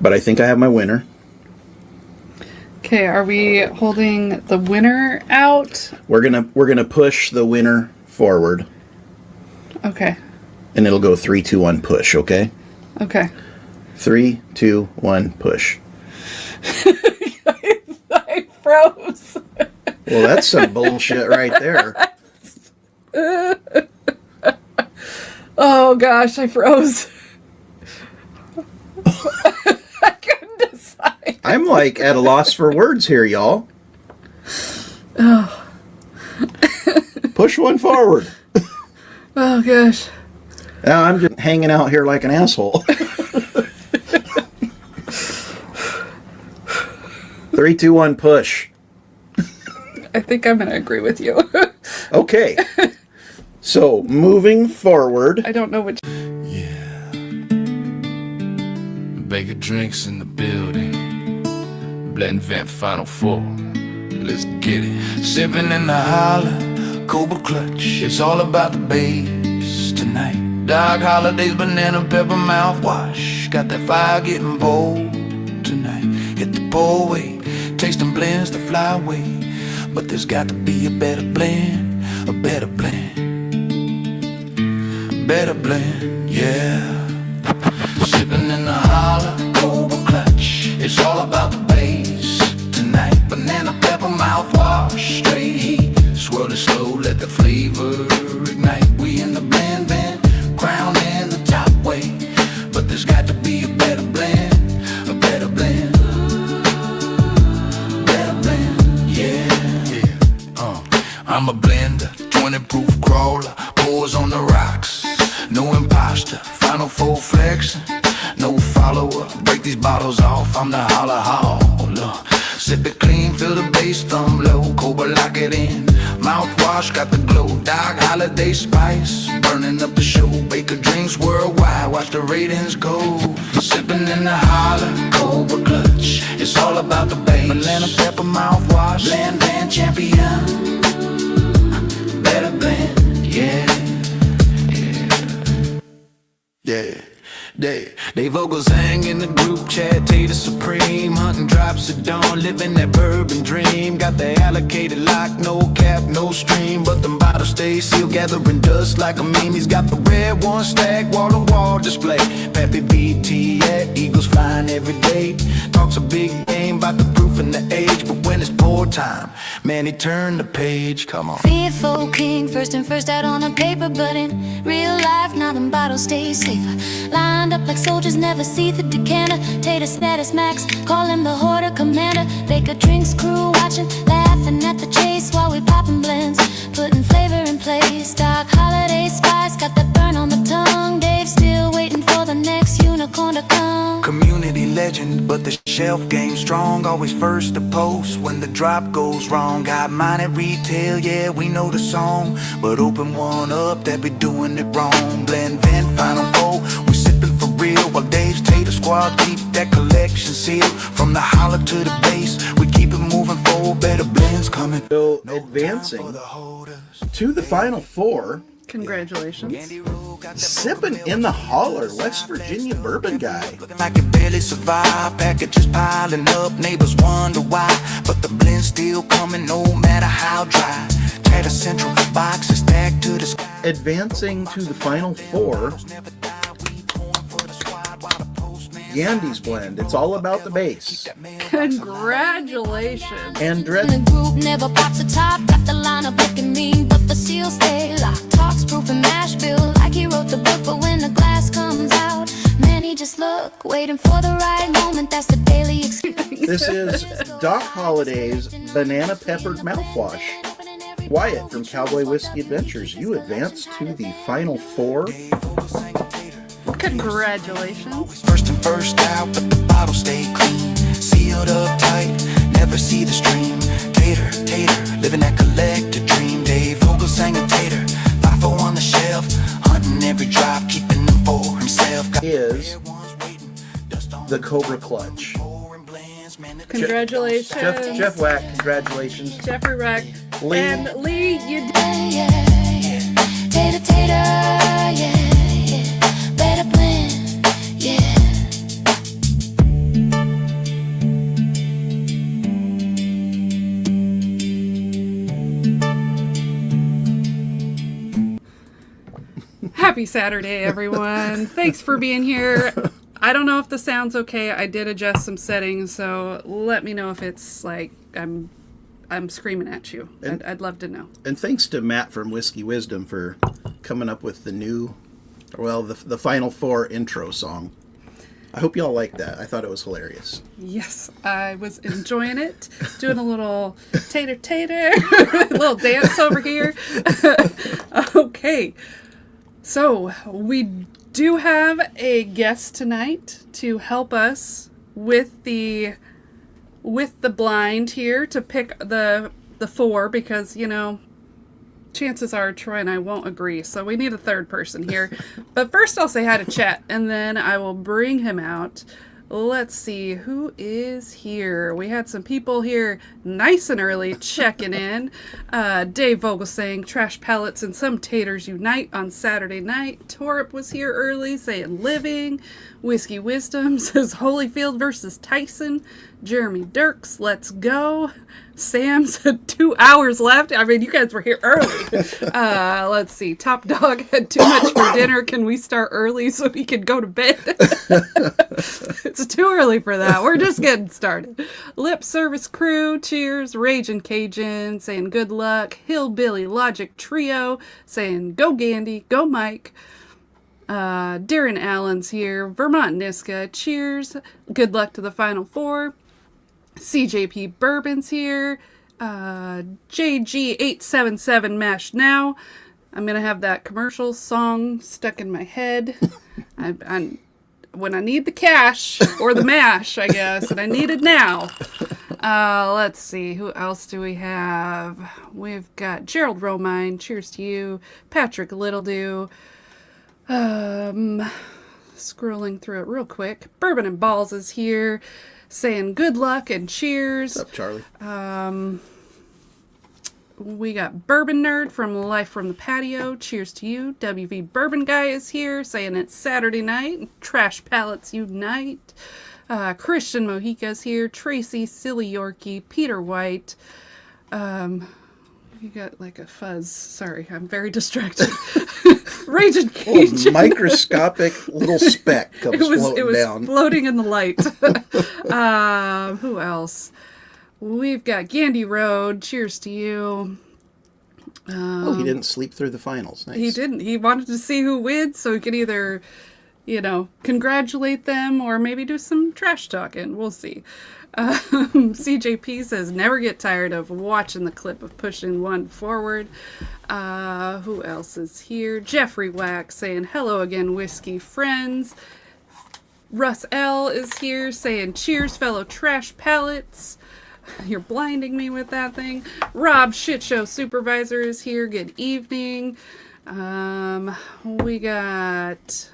But I think I have my winner. Okay, are we holding the winner out? We're gonna push the winner forward. Okay. And it'll go 3, 2, 1, push, okay? Okay. 3, 2, 1, push. I froze. Well, that's some bullshit right there. Oh gosh, I froze. I couldn't decide. I'm like at a loss for words here, y'all. Oh. Push one forward. Oh gosh. Now I'm just hanging out here like an asshole. 3, 2, 1, push. I think I'm gonna agree with you. Okay. So moving forward. I don't know which. Yeah. Baker drinks in the building. Blendvent Final 4. Let's get it. Sipping in the holler, Cobra clutch. It's all about the bass tonight. Dark holidays, banana pepper mouthwash. Got that fire getting bold tonight. Hit the pole way, tasting blends to fly away. But there's got to be a better blend, a better blend. Better blend, yeah. Sipping in the holler, Cobra clutch. It's all about the bass tonight. Banana pepper mouthwash, straight heat. Swirl it slow, let the flavor ignite. We in the Blendvent, crown in the top way. But there's got to be a better blend, a better blend. Better blend, yeah. I'm a blender, 20 proof crawler. Pours on the rocks, no imposter. Final 4 flexing, no follower. Break these bottles off, I'm the holler hauler. Sip it clean, feel the bass, thumb low. Cobra lock it in, mouthwash got the glow. Dark holiday spice, burning up the show. Baker drinks worldwide, watch the ratings go. Sipping in the holler, Cobra clutch. It's all about the bass. Banana pepper mouthwash, Blendvent champion. Better blend, yeah. They vocals hang in the group chat, Tater Supreme, hunting drops at dawn, living that bourbon dream. Got the allocated lock, no cap, no stream, but them bottles stay sealed, gathering dust like a meme. He's got the red one stack, wall to wall display. Pappy BT at Eagles flying every day. Talks a big game about the proof and the age, but when it's pour time, man, he turned the page. Come on. Fearful king, first and first out on a paper, but in real life, now them bottles stay safer. Lined up like soldiers, never see the decanter. Tater status max, call him the hoarder commander. Baker drinks crew watching, laughing at the chase while we popping blends, putting flavor in place. Dark holiday spice, got that burn on the tongue. Dave still waiting for the next unicorn to come. Community legend, but the shelf game strong. Always first to post when the drop goes wrong. Got mine at retail, yeah, we know the song. But open one up, that be doing it wrong. Blendvent Final 4, we sipping for real. While Dave's Tater Squad keep that collection sealed. From the holler to the bass, we keep it moving forward. Better blends coming. So advancing to the Final 4. Congratulations. Sipping in the holler, West Virginia bourbon guy. Looking like it barely survived, packages piling up, neighbors wonder why. But the blend's still coming no matter how dry. Tater Central boxes stacked to the sky. Advancing to the Final 4. Yandy's blend. It's all about the bass. Congratulations. And The group never pops a top, got the lineup looking mean, but the seals stay locked. Talks proof and mash bill, like he wrote the book, but when the glass comes out, man, he just look, waiting for the right moment. That's the daily experience. this is Doc Holliday's Banana Peppered Mouthwash. Wyatt from Cowboy Whiskey Adventures, you advance to the Final 4. Congratulations. First and first out, but the bottle stay clean. Sealed up tight, never see the stream. Tater, living that collector dream. Dave Vogel sang a tater, 5-4 on the shelf, hunting every drop, keeping them for himself. Is the Cobra Clutch. Congratulations. Jeff Wack, congratulations. Jeffrey Rack. Lee. And Lee, you did. Tater, yeah. Better blend, yeah. Happy Saturday, everyone. Thanks for being here. I don't know if the sound's okay. I did adjust some settings, so let me know if it's like I'm screaming at you. I'd love to know. And thanks to Matt from Whiskey Wisdom for coming up with the Final Four intro song. I hope y'all like that. I thought it was hilarious. Yes, I was enjoying it. Doing a little tater, little dance over here. Okay, so we do have a guest tonight to help us with the blind here to pick the four, because chances are Troy and I won't agree, so we need a third person here. But first I'll say hi to Chet, and then I will bring him out. Let's see who is here. We had some people here nice and early checking in. Dave Vogel saying trash pallets and some taters unite on Saturday night. Torp was here early saying living. Whiskey Wisdom says Holyfield versus Tyson. Jeremy Dirks, let's go. Sam said 2 hours left. I mean, you guys were here early. Let's see. Top Dog had too much for dinner. Can we start early so he can go to bed? It's too early for that. We're just getting started. Lip Service Crew, cheers. Raging Cajun saying good luck. Hillbilly Logic Trio saying go Gandy, go Mike. Darren Allen's here. Vermont Niska, cheers. Good luck to the Final Four. CJP Bourbon's here. JG877 mashed now. I'm going to have that commercial song stuck in my head. When I need the cash, or the mash, I guess, and I need it now. Let's see, who else do we have? We've got Gerald Romine, cheers to you. Patrick Littledew. Scrolling through it real quick. Bourbon and Balls is here, saying good luck and cheers. What's up, Charlie? We got Bourbon Nerd from Life from the Patio. Cheers to you. WV Bourbon Guy is here, saying it's Saturday night. Trash Pallets Unite. Christian Mojica's here. Tracy Silly Yorkie. Peter White. You got like a fuzz. Sorry, I'm very distracted. Raging Cajun. Microscopic little speck comes floating it was down. Floating in the light. Who else? We've got Gandy Road. Cheers to you. He didn't sleep through the finals. Nice. He didn't. He wanted to see who wins, so he could either, congratulate them or maybe do some trash talking. We'll see. CJP says, never get tired of watching the clip of pushing one forward. Who else is here? Jeffrey Wax saying, hello again, whiskey friends. Russ L is here saying, cheers, fellow trash pallets. You're blinding me with that thing. Rob Shitshow Supervisor is here. Good evening. We got...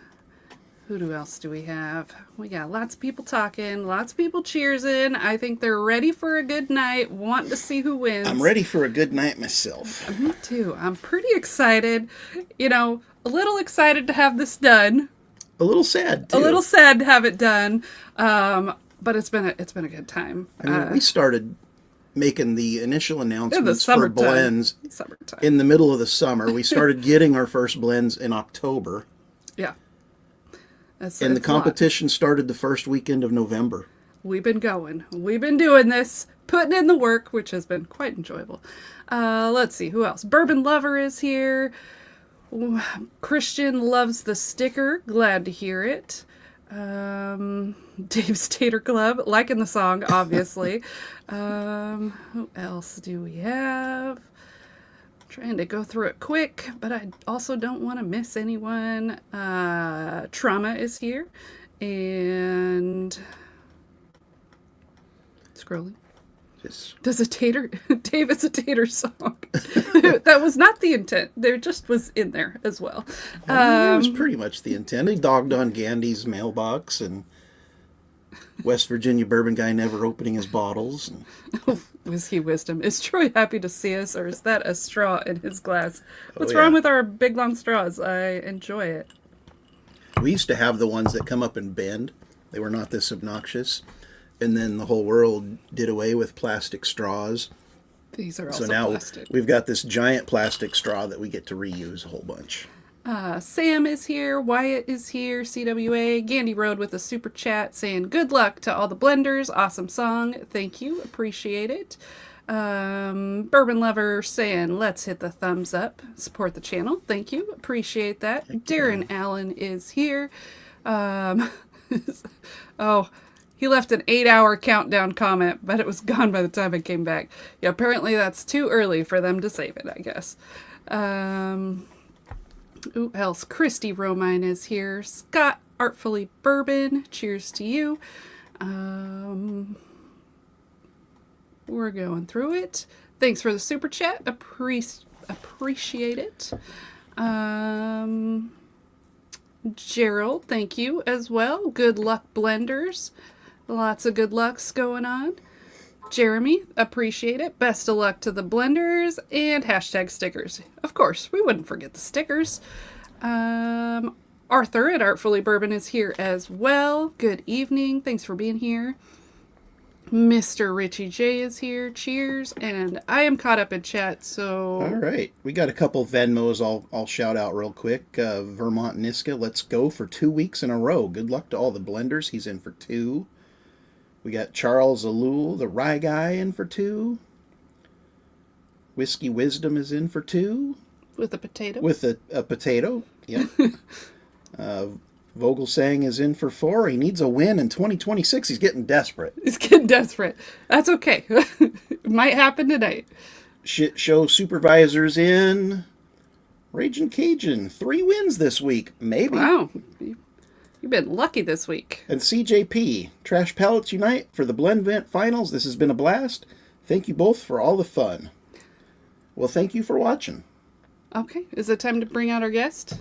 Who else do we have? We got lots of people talking, lots of people cheersing. I think they're ready for a good night, want to see who wins. I'm ready for a good night myself. Me too. I'm pretty excited. A little excited to have this done. A little sad, too. A little sad to have it done. But it's been a good time. I mean, we started making the initial announcements for summertime. blends in the middle of the summer. We started getting our first blends in October. Yeah. And the competition started the first weekend of November. We've been going. We've been doing this, putting in the work, which has been quite enjoyable. Let's see, who else? Bourbon Lover is here. Christian loves the sticker. Glad to hear it. Dave's Tater Club, liking the song, obviously. Who else do we have? Trying to go through it quick, but I also don't want to miss anyone. Trauma is here. And scrolling. Does a tater... Dave, it's a tater song. That was not the intent. There just was in there as well. That was pretty much the intent. He dogged on Gandy's mailbox and West Virginia bourbon guy never opening his bottles. Oh, whiskey wisdom. Is Troy happy to see us, or is that a straw in his glass? What's wrong with our big long straws? I enjoy it. We used to have the ones that come up and bend. They were not this obnoxious. And then the whole world did away with plastic straws. These are also now plastic. We've got this giant plastic straw that we get to reuse a whole bunch. Sam is here. Wyatt is here. CWA. Gandy Road with a super chat saying good luck to all the blenders. Awesome song. Thank you. Appreciate it. Bourbon Lover saying let's hit the thumbs up. Support the channel. Thank you. Appreciate that. Darren Allen is here. Oh, he left an 8-hour countdown comment, but it was gone by the time I came back. Yeah, apparently that's too early for them to save it, I guess. Who else? Christy Romine is here. Scott Artfully Bourbon. Cheers to you. We're going through it. Thanks for the super chat. Appreciate it. Gerald, thank you as well. Good luck, blenders. Lots of good lucks going on. Jeremy, appreciate it. Best of luck to the blenders and hashtag stickers. Of course, we wouldn't forget the stickers. Arthur at Artfully Bourbon is here as well. Good evening. Thanks for being here. Mr. Richie J is here. Cheers. And I am caught up in chat, so... All right. We got a couple Venmos I'll shout out real quick. Vermont Niska, let's go for 2 weeks in a row. Good luck to all the blenders. He's in for 2. We got Charles Alul, the Rye Guy, in for 2. Whiskey Wisdom is in for 2. With a potato? With a potato, yeah. Vogelsang is in for 4. He needs a win in 2026. He's getting desperate. He's getting desperate. That's okay. It might happen tonight. Shit Show Supervisor's in. Raging Cajun, 3 wins this week. Maybe. Wow. You've been lucky this week. And CJP, Trash Pallets Unite for the Blendvent Finals. This has been a blast. Thank you both for all the fun. Well, thank you for watching. Okay. Is it time to bring out our guest?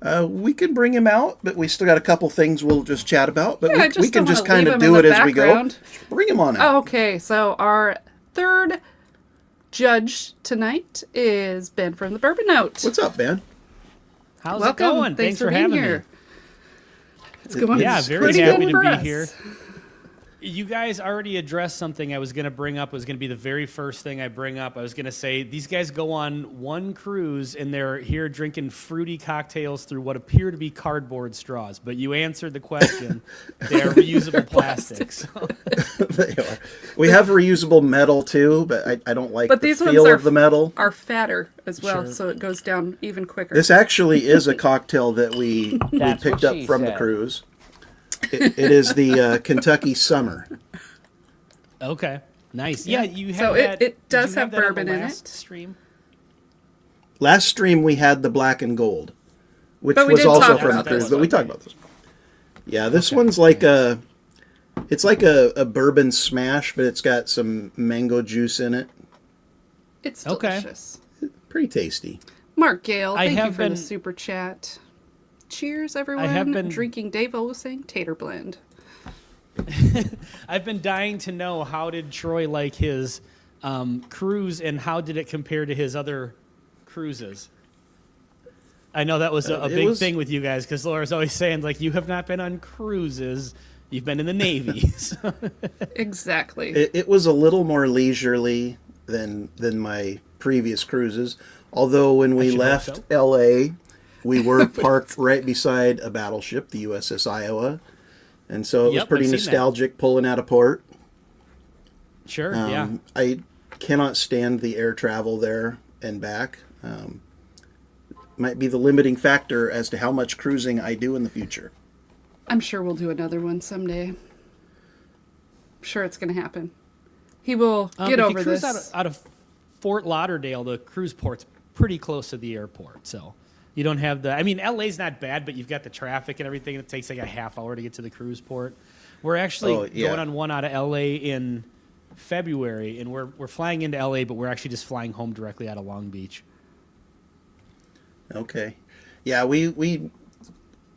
We can bring him out, but we still got a couple things we'll just chat about. But Yeah, we can just kind of do it as we go. Bring him on out. Okay, so our third judge tonight is Ben from the Bourbon Note. What's up, Ben? How's Welcome. it going? Thanks for being having here. me. It's going Very pretty happy good to for be us. here. You guys already addressed something I was going to bring up. It was going to be the very first thing I bring up. I was going to say these guys go on one cruise and they're here drinking fruity cocktails through what appear to be cardboard straws. But you answered the question. They are reusable plastics. They are. We have reusable metal too, but I don't like the feel of the metal. Are fatter as well, Sure. so it goes down even quicker. This actually is a cocktail that we picked up from the cruise. It is the Kentucky Summer. Okay. Nice. Yeah, you have So that. it does did you have that on the bourbon in last it. Stream? Last stream we had the black and gold, which But we was did also talk from the about cruise. this. But we talked about this. Yeah, this one's like it's like a bourbon smash, but it's got some mango juice in it. It's Okay. delicious. Pretty tasty. Mark Gale, I thank you have for the been- super chat. Cheers, everyone. have been- Drinking Dave Olsing Tater Blend. I've been dying to know, how did Troy like his cruise, and how did it compare to his other cruises? I know that was a big thing with you guys, because Laura's always saying, like, you have not been on cruises, you've been in the Navy. So- Exactly. It was a little more leisurely than my previous cruises. Although when we should hope left so. L.A., we were parked right beside a battleship, the USS Iowa, and so it was Yep, pretty I've seen that. nostalgic pulling out of port. Sure, yeah. I cannot stand the air travel there and back. Might be the limiting factor as to how much cruising I do in the future. I'm sure we'll do another one someday. I'm sure it's going to happen. He will get If you over cruise this. out of Fort Lauderdale, the cruise port's pretty close to the airport, so you don't have the. I mean, LA's not bad, but you've got the traffic and everything. It takes like a half hour to get to the cruise port. We're actually going on one out of LA in February, and we're flying into LA, but we're actually just flying home directly out of Long Beach. Okay. Yeah, we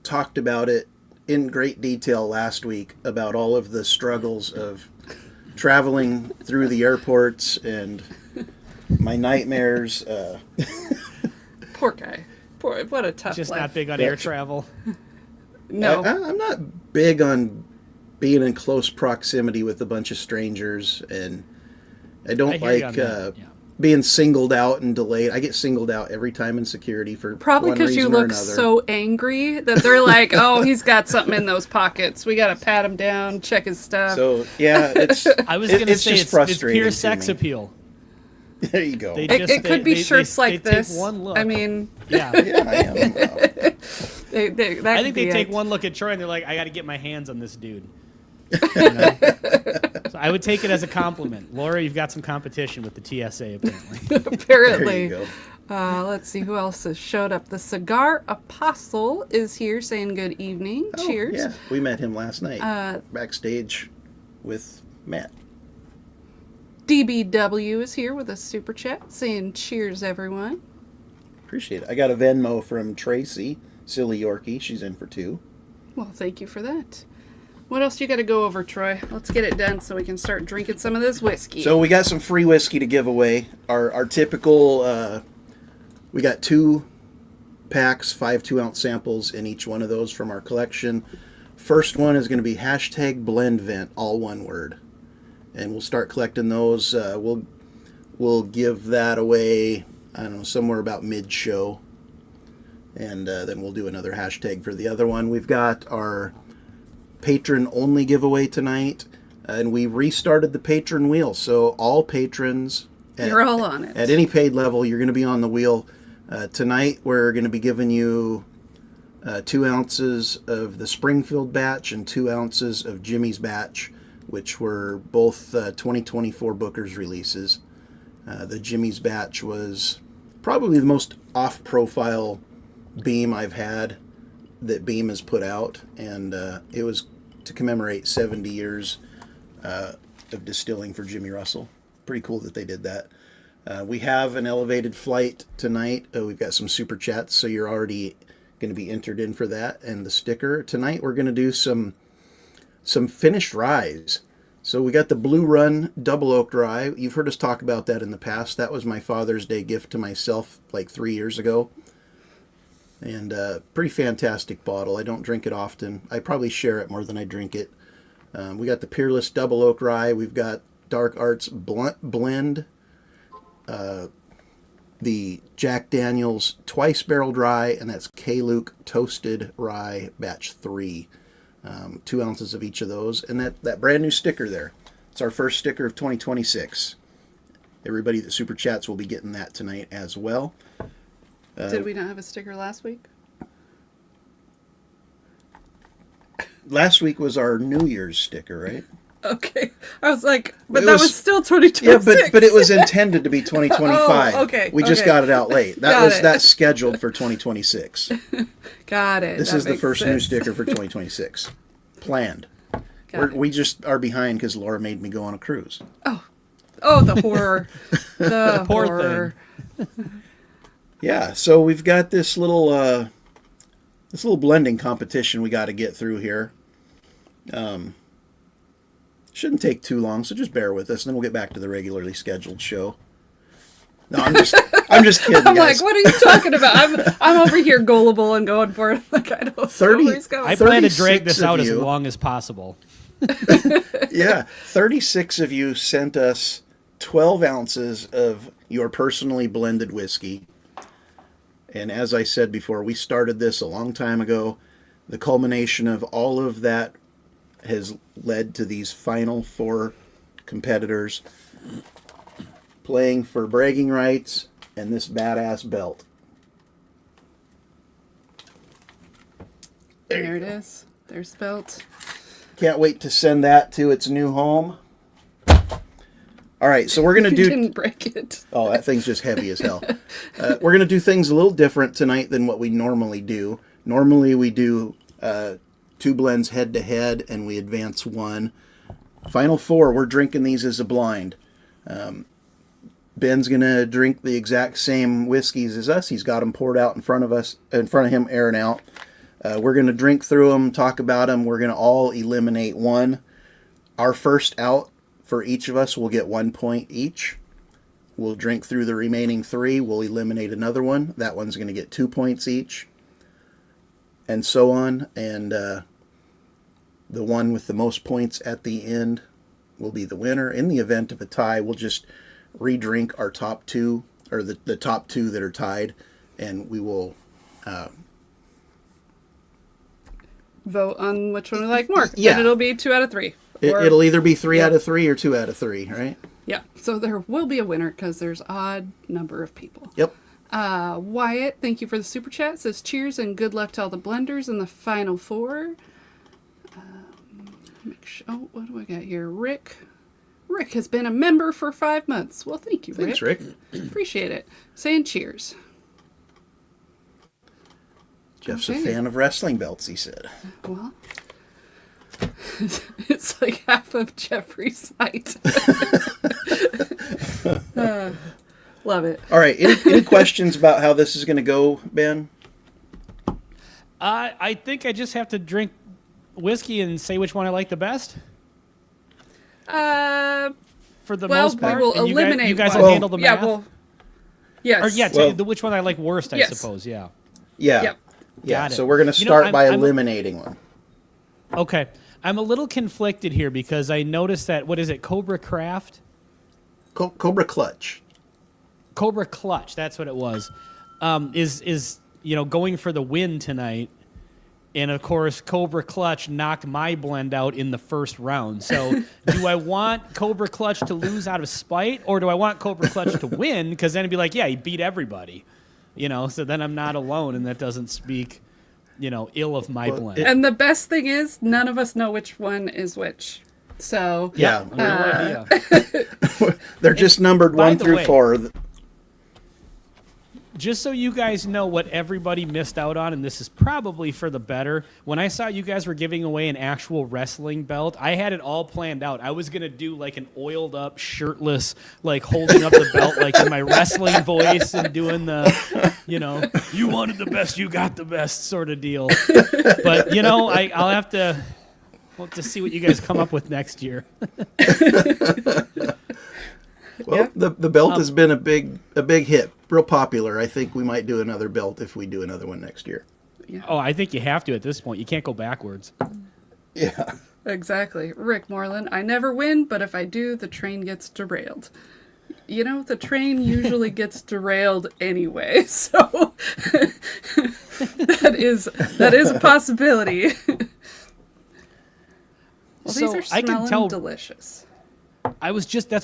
talked about it in great detail last week about all of the struggles of traveling through the airports and my nightmares. Poor guy. Poor, what a tough Just life. not big on air travel. No. I'm not big on being in close proximity with a bunch of strangers, and I don't I hear you like on that, yeah. being singled out and delayed. I get singled out every time in security for Probably one because you reason or look another. so angry that they're like, "Oh, he's got something in those pockets. We got to pat him down, check his stuff." So yeah, it's I was going to say just it's frustrating pure to sex me. appeal. There you go. They It, just- it could be shirts like they this. Take one look. I mean, yeah. Yeah, I am. that I could think be they take it. one look at Troy and they're like, I got to get my hands on this dude. You know? So I would take it as a compliment. Laura, you've got some competition with the TSA apparently. There Apparently. you go. Let's see who else has showed up. The Cigar Apostle is here saying good evening. Oh, Cheers. Yeah, we met him last night backstage with Matt. DBW is here with a super chat saying cheers, everyone. Appreciate it. I got a Venmo from Tracy, Silly Yorkie. She's in for 2. Well, thank you for that. What else you got to go over, Troy? Let's get it done so we can start drinking some of this whiskey. So we got some free whiskey to give away. Our typical, we got 2 packs, 5 2-ounce samples in each one of those from our collection. First one is going to be #Blendvent, all one word. And we'll start collecting those. We'll give that away, I don't know, somewhere about mid-show. And then we'll do another hashtag for the other one. We've got our patron-only giveaway tonight. And we restarted the patron wheel. So all patrons... You're all on it. At any paid level, you're going to be on the wheel. Tonight, we're going to be giving you 2 ounces of the Springfield batch and 2 ounces of Jimmy's batch, which were both 2024 Booker's releases. The Jimmy's batch was probably the most off-profile Beam I've had that Beam has put out, and it was to commemorate 70 years of distilling for Jimmy Russell. Pretty cool that they did that. We have an elevated flight tonight. We've got some super chats, so you're already going to be entered in for that. And the sticker tonight, we're going to do some finished ryes. So we got the Blue Run Double Oaked Rye. You've heard us talk about that in the past. That was my Father's Day gift to myself like 3 years ago. And pretty fantastic bottle. I don't drink it often. I probably share it more than I drink it. We got the Peerless Double Oaked Rye. We've got Dark Arts Blend. The Jack Daniel's Twice Barreled Rye, and that's K-Luke Toasted Rye Batch 3. 2 ounces of each of those, and that brand new sticker there. It's our first sticker of 2026. Everybody that super chats will be getting that tonight as well. Did we not have a sticker last week? Last week was our New Year's sticker, right? Okay. I was like, but It that was- was still 2026. Yeah, but it was intended to be 2025. Oh, okay, We just okay. got it out late. Got it. That's scheduled for 2026. Got it. This That is the makes first new sense. sticker for 2026. Planned. Got it. We just are behind because Laura made me go on a cruise. Oh, the horror. The Poor horror. Yeah, so we've got this little blending competition we got to get through here. Shouldn't take too long, so just bear with us, and then we'll get back to the regularly scheduled show. No, I'm just kidding, I'm guys. like, what are you talking about? I'm over here gullible and going for it. Like, I don't know 30 where he's going. I plan to 36 drag this of out as you. long as possible. Yeah, 36 of you sent us 12 ounces of your personally blended whiskey. And as I said before, we started this a long time ago. The culmination of all of that has led to these final 4 competitors playing for bragging rights and this badass belt. There it is. There's the belt. Can't wait to send that to its new home. All right, so we're going to You do... didn't break it. Oh, that thing's just heavy as hell. We're going to do things a little different tonight than what we normally do. Normally we do 2 blends head-to-head, and we advance 1. Final 4, we're drinking these as a blind. Ben's going to drink the exact same whiskeys as us. He's got them poured out in front of him, airing out. We're going to drink through them, talk about them. We're going to all eliminate 1. Our first out for each of us will get 1 point each. We'll drink through the remaining 3. We'll eliminate another one. That one's going to get 2 points each. And so on. And the one with the most points at the end will be the winner. In the event of a tie, we'll just re-drink our top two, or the top two that are tied, and we will vote on which one we like more. Yeah. And it'll be 2 out of 3. it'll either be 3 Yeah. out of 3 or 2 out of 3, right? Yeah. So there will be a winner because there's odd number of people. Yep. Wyatt, thank you for the super chat. Says cheers and good luck to all the blenders in the final 4. Oh, what do I got here? Rick has been a member for 5 months. Well, thank you, Rick. Thanks, Rick. Appreciate it. Saying cheers. Jeff's Okay. a fan of wrestling belts, he said. Well, it's like half of Jeffrey's height. Love it. All right. Any questions about how this is going to go, Ben? I think I just have to drink whiskey and say which one I like the best. For the Well, most part, we will and eliminate you guys one. will handle the Yeah, math. well, yes. Or yeah, Well- which one I like worst, I Yes. suppose. Yeah. Yeah. Yep. Yeah. Got it. So we're going to You know, start I'm- by I'm- eliminating one. Okay. I'm a little conflicted here because I noticed that what is it, Cobra Craft? Cobra Clutch. Cobra Clutch, that's what it was. Is going for the win tonight. And of course, Cobra Clutch knocked my blend out in the first round. So, do I want Cobra Clutch to lose out of spite, or do I want Cobra Clutch to win? Because then it'd be like, yeah, he beat everybody, So then I'm not alone, and that doesn't speak, ill of my blend. And the best thing is, none of us know which one is which. So, Yeah. No idea. They're just numbered by 1 the through way- 4. Just so you guys know what everybody missed out on, and this is probably for the better, when I saw you guys were giving away an actual wrestling belt, I had it all planned out. I was going to do like an oiled up, shirtless, like holding up the belt like in my wrestling voice and doing the, you wanted the best, you got the best sort of deal. But, I'll have to see what you guys come up with next year. Well, the belt has been a big hit, real popular. I think we might do another belt if we do another one next year. Oh, I think you have to at this point. You can't go backwards. Yeah. exactly. Rick Moreland, I never win, but if I do, the train gets derailed. The train usually gets derailed anyway, so that is a possibility. Well, these So, are I can smelling tell- delicious. that's what I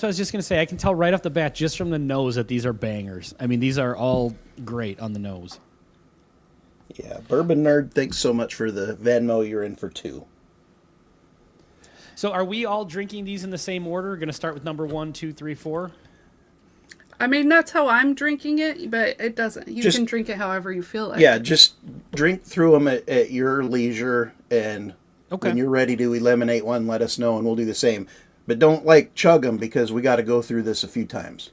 was just going to say. I can tell right off the bat, just from the nose, that these are bangers. I mean, these are all great on the nose. Yeah. Bourbon Nerd, thanks so much for the Venmo. You're in for 2. So are we all drinking these in the same order? Going to start with number 1, 2, 3, 4? I mean, that's how I'm drinking it, but it doesn't. You Just- can drink it however you feel like. Yeah, just drink through them at your leisure, and Okay. when you're ready to eliminate one, let us know, and we'll do the same. But don't chug them, because we got to go through this a few times.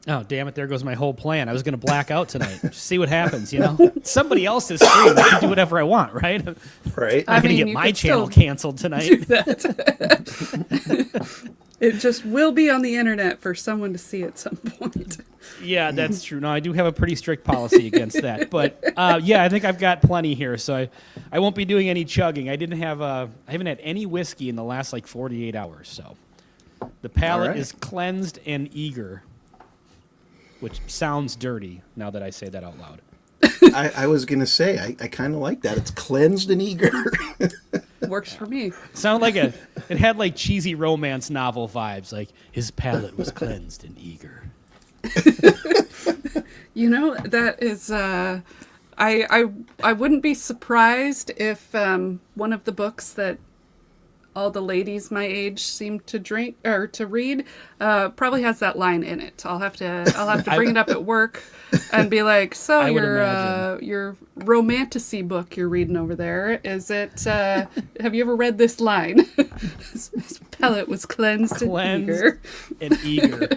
Oh, damn it. There goes my whole plan. I was going to black out tonight. Just see what happens, Somebody else's stream. I can do whatever I want, right? I'm Right? I going to mean, get you my could channel still canceled tonight. do that. It just will be on the internet for someone to see at some point. Yeah, that's true. No, I do have a pretty strict policy against that. But I think I've got plenty here, so I won't be doing any chugging. I haven't had any whiskey in the last 48 hours, so the palate All right. is cleansed and eager, which sounds dirty now that I say that out loud. I was going to say, I kind of like that. It's cleansed and eager. Works for me. Sounded like it had cheesy romance novel vibes, like his palate was cleansed and eager. That is I wouldn't be surprised if one of the books that all the ladies my age seem to drink or to read probably has that line in it. I'll have to bring it up at work and be like, so I would imagine. your romantasy book you're reading over there, is it have you ever read this line? His palate was cleansed and eager. and eager.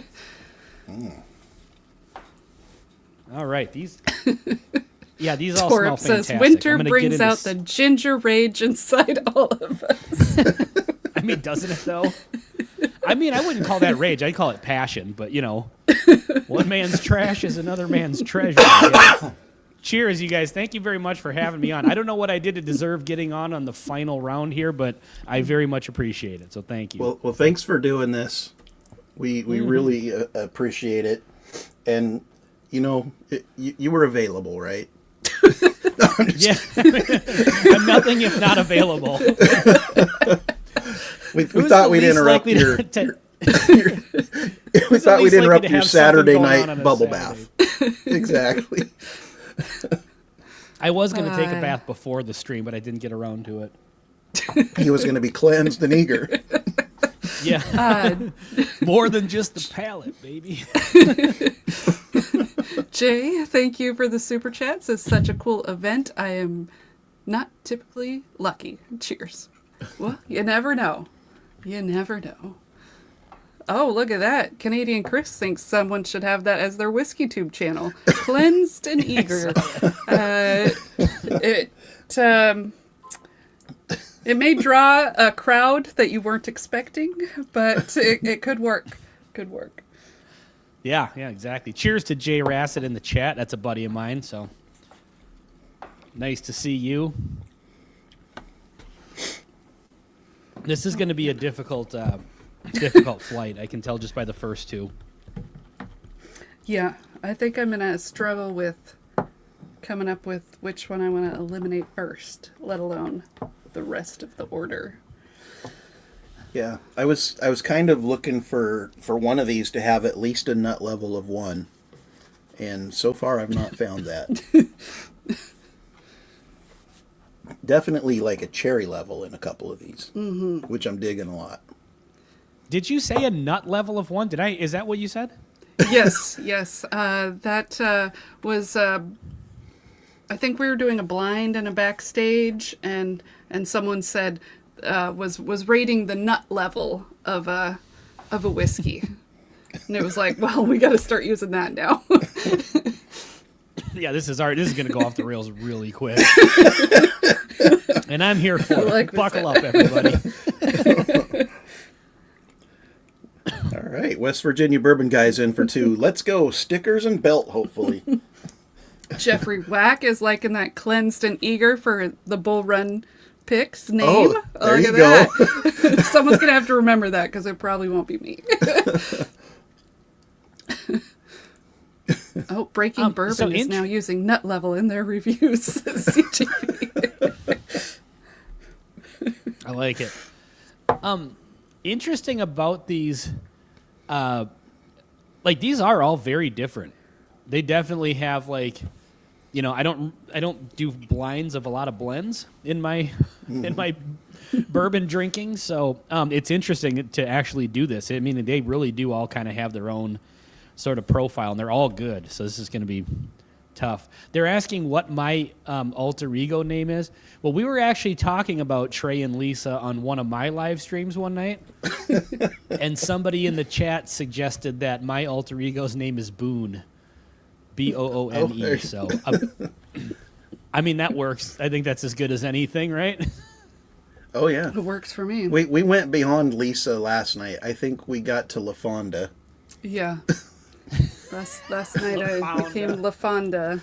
All right, these all smell Torp says, fantastic. winter I'm gonna get brings into out the ginger rage inside all of us. I mean, doesn't it though? I mean, I wouldn't call that rage. I'd call it passion. But one man's trash is another man's treasure. Yeah. Cheers, you guys. Thank you very much for having me on. I don't know what I did to deserve getting on the final round here, but I very much appreciate it. So thank you. Well, thanks for doing this. We really appreciate it. And, you were available, right? Yeah. I'm nothing if not available. We thought we'd interrupt your... We thought we'd interrupt your Saturday night bubble bath. Exactly. I was going to take a bath before the stream, but I didn't get around to it. He was going to be cleansed and eager. Yeah. More than just the palate, baby. Jay, thank you for the super chats. It's such a cool event. I am not typically lucky. Cheers. Well, you never know. You never know. Oh, look at that. Canadian Chris thinks someone should have that as their whiskey tube channel. Cleansed and eager. It may draw a crowd that you weren't expecting, but it could work. Could work. Yeah, exactly. Cheers to Jay Rassett in the chat. That's a buddy of mine, so nice to see you. This is going to be a difficult flight. I can tell just by the first two. Yeah, I think I'm going to struggle with coming up with which one I want to eliminate first, let alone the rest of the order. Yeah, I was kind of looking for one of these to have at least a nut level of 1. And so far I've not found that. Definitely like a cherry level in a couple of these, which I'm digging a lot. Did you say a nut level of 1? Is that what you said? Yes. That was. I think we were doing a blind in a backstage, and someone said was rating the nut level of a whiskey, and it was like, well, we got to start using that now. Yeah, this is going to go off the rails really quick. And I'm here for it. Like Buckle up, everybody. All right, West Virginia Bourbon Guy's in for 2. Let's go. Stickers and belt, hopefully. Jeffrey Wack is liking that cleansed and eager for the Bull Run picks name. Oh, there Look you at go. that. Someone's going to have to remember that because it probably won't be me. Oh, Breaking Bourbon is now using nut level in their reviews. CGP. I like it. Interesting about these, these are all very different. They definitely have I don't do blinds of a lot of blends in my bourbon drinking, so it's interesting to actually do this. I mean, they really do all kind of have their own sort of profile, and they're all good. So this is going to be tough. They're asking what my alter ego name is. Well, we were actually talking about Trey and Lisa on one of my live streams one night, and somebody in the chat suggested that my alter ego's name is Boone, Boone. So, I mean, that works. I think that's as good as anything, right? Oh yeah, It works for me. we went beyond Lisa last night. I think we got to LaFonda. Yeah. Last night I became LaFonda.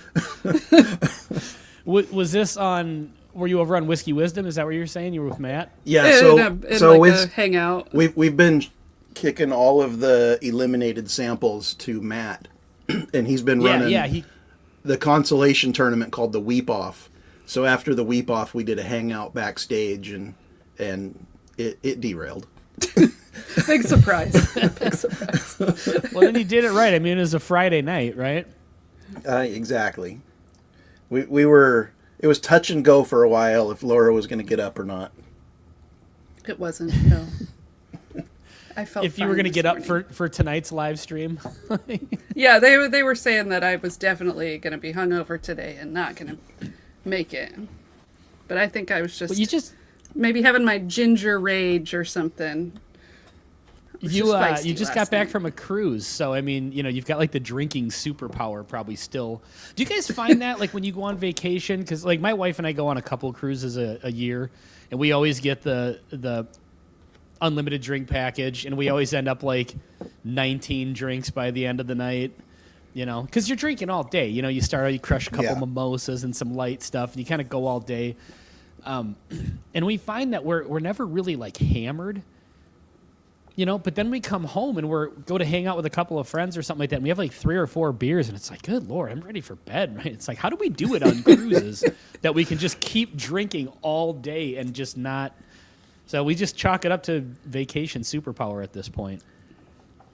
Was this on? Were you over on Whiskey Wisdom? Is that what you were saying? You were with Matt? Yeah. In a hangout. We've been kicking all of the eliminated samples to Matt, and he's been running the consolation tournament called the Weep Off. So after the Weep Off, we did a hangout backstage, and it derailed. Big surprise. Big surprise. Well, then he did it right. I mean, it was a Friday night, right? Exactly. We were. It was touch and go for a while if Laura was going to get up or not. It wasn't. No. I felt. If you were going to get up for tonight's live stream. Yeah, they were saying that I was definitely going to be hungover today and not going to make it. But I think I was just maybe having my ginger rage or something. You just got back from a cruise, so I mean, you've got like the drinking superpower probably still. Do you guys find that like when you go on vacation? Because like my wife and I go on a couple cruises a year, and we always get the unlimited drink package, and we always end up like 19 drinks by the end of the night. Because you're drinking all day. You crush a couple mimosas and some light stuff, and you kind of go all day. And we find that we're never really like hammered. But then we come home and go to hang out with a couple of friends or something like that. And we have like 3 or 4 beers, and it's like, good Lord, I'm ready for bed, right? It's like, how do we do it on cruises that we can just keep drinking all day and just not? So we just chalk it up to vacation superpower at this point.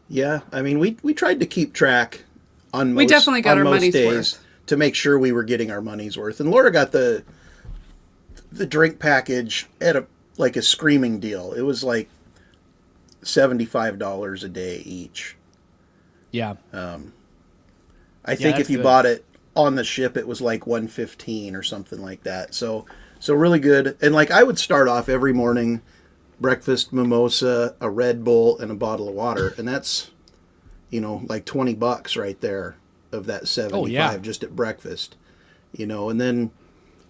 Yeah, I mean, we tried to keep track on most, we definitely got on our most money's days worth to make sure we were getting our money's worth. And Laura got the drink package at a screaming deal. It was like $75 a day each. Yeah. I think that's if you good. bought it on the ship, it was like $115 or something like that. So really good. And like I would start off every morning, breakfast, mimosa, a Red Bull, and a bottle of water, and that's like $20 right there of that 75 just at breakfast. And then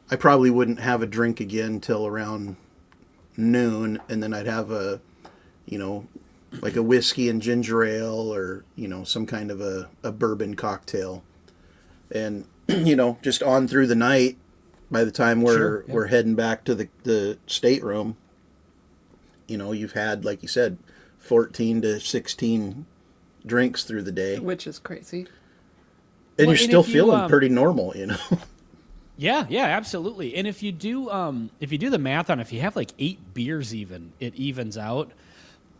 I probably wouldn't have a drink again till around noon, and then I'd have like a whiskey and ginger ale or, some kind of a bourbon cocktail. And, just on through the night, by the time we're heading back to the stateroom, you've had, like you said, 14 to 16 drinks through the day. which is crazy. And Well, you're and still if you, feeling pretty normal, Yeah, absolutely. And if you do the math on it, if you have like 8 beers even, it evens out.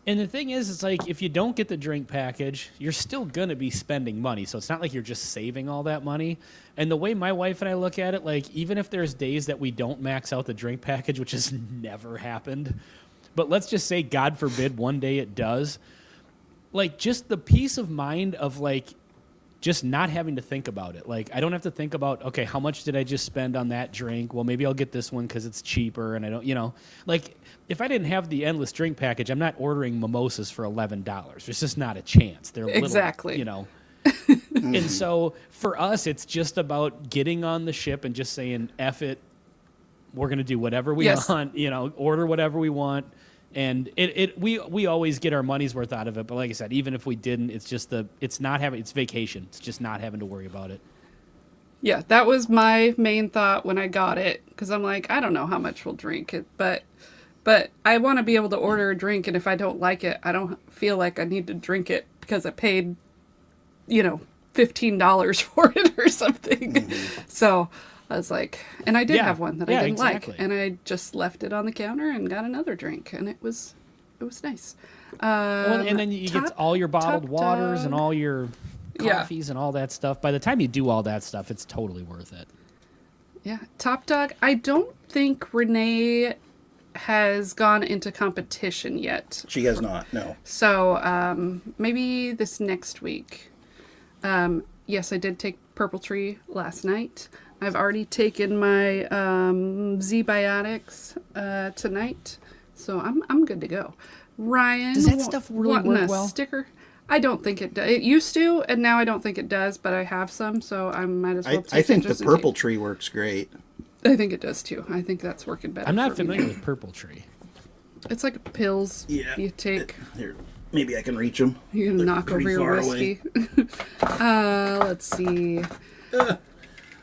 And the thing is, it's like if you don't get the drink package, you're still going to be spending money. So it's not like you're just saving all that money. And the way my wife and I look at it, like even if there's days that we don't max out the drink package, which has never happened, but let's just say, God forbid, one day it does, like just the peace of mind of like just not having to think about it. Like I don't have to think about, okay, how much did I just spend on that drink? Well, maybe I'll get this one because it's cheaper and I don't, like if I didn't have the endless drink package, I'm not ordering mimosas for $11. There's just not a chance. They're Exactly. little, And so for us, it's just about getting on the ship and just saying, F it. We're going to do whatever we want, order whatever we want. And we always get our money's worth out of it. But like I said, even if we didn't, it's just it's vacation. It's just not having to worry about it. Yeah, that was my main thought when I got it, because I'm like, I don't know how much we'll drink it, but I want to be able to order a drink, and if I don't like it, I don't feel like I need to drink it because I paid, $15 for it or something. Mm-hmm. So I was like, and I did have one that I didn't exactly. like, and I just left it on the counter and got another drink, and it was nice. Well, and then you get all your bottled Top waters and Dog. all your Yeah. coffees and all that stuff. By the time you do all that stuff, it's totally worth it. Yeah, Top Dog. I don't think Renee has gone into competition yet. She has not, no. So maybe this next week. Yes, I did take Purple Tree last night. I've already taken my Z-Biotics tonight, so I'm good to go. Ryan, Does that stuff really wanting work a well? sticker? I don't think it does. It used to, and now I don't think it does. But I have some, so I might as well take I think it the just in case. Purple Tree works great. I think it does too. I think that's working better. I'm not for me familiar now. with Purple Tree. It's like pills you take. Here, maybe I can reach them. You're gonna knock over your whiskey. Let's see.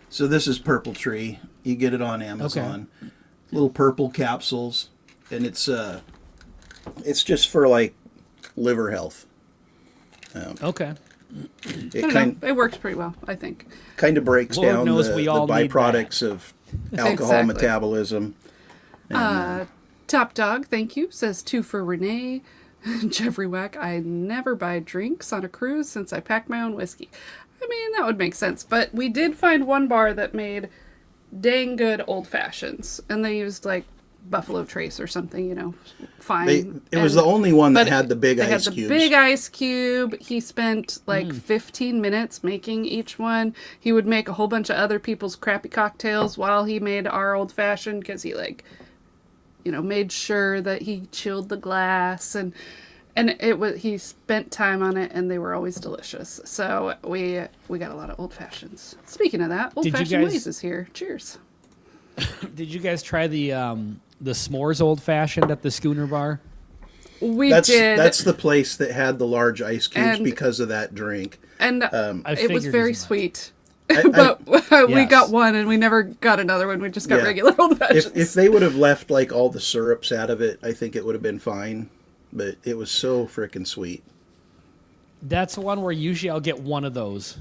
So this is Purple Tree. You get it on Amazon. Little purple capsules, and it's just for like liver health. Okay. It works pretty well, I think. Kind of breaks Lord down knows the we all need byproducts of alcohol Exactly. metabolism. And, Top Dog, thank you. Says 2 for Renee. Jeffrey Wack, I never buy drinks on a cruise since I pack my own whiskey. I mean, that would make sense. But we did find one bar that made dang good old fashions. And they used like Buffalo Trace or something, fine. it was the only one that but had the big they ice had the cubes. big ice cube. He spent like 15 minutes making each one. He would make a whole bunch of other people's crappy cocktails while he made our old fashioned, because he made sure that he chilled the glass, and he spent time on it, and they were always delicious. So we got a lot of old fashions. Speaking of that, old fashioned ways is here. Cheers. Did you guys try the s'mores old fashioned at the Schooner Bar? We That's did. that's the place that had the large ice cubes And- because of that drink. And I it was figured very as much. sweet. I- But we Yes. got one, and we never got another one. We just got Yeah. regular old fashions. If they would have left like all the syrups out of it, I think it would have been fine. but it was so frickin' sweet. That's one where usually I'll get one of those.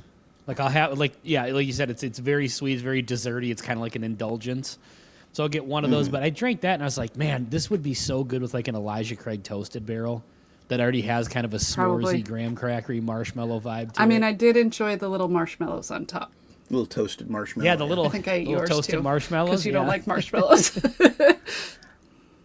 Like I'll have like you said, it's very sweet, it's very desserty. It's kind of like an indulgence. So I'll get one of those. But I drank that and I was like, man, this would be so good with like an Elijah Craig toasted barrel that already has kind of a Probably. s'moresy, graham crackery marshmallow vibe to I mean, it. I did enjoy the little marshmallows on top. Little toasted marshmallow. Yeah, the little, I think I ate little yours toasted too. marshmallows. Because you don't yeah. like marshmallows.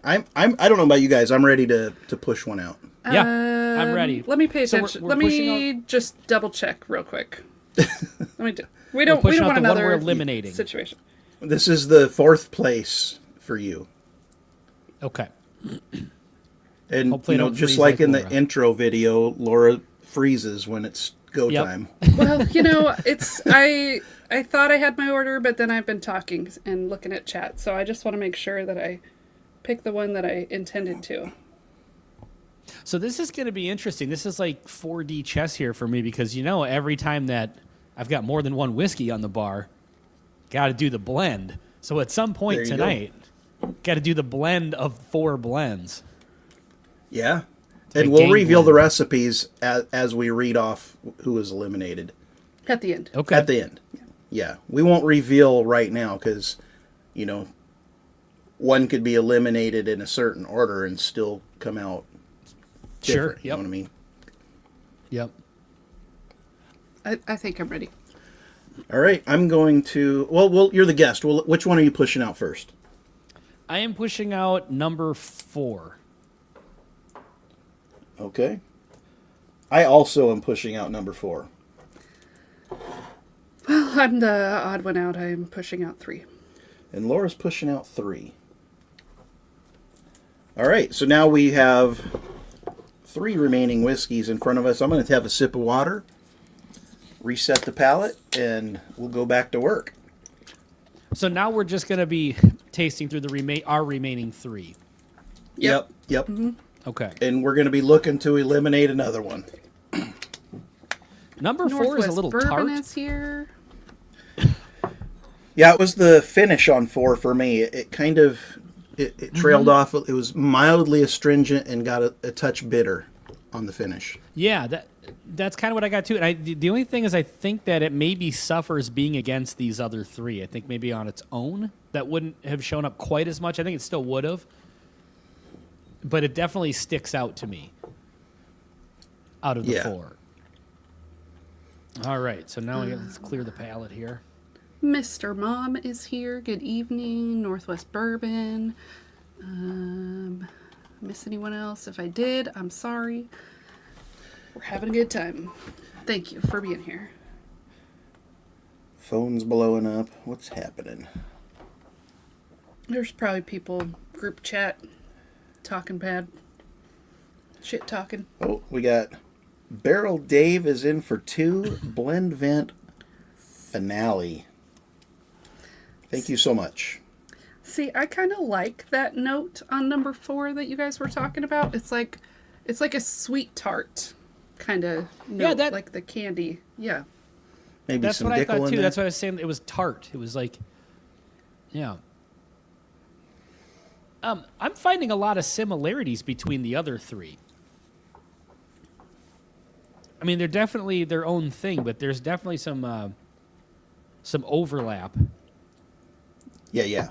I don't know about you guys. I'm ready to push one out. Yeah, I'm ready. Let me pay So attention. we're Let pushing me just double check real quick. Let me do. We don't pushing out want the one another we're eliminating. situation. This is the 4th place for you. Okay. And Hopefully I don't just freeze like like in Laura. the intro video, Laura freezes when it's go Yep. time. Well, it's I thought I had my order, but then I've been talking and looking at chat, so I just want to make sure that I pick the one that I intended to. So this is going to be interesting. This is like 4D chess here for me because every time that I've got more than one whiskey on the bar, got to do the blend. So at some point There you tonight, got to do the blend of 4 blends. Yeah. a And we'll game reveal the blend. recipes as we read off who is eliminated At the end. Okay. at the end. Yeah. We won't reveal right now because, one could be eliminated in a certain order and still come out Sure. different. You know what I mean? Yep. I think I'm ready. All right. I'm going to... Well, you're the guest. Well, which one are you pushing out first? I am pushing out number 4. Okay. I also am pushing out number 4. Well, I'm the odd one out. I'm pushing out 3. And Laura's pushing out 3. All right, so now we have 3 remaining whiskeys in front of us. I'm going to have a sip of water, reset the palate, and we'll go back to work. So now we're just going to be tasting through our remaining 3. Yep. Okay. And we're going to be looking to eliminate another one. Number 4 is a Northwest little Bourbon tart. is here. Yeah, it was the finish on 4 for me. It kind of it trailed off. It was mildly astringent and got a touch bitter on the finish. Yeah, that's kind of what I got too. And the only thing is I think that it maybe suffers being against these other 3. I think maybe on its own that wouldn't have shown up quite as much. I think it still would have. But it definitely sticks out to me out of the 4. All right, so now let's clear the palate here. Mr. Mom is here. Good evening. Northwest Bourbon. Miss anyone else? If I did, I'm sorry. We're having a good time. Thank you for being here. Phone's blowing up. What's happening? There's probably people group chat talking bad. Shit talking. Oh, we got Barrel Dave is in for 2. Blendvent Finale. Thank you so much. See, I kind of like that note on number 4 that you guys were talking about. It's like a sweet tart kind of note, that- like the candy. Yeah. Maybe That's some what I Dickel thought in too. there. That's what I was saying. It was tart. It was like, yeah. I'm finding a lot of similarities between the other 3. I mean, they're definitely their own thing, but there's definitely some overlap. Yeah.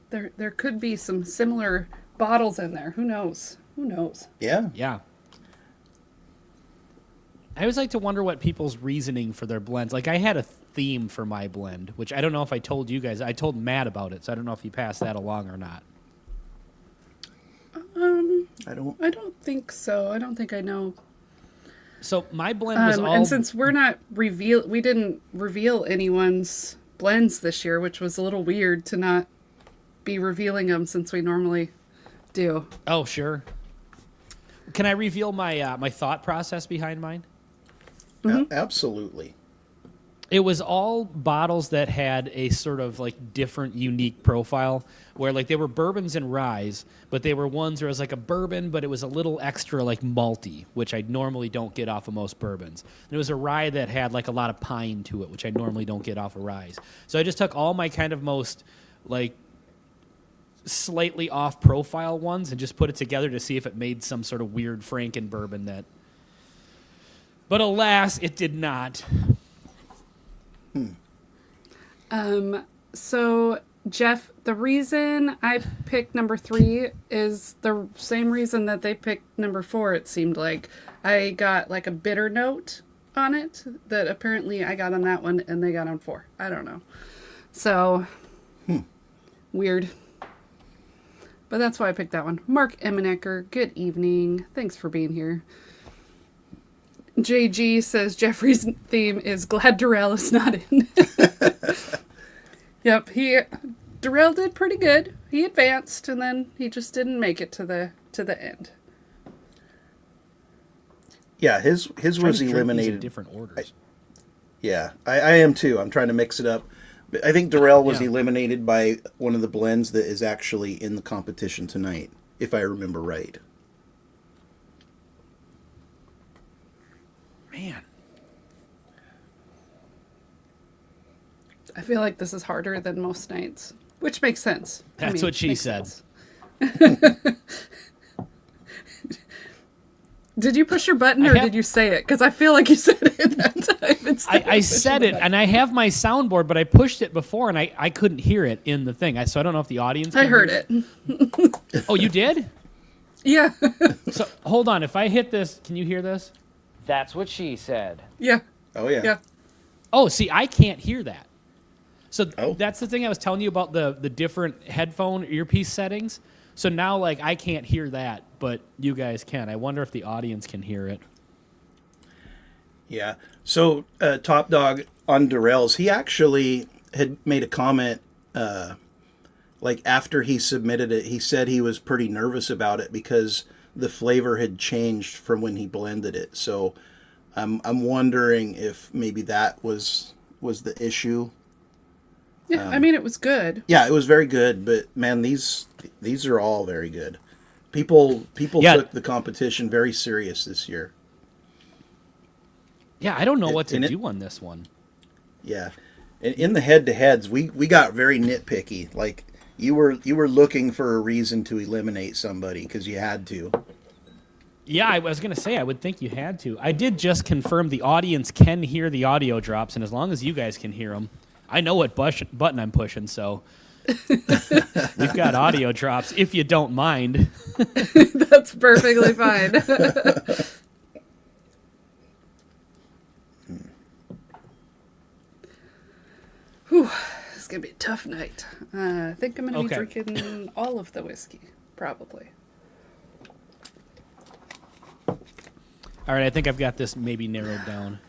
There could be some similar bottles in there. Who knows? Yeah. Yeah. I always like to wonder what people's reasoning for their blends. Like I had a theme for my blend, which I don't know if I told you guys. I told Matt about it, so I don't know if he passed that along or not. I don't... I don't think so. I don't think I know. So my blend was all And since we didn't reveal anyone's blends this year, which was a little weird to not be revealing them since we normally do. Oh, sure. Can I reveal my my thought process behind mine? Absolutely. It was all bottles that had a sort of like different, unique profile where like they were bourbons and ryes, but they were ones where it was like a bourbon, but it was a little extra like malty, which I normally don't get off of most bourbons. And it was a rye that had like a lot of pine to it, which I normally don't get off of ryes. So I just took all my kind of most like slightly off profile ones and just put it together to see if it made some sort of weird Franken bourbon that. But alas, it did not. So, Jeff, the reason I picked number 3 is the same reason that they picked number 4, it seemed like. I got like a bitter note on it that apparently I got on that one and they got on 4. I don't know. So, weird. But that's why I picked that one. Mark Emmenecker, good evening. Thanks for being here. JG says Jeffrey's theme is glad Darrell is not in. Yep, Darrell did pretty good. He advanced and then he just didn't make it to the end. Yeah, his was eliminated in different orders. I am too. I'm trying to mix it up. But I think Darrell was eliminated by one of the blends that is actually in the competition tonight, if I remember right. Man. I feel like this is harder than most nights, which makes sense. That's what she said. Did you push your button or did you say it? Because I feel like you said it that time. I said it, and I have my soundboard, but I pushed it before, and I couldn't hear it in the thing. So I don't know if the audience I heard it. Oh, you did? Yeah. So hold on. If I hit this, can you hear this? That's what she said. Yeah. Oh, yeah. Yeah. Oh, see, I can't hear that. So Oh. that's the thing I was telling you about the different headphone earpiece settings. So now, like, I can't hear that, but you guys can. I wonder if the audience can hear it. Yeah. So, Top Dog on Darrell's, he actually had made a comment, like after he submitted it, he said he was pretty nervous about it because the flavor had changed from when he blended it. So, I'm wondering if maybe that was the issue. Yeah, I mean, it was good. Yeah, it was very good, but man, these are all very good. People took the competition very serious this year. Yeah, I don't know what to do on this one. Yeah, and in the head-to-heads, we got very nitpicky. Like you were looking for a reason to eliminate somebody because you had to. Yeah, I was going to say, I would think you had to. I did just confirm the audience can hear the audio drops, and as long as you guys can hear them, I know what button I'm pushing, so we've got audio drops, if you don't mind. That's perfectly fine. Whew, it's going to be a tough night. I think I'm going to be drinking all of the whiskey, probably. All right, I think I've got this maybe narrowed down.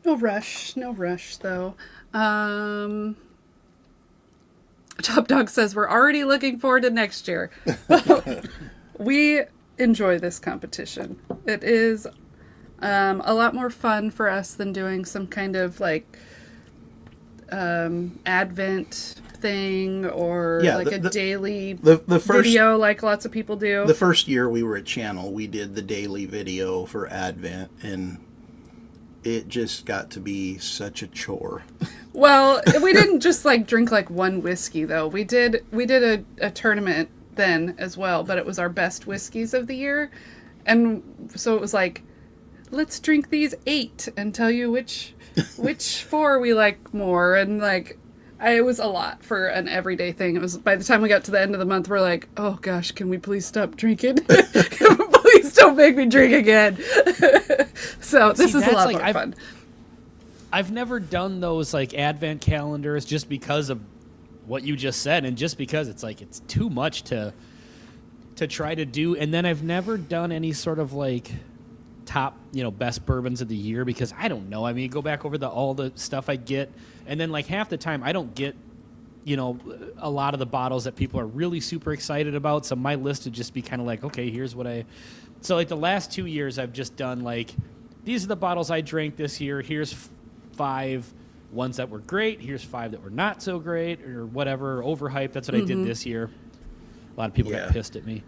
No rush, though. Top Dog says we're already looking forward to next year. We enjoy this competition. It is a lot more fun for us than doing some kind of like Advent thing or a daily video like lots of people do. The first year we were at Channel, we did the daily video for Advent, and it just got to be such a chore. Well, we didn't just like drink like one whiskey though. We did a tournament then as well, but it was our best whiskeys of the year. And so it was like, let's drink these 8 and tell you which 4 we like more. And like, it was a lot for an everyday thing. It was by the time we got to the end of the month, we're like, oh gosh, can we please stop drinking? Please don't make me drink again. So this is a lot more fun. I've never done those like Advent calendars just because of what you just said, and just because it's like it's too much to try to do. And then I've never done any sort of like top, best bourbons of the year because I don't know. I mean, go back over all the stuff I get, and then like half the time I don't get, a lot of the bottles that people are really super excited about. So my list would just be kind of like, okay, here's what so like the last 2 years I've just done like, these are the bottles I drank this year. Here's 5 ones that were great. Here's 5 that were not so great or whatever, overhyped. That's what I did this year. A lot of people got pissed at me.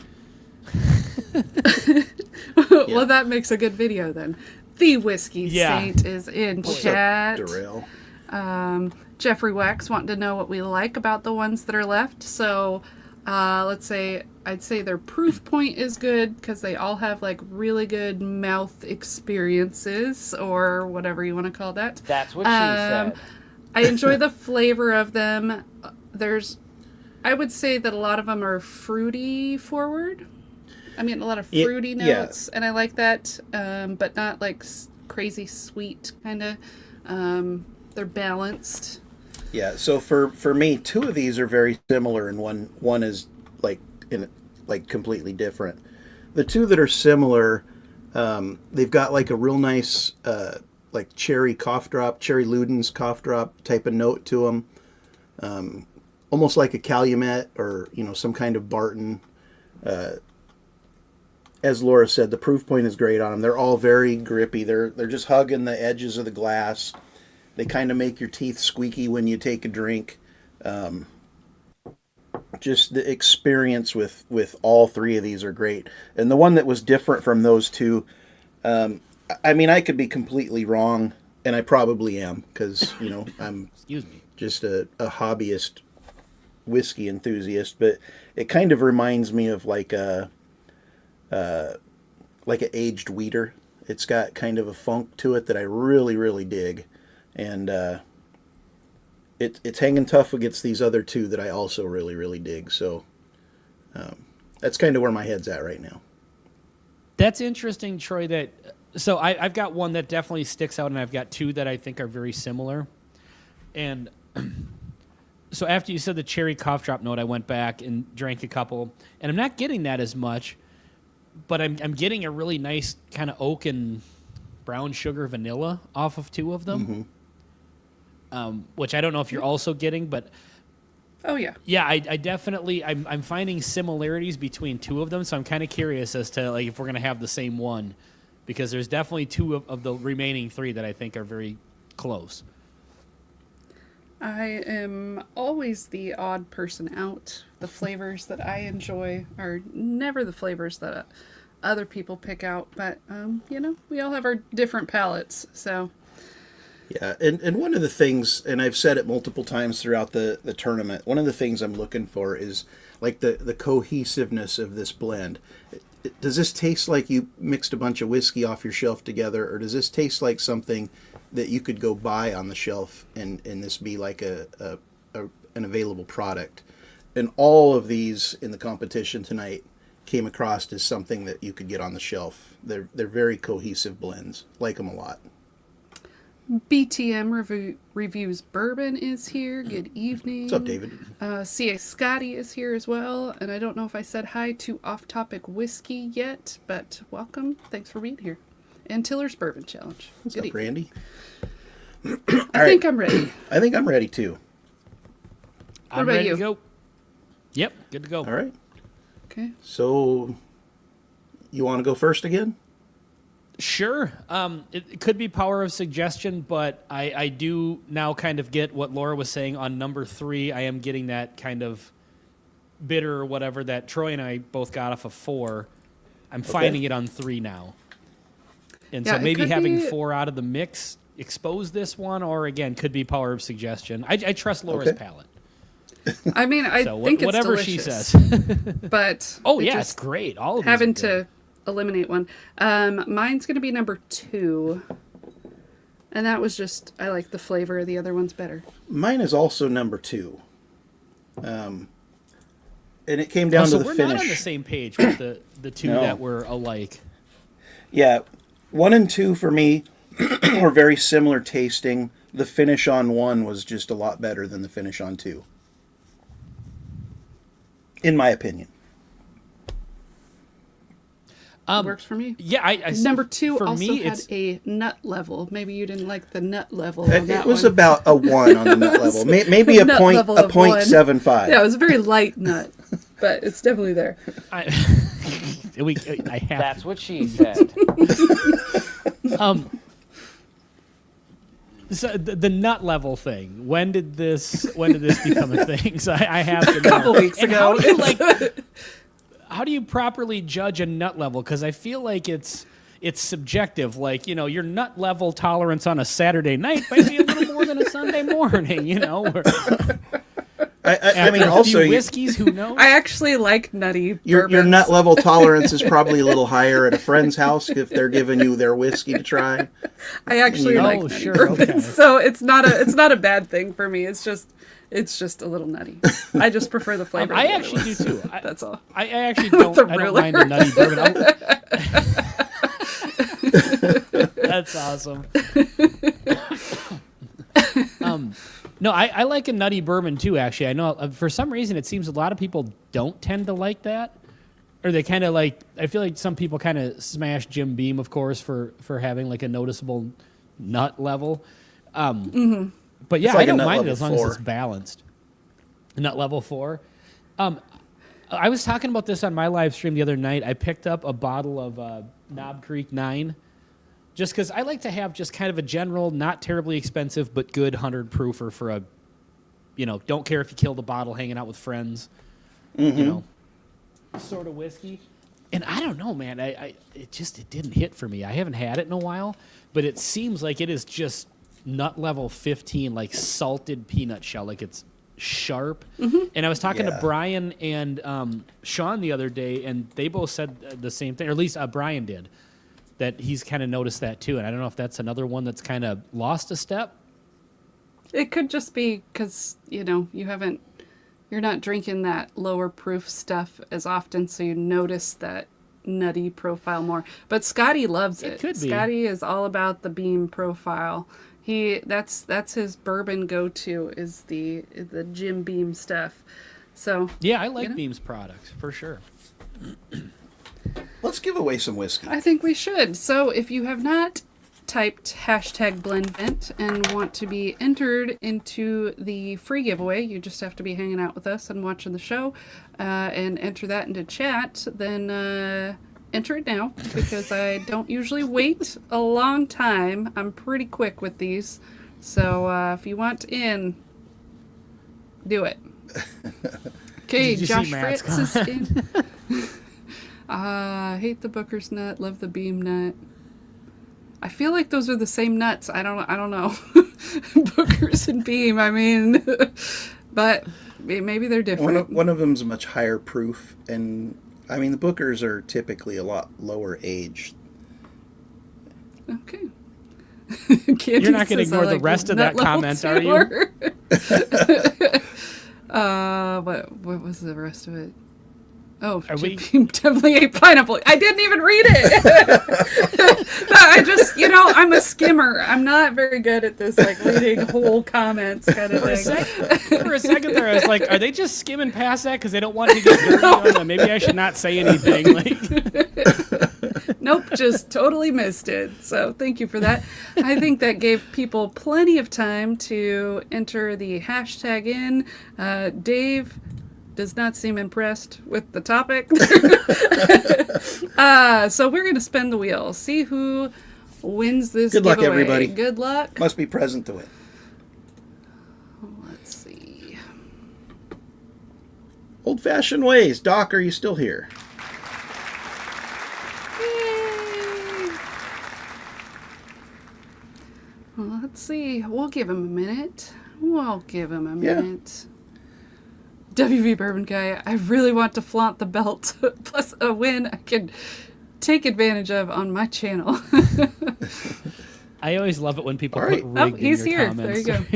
Well, that makes a good video then. The Whiskey Saint is in What's chat. up, Darrell? Jeffrey Wax wanting to know what we like about the ones that are left. So let's say I'd say their proof point is good because they all have like really good mouth experiences or whatever you want to call that. That's what she said. I enjoy the flavor of them. I would say that a lot of them are fruity forward. I mean, a lot of fruity notes, and I like that, but not like crazy sweet kind of. They're balanced. Yeah. So for me, two of these are very similar, and one is like completely different. The two that are similar, they've got like a real nice like cherry Luden's cough drop type of note to them, almost like a Calumet or some kind of Barton. As Laura said, the proof point is great on them. They're all very grippy. They're just hugging the edges of the glass. They kind of make your teeth squeaky when you take a drink. Just the experience with all three of these are great. And the one that was different from those two, I mean, I could be completely wrong, and I probably am, because, I'm Excuse me. just a hobbyist whiskey enthusiast, but it kind of reminds me of like an aged wheater. It's got kind of a funk to it that I really, really dig. And it's hanging tough against these other two that I also really, really dig. So that's kind of where my head's at right now. That's interesting, Troy. So I've got one that definitely sticks out, and I've got two that I think are very similar. And so after you said the cherry cough drop note, I went back and drank a couple, and I'm not getting that as much, but I'm getting a really nice kind of oak and brown sugar vanilla off of two of them. Mm-hmm. Which I don't know if you're also getting, but oh yeah, I definitely I'm finding similarities between two of them. So I'm kind of curious as to like if we're gonna have the same one, because there's definitely two of the remaining three that I think are very close. I am always the odd person out. The flavors that I enjoy are never the flavors that other people pick out, but we all have our different palates, so. Yeah, and one of the things, and I've said it multiple times throughout the tournament, one of the things I'm looking for is like the cohesiveness of this blend. Does this taste like you mixed a bunch of whiskey off your shelf together, or does this taste like something that you could go buy on the shelf and this be like an available product? And all of these in the competition tonight came across as something that you could get on the shelf. They're very cohesive blends. Like them a lot. BTM Reviews Bourbon is here. Good evening. What's up, David? C.A. Scotty is here as well. And I don't know if I said hi to Off Topic Whiskey yet, but welcome. Thanks for being here. And Tiller's Bourbon Challenge. What's up, Randy? I think I'm ready. I think I'm ready too. I'm about ready you? to go. Yep, good to go. All right. Okay. So, you want to go first again? Sure. It could be power of suggestion, but I do now kind of get what Laura was saying on number 3. I am getting that kind of bitter or whatever that Troy and I both got off of 4. I'm finding it on 3 now. And Yeah, so maybe having be 4 out of the mix expose this one, or again, could be power of suggestion. I trust Laura's palate. I mean, I So think it's whatever delicious. she says. But Oh, it yeah, it's just great. All of these having are good. to eliminate one. Mine's going to be number 2. And that was just, I like the flavor of the other ones better. Mine is also number 2. And it came down so to the we're finish. not on the same page with the two No. that were alike. Yeah, 1 and 2 for me were very similar tasting. The finish on 1 was just a lot better than the finish on 2. In my opinion. Works for me. Yeah, I Number 2 for also me, had it's a nut level. Maybe you didn't like the nut level on that It was one. about a 1 on the nut level. Maybe a Nut point, level a of 1. 0.75. Yeah, it was a very light nut, but it's definitely there. I have. That's what she said. So the nut level thing. When did this become a thing? So I have to know. A couple weeks And ago. how do you properly judge a nut level? Because I feel like it's it's subjective. Like, your nut level tolerance on a Saturday night might be a little more than a Sunday morning, Or I mean, after a also, few whiskeys, who knows? I actually like nutty your bourbons. nut level tolerance is probably a little higher at a friend's house if they're giving you their whiskey to try. I actually Oh, like nutty sure, bourbons, okay. so it's not a bad thing for me. It's just a little nutty. I just prefer the flavor. I of the actually other do ones. too. That's all. I actually don't. The I don't ruler. mind a nutty bourbon. That's awesome. No, I like a nutty bourbon too. Actually, I know for some reason it seems a lot of people don't tend to like that, or they kind of like. I feel like some people kind of smash Jim Beam, of course, for having like a noticeable nut level. But yeah, It's like I a don't nut mind it level as long 4. as it's balanced. Nut level 4. I was talking about this on my live stream the other night. I picked up a bottle of Knob Creek 9 just because I like to have just kind of a general, not terribly expensive, but good 100 proofer for a, don't care if you kill the bottle hanging out with friends, sort of whiskey. And I don't know, man. It didn't hit for me. I haven't had it in a while, but it seems like it is just nut level 15, like salted peanut shell, like it's sharp. And I was talking to Brian and Sean the other day, and they both said the same thing, or at least Brian did, that he's kind of noticed that too. And I don't know if that's another one that's kind of lost a step. It could just be because you're not drinking that lower proof stuff as often, so you notice that nutty profile more. But Scotty loves it. Could be. Scotty is all about the Beam profile. That's his bourbon go-to is the Jim Beam stuff. So Yeah, I like Beam's products for sure. Let's give away some whiskey. I think we should. So if you have not typed #Blendvent and want to be entered into the free giveaway, you just have to be hanging out with us and watching the show and enter that into chat, then enter it now, because I don't usually wait a long time. I'm pretty quick with these. So if you want in, do it. Okay, Did you Josh see Matt's Fritz is in. Hate the Booker's nut, love the Beam nut. I feel like those are the same nuts. I don't know. Booker's and Beam, I mean, but maybe they're different. One of them's much higher proof, and I mean the Bookers are typically a lot lower aged. Okay. You're not going to ignore the rest of that comment, are you? What was the rest of it? Oh, we- Beam definitely ate pineapple. I didn't even read it. No, I just, I'm a skimmer. I'm not very good at this, like reading whole comments kind of thing. For a second there, I was like, are they just skimming past that because they don't want to get dirty on them? Maybe I should not say anything. Nope, just totally missed it. So thank you for that. I think that gave people plenty of time to enter the hashtag in. Dave does not seem impressed with the topic. So we're going to spin the wheel. See who wins this Good luck, giveaway. everybody. Good luck. Must be present to it. Let's see. Old-fashioned ways. Doc, are you still here? Yay. Well, let's see. We'll give him a minute. Yeah. WV Bourbon Guy, I really want to flaunt the belt, plus a win I can take advantage of on my channel. I always love it when people All put right. rigged in He's your here. comments. There you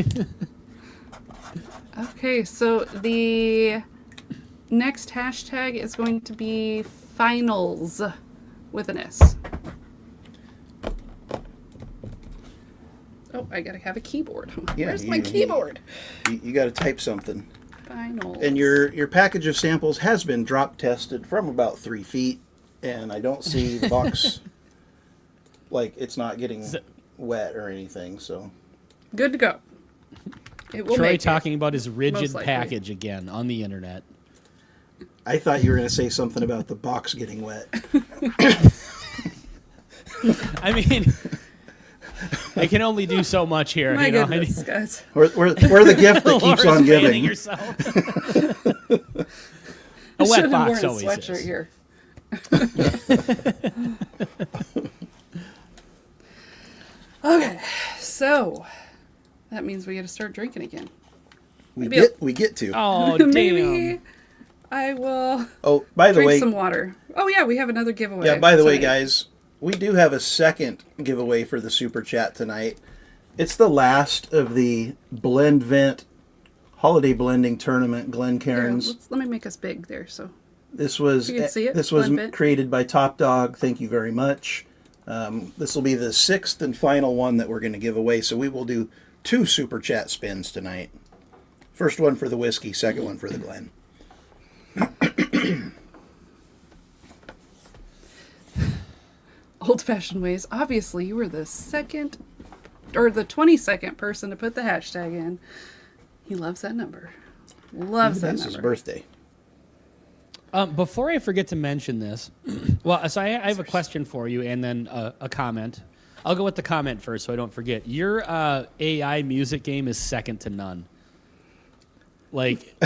go. Okay, so the next hashtag is going to be finals with an S. Oh, I gotta have a keyboard. Yeah, Where's my you- keyboard? You got to type something. Finals. And your package of samples has been drop tested from about 3 feet, and I don't see the box like it's not getting wet or anything. So Good to go. It will Troy make talking about his rigid most likely. package again on the internet. I thought you were going to say something about the box getting wet. I mean, I can only do so much here. My you know? goodness, guys. We're the gift that keeps Laura's on fanning giving. herself. I A should wet have box worn a always sweatshirt is. here. Okay, so that means we got to start drinking again. We Maybe get to. Oh, damn. Maybe I will Oh, by the drink way, some water. Oh yeah, we have another giveaway. yeah. By the way, tonight. guys, we do have a second giveaway for the super chat tonight. It's the last of the Blendvent holiday blending tournament. Here, Glencairns. let me make us big there. So This was You can see it, this was Blendvent. created by Top Dog. Thank you very much. This will be the sixth and final one that we're going to give away. So we will do 2 super chat spins tonight. First one for the whiskey, second one for the Glen. old-fashioned ways. Obviously, you were the second or the 22nd person to put the hashtag in. He loves that number. Loves that That's his number. birthday. Before I forget to mention this, well, so I have a question for you and then a comment. I'll go with the comment first so I don't forget. Your AI music game is second to none. Like,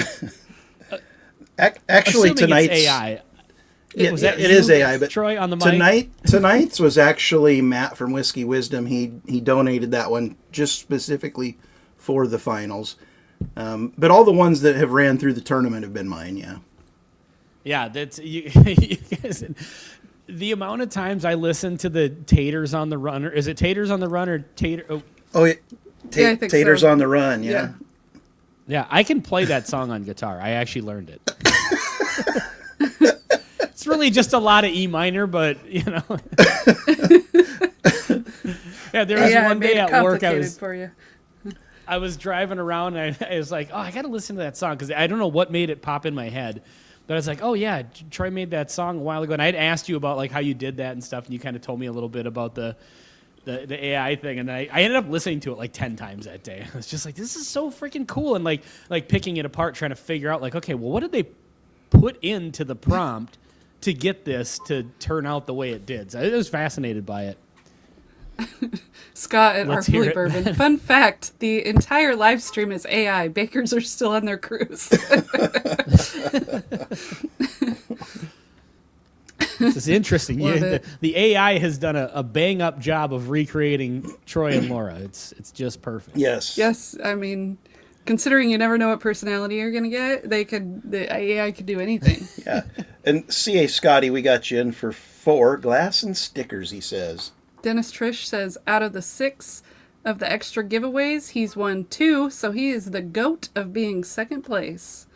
Actually, assuming tonight's it's AI. Yeah, Was yeah, that it you, is AI. But Troy, on the mic? tonight's was actually Matt from Whiskey Wisdom. He donated that one just specifically for the finals. But all the ones that have ran through the tournament have been mine. Yeah. Yeah, that's you, you guys. The amount of times I listen to the Taters on the Run, or is it Taters on the Run or Tater? Oh, Yeah, Yeah, I think Taters so. on the Run. Yeah. Yeah. yeah, I can play that song on guitar. I actually learned it. It's really just a lot of E minor, but you know. Yeah, there was Yeah, I one made day it at work complicated for you. I was driving around and I was like, oh, I got to listen to that song because I don't know what made it pop in my head. But I was like, oh, yeah, Troy made that song a while ago. And I had asked you about like how you did that and stuff. And you kind of told me a little bit about the AI thing. And I ended up listening to it like 10 times that day. I was just like, this is so freaking cool. And like picking it apart, trying to figure out like, okay, well, what did they put into the prompt to get this to turn out the way it did? So I was fascinated by it. Scott at Let's hear Artfully it. Bourbon. Fun fact, the entire live stream is AI. Bakers are still on their cruise. This is interesting. Love it. The AI has done a bang up job of recreating Troy and Laura. It's just perfect. Yes. Yes, I mean, considering you never know what personality you're going to get, the AI could do anything. Yeah. And CA Scotty, we got you in for 4 glass and stickers. He says. Dennis Trish says, out of the 6 of the extra giveaways, he's won 2, so he is the GOAT of being second place.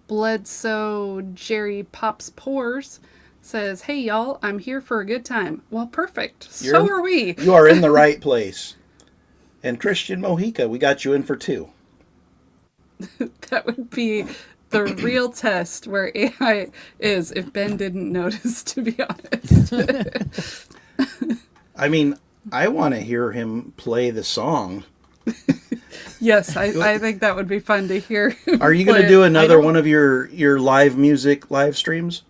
Bledsoe Jerry Pops Pores says, hey y'all, I'm here for a good time. Well, perfect. So are we. You are in the right place. And Christian Mojica, we got you in for 2. That would be the real test where AI is if Ben didn't notice, to be honest. I mean, I want to hear him play the song. Yes, I think that would be fun to hear. Are you going to do another one of your live music live streams?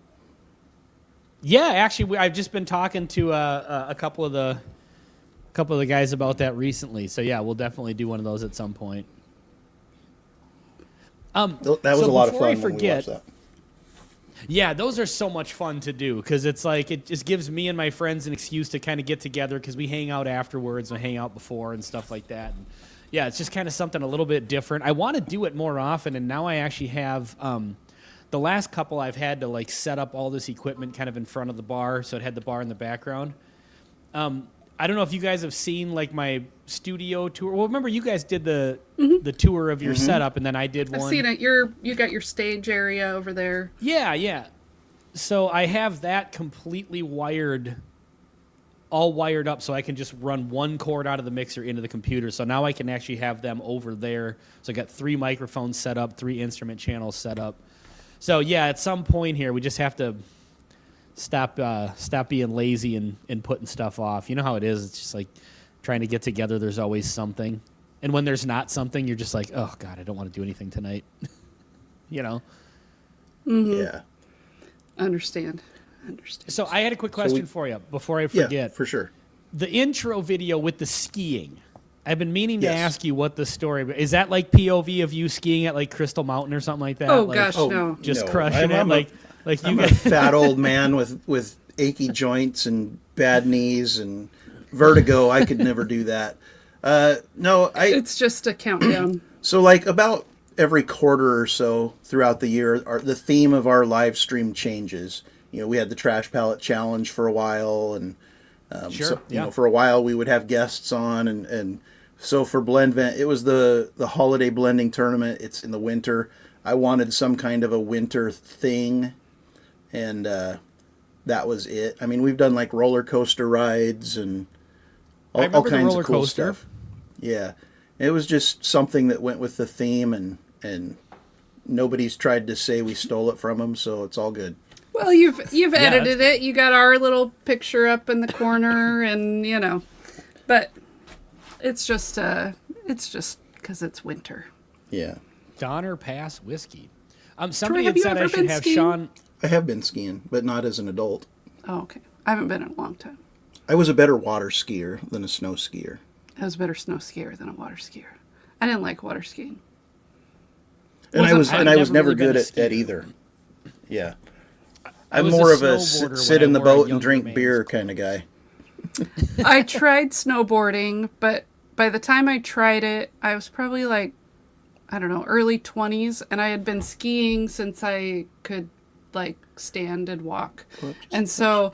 Yeah, actually, I've just been talking to a couple of the guys about that recently. So yeah, we'll definitely do one of those at some point. That was a lot of fun when we watched that. Yeah, those are so much fun to do because it's like it just gives me and my friends an excuse to kind of get together because we hang out afterwards and hang out before and stuff like that. And yeah, it's just kind of something a little bit different. I want to do it more often, and now I actually have the last couple I've had to like set up all this equipment kind of in front of the bar, so it had the bar in the background. I don't know if you guys have seen like my studio tour. Well, remember you guys did the tour of your setup, and then I did one. I've seen it. You got your stage area over there. Yeah. So I have that completely all wired up, so I can just run one cord out of the mixer into the computer. So now I can actually have them over there. So I got 3 microphones set up, 3 instrument channels set up. So yeah, at some point here, we just have to stop being lazy and putting stuff off. You know how it is. It's just like trying to get together. There's always something. And when there's not something, you're just like, oh, God, I don't want to do anything tonight. You know? Mm-hmm. Yeah. Understand. So I had a quick question for you before I forget. Yeah, for sure. The intro video with the skiing. I've been meaning to Yes. ask you what the story is. That like POV of you skiing at like Crystal Mountain or something like that? Oh, like, gosh, no. Just No. crushing I'm it. I'm you a guys. fat old man with achy joints and bad knees, and vertigo. I could never do that. No, It's just a countdown. So like about every quarter or so throughout the year, the theme of our live stream changes. You know, we had the Trash Palette Challenge for a while, and Sure, so, you yeah. know, for a while we would have guests on, and so for Blendvent, it was the holiday blending tournament. It's in the winter. I wanted some kind of a winter thing, and that was it. I mean, we've done like roller coaster rides and I all remember the kinds roller of cool coaster. stuff. Yeah, it was just something that went with the theme, and nobody's tried to say we stole it from them, so it's all good. Well, you've edited that's it. You got our little picture up in the corner, and you know, but it's just because it's winter. Yeah, Donner Pass whiskey. Somebody have had you said I ever should been have skiing? Sean. I have been skiing, but not as an adult. Oh, okay. I haven't been in a long time. I was a better water skier than a snow skier. I was a better snow skier than a water skier. I didn't like water skiing. And I was I've never really been good a at skier. either. Yeah. I I'm was a more of a snowboarder sit when in I the wore a boat and younger drink man's beer clothes. kind of guy. I tried snowboarding, but by the time I tried it, I was probably like, I don't know, early 20s, and I had been skiing since I could like stand and walk. And so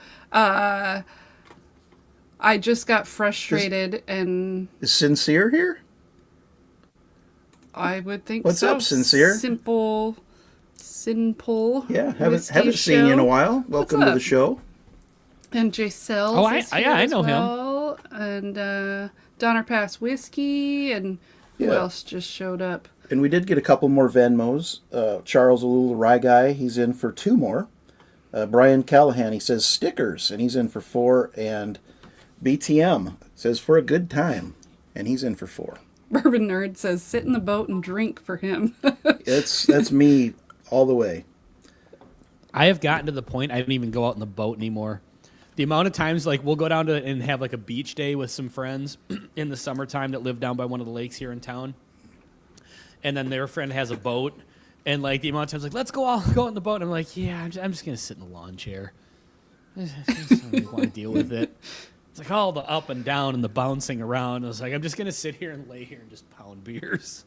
I just got frustrated, and Is Sincere here? I would think What's so. up, Sincere? Simple. Yeah, haven't Whiskey seen you in a Show. while. Welcome to up? the show. And Giselle. Oh, I know him. And Donner Pass Whiskey, and who Yeah. else just showed up? And we did get a couple more Venmos. Charles, a little Rye Guy, he's in for 2 more. Brian Callahan, he says stickers, and he's in for 4. And BTM says for a good time, and he's in for 4. Bourbon Nerd says sit in the boat and drink for him. That's me all the way. I have gotten to the point I don't even go out in the boat anymore. The amount of times, like, we'll go down to and have like a beach day with some friends in the summertime that live down by one of the lakes here in town, and then their friend has a boat, and like the amount of times, like, let's go out in the boat. And I'm like, yeah, I'm just gonna sit in the lawn chair. I just don't really want to deal with it. It's like all the up and down and the bouncing around. I was like, I'm just gonna sit here and lay here and just pound beers.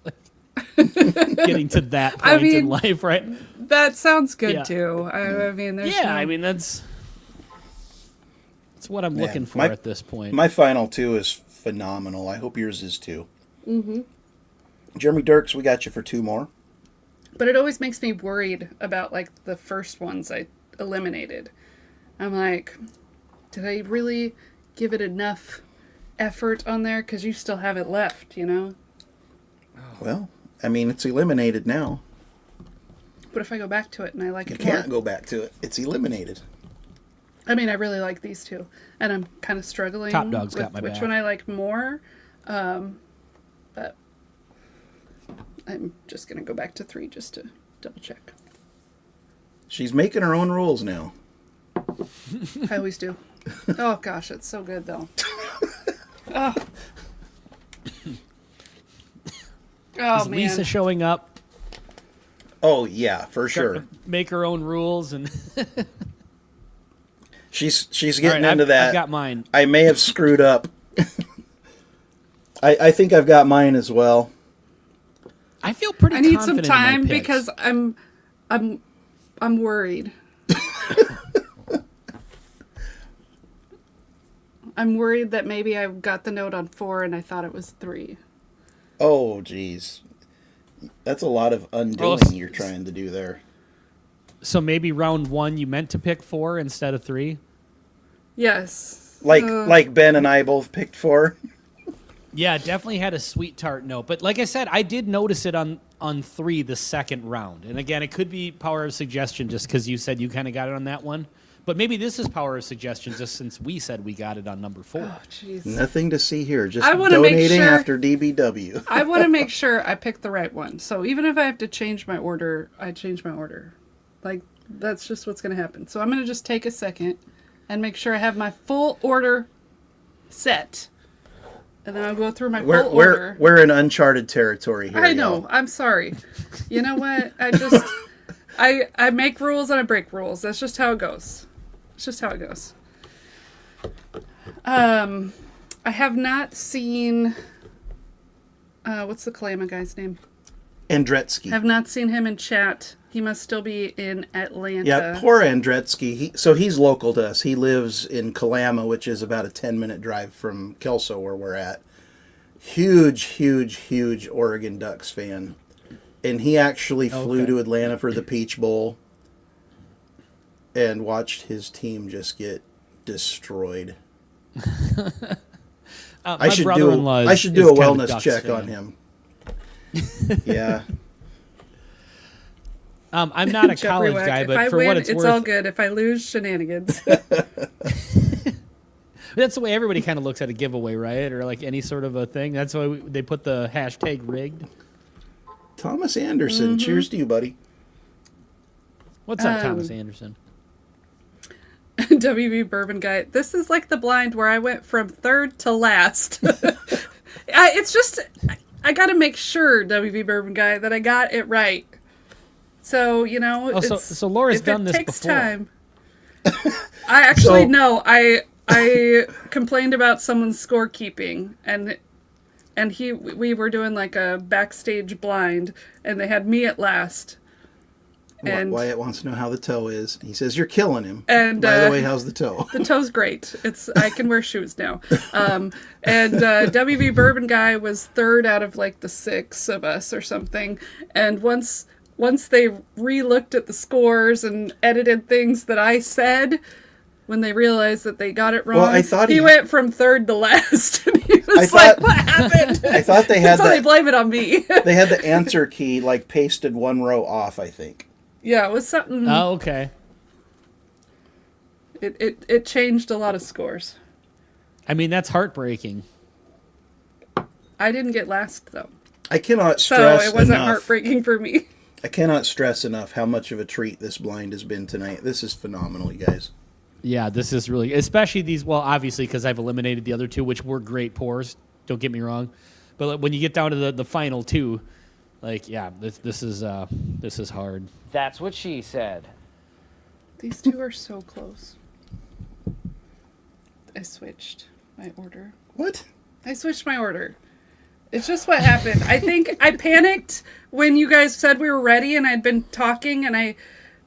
Getting to that point I mean, in life, right? That sounds good Yeah. too. I mean, there's Yeah, no- I mean that's what I'm looking for my- at this point. My final 2 is phenomenal. I hope yours is too. Mm-hmm. Jeremy Dirks, we got you for 2 more. But it always makes me worried about like the first ones I eliminated. I'm like, did I really give it enough effort on there? Because you still have it left, you know? Well, I mean, it's eliminated now. But if I go back to it and I like You it can't more, go back to it. It's eliminated. I mean, I really like these two, and I'm kind of struggling Top Dog's with got my which back. one I like more. But I'm just gonna go back to 3 just to double check. She's making her own rules now. I always do. Oh gosh, it's so good though. Oh, Is man. Lisa showing up? Oh yeah, for sure. Make her own rules and She's All getting right, into that. I've got mine. I may have screwed up. I think I've got mine as well. I feel pretty. I need some confident in my time picks. because I'm worried. I'm worried that maybe I got the note on 4 and I thought it was 3. Oh geez, that's a lot of undoing Oh, you're trying to do there. So maybe round 1 you meant to pick 4 instead of 3. Yes. Like Ben and I both picked 4. Yeah, definitely had a sweet tart note. But like I said, I did notice it on 3 the second round. And again, it could be power of suggestion just because you said you kind of got it on that one. But maybe this is power of suggestion just since we said we got it on number 4. Oh, jeez. Nothing to see here. Just I wanna make donating sure- after DBW. I want to make sure I pick the right one. So even if I have to change my order, I change my order. Like, that's just what's going to happen. So I'm going to just take a second and make sure I have my full order set. And then I'll go through my full order. We're in uncharted territory here. I know. y'all. I'm sorry. You know what? I just I make rules and I break rules. That's just how it goes. It's just how it goes. I have not seen. What's the Kalama guy's name? Andretsky. Have not seen him in chat. He must still be in Atlanta. Yeah, poor Andretsky. So he's local to us. He lives in Kalama, which is about a 10-minute drive from Kelso, where we're at. Huge, huge, huge Oregon Ducks fan. And he actually flew to Atlanta for the Peach Bowl and watched his team just get destroyed. I should do a wellness check on him. Yeah. I'm not a college Wack, guy, but if for I what win, it's it's worth, all good. If I lose, shenanigans. that's the way everybody kind of looks at a giveaway, right? Or like any sort of a thing. That's why they put the hashtag rigged. Thomas Anderson, cheers to you, buddy. What's up, Thomas Anderson? WV Bourbon Guy. This is like the blind where I went from third to last. It's just, I got to make sure, WV Bourbon Guy, that I got it right. So, you know, so Laura's done this takes before. Time. I actually no. I complained about someone's scorekeeping, and we were doing like a backstage blind, and they had me at last. And Wyatt wants to know how the toe is. He says you're killing him. And by the way, how's the toe? The toe's great. I can wear shoes now. And WV Bourbon Guy was third out of like the 6 of us or something. And once they re-looked at the scores and edited things that I said, when they realized that they got it wrong, well, I thought he went from third to last. And he was like, what happened? I thought they had so they blame it on me. They had the answer key like pasted one row off, I think. Yeah, it was something. Oh, okay. It changed a lot of scores. I mean, that's heartbreaking. I didn't get last, though. I cannot stress so it wasn't enough. heartbreaking for me. I cannot stress enough how much of a treat this blind has been tonight. This is phenomenal, you guys. Yeah, this is really, especially these, well, obviously because I've eliminated the other 2, which were great pours, don't get me wrong. But when you get down to the final 2, like, yeah, this is hard. That's what she said. These 2 are so close. I switched my order. What? I switched my order. It's just what happened. I think I panicked when you guys said we were ready, and I'd been talking, and I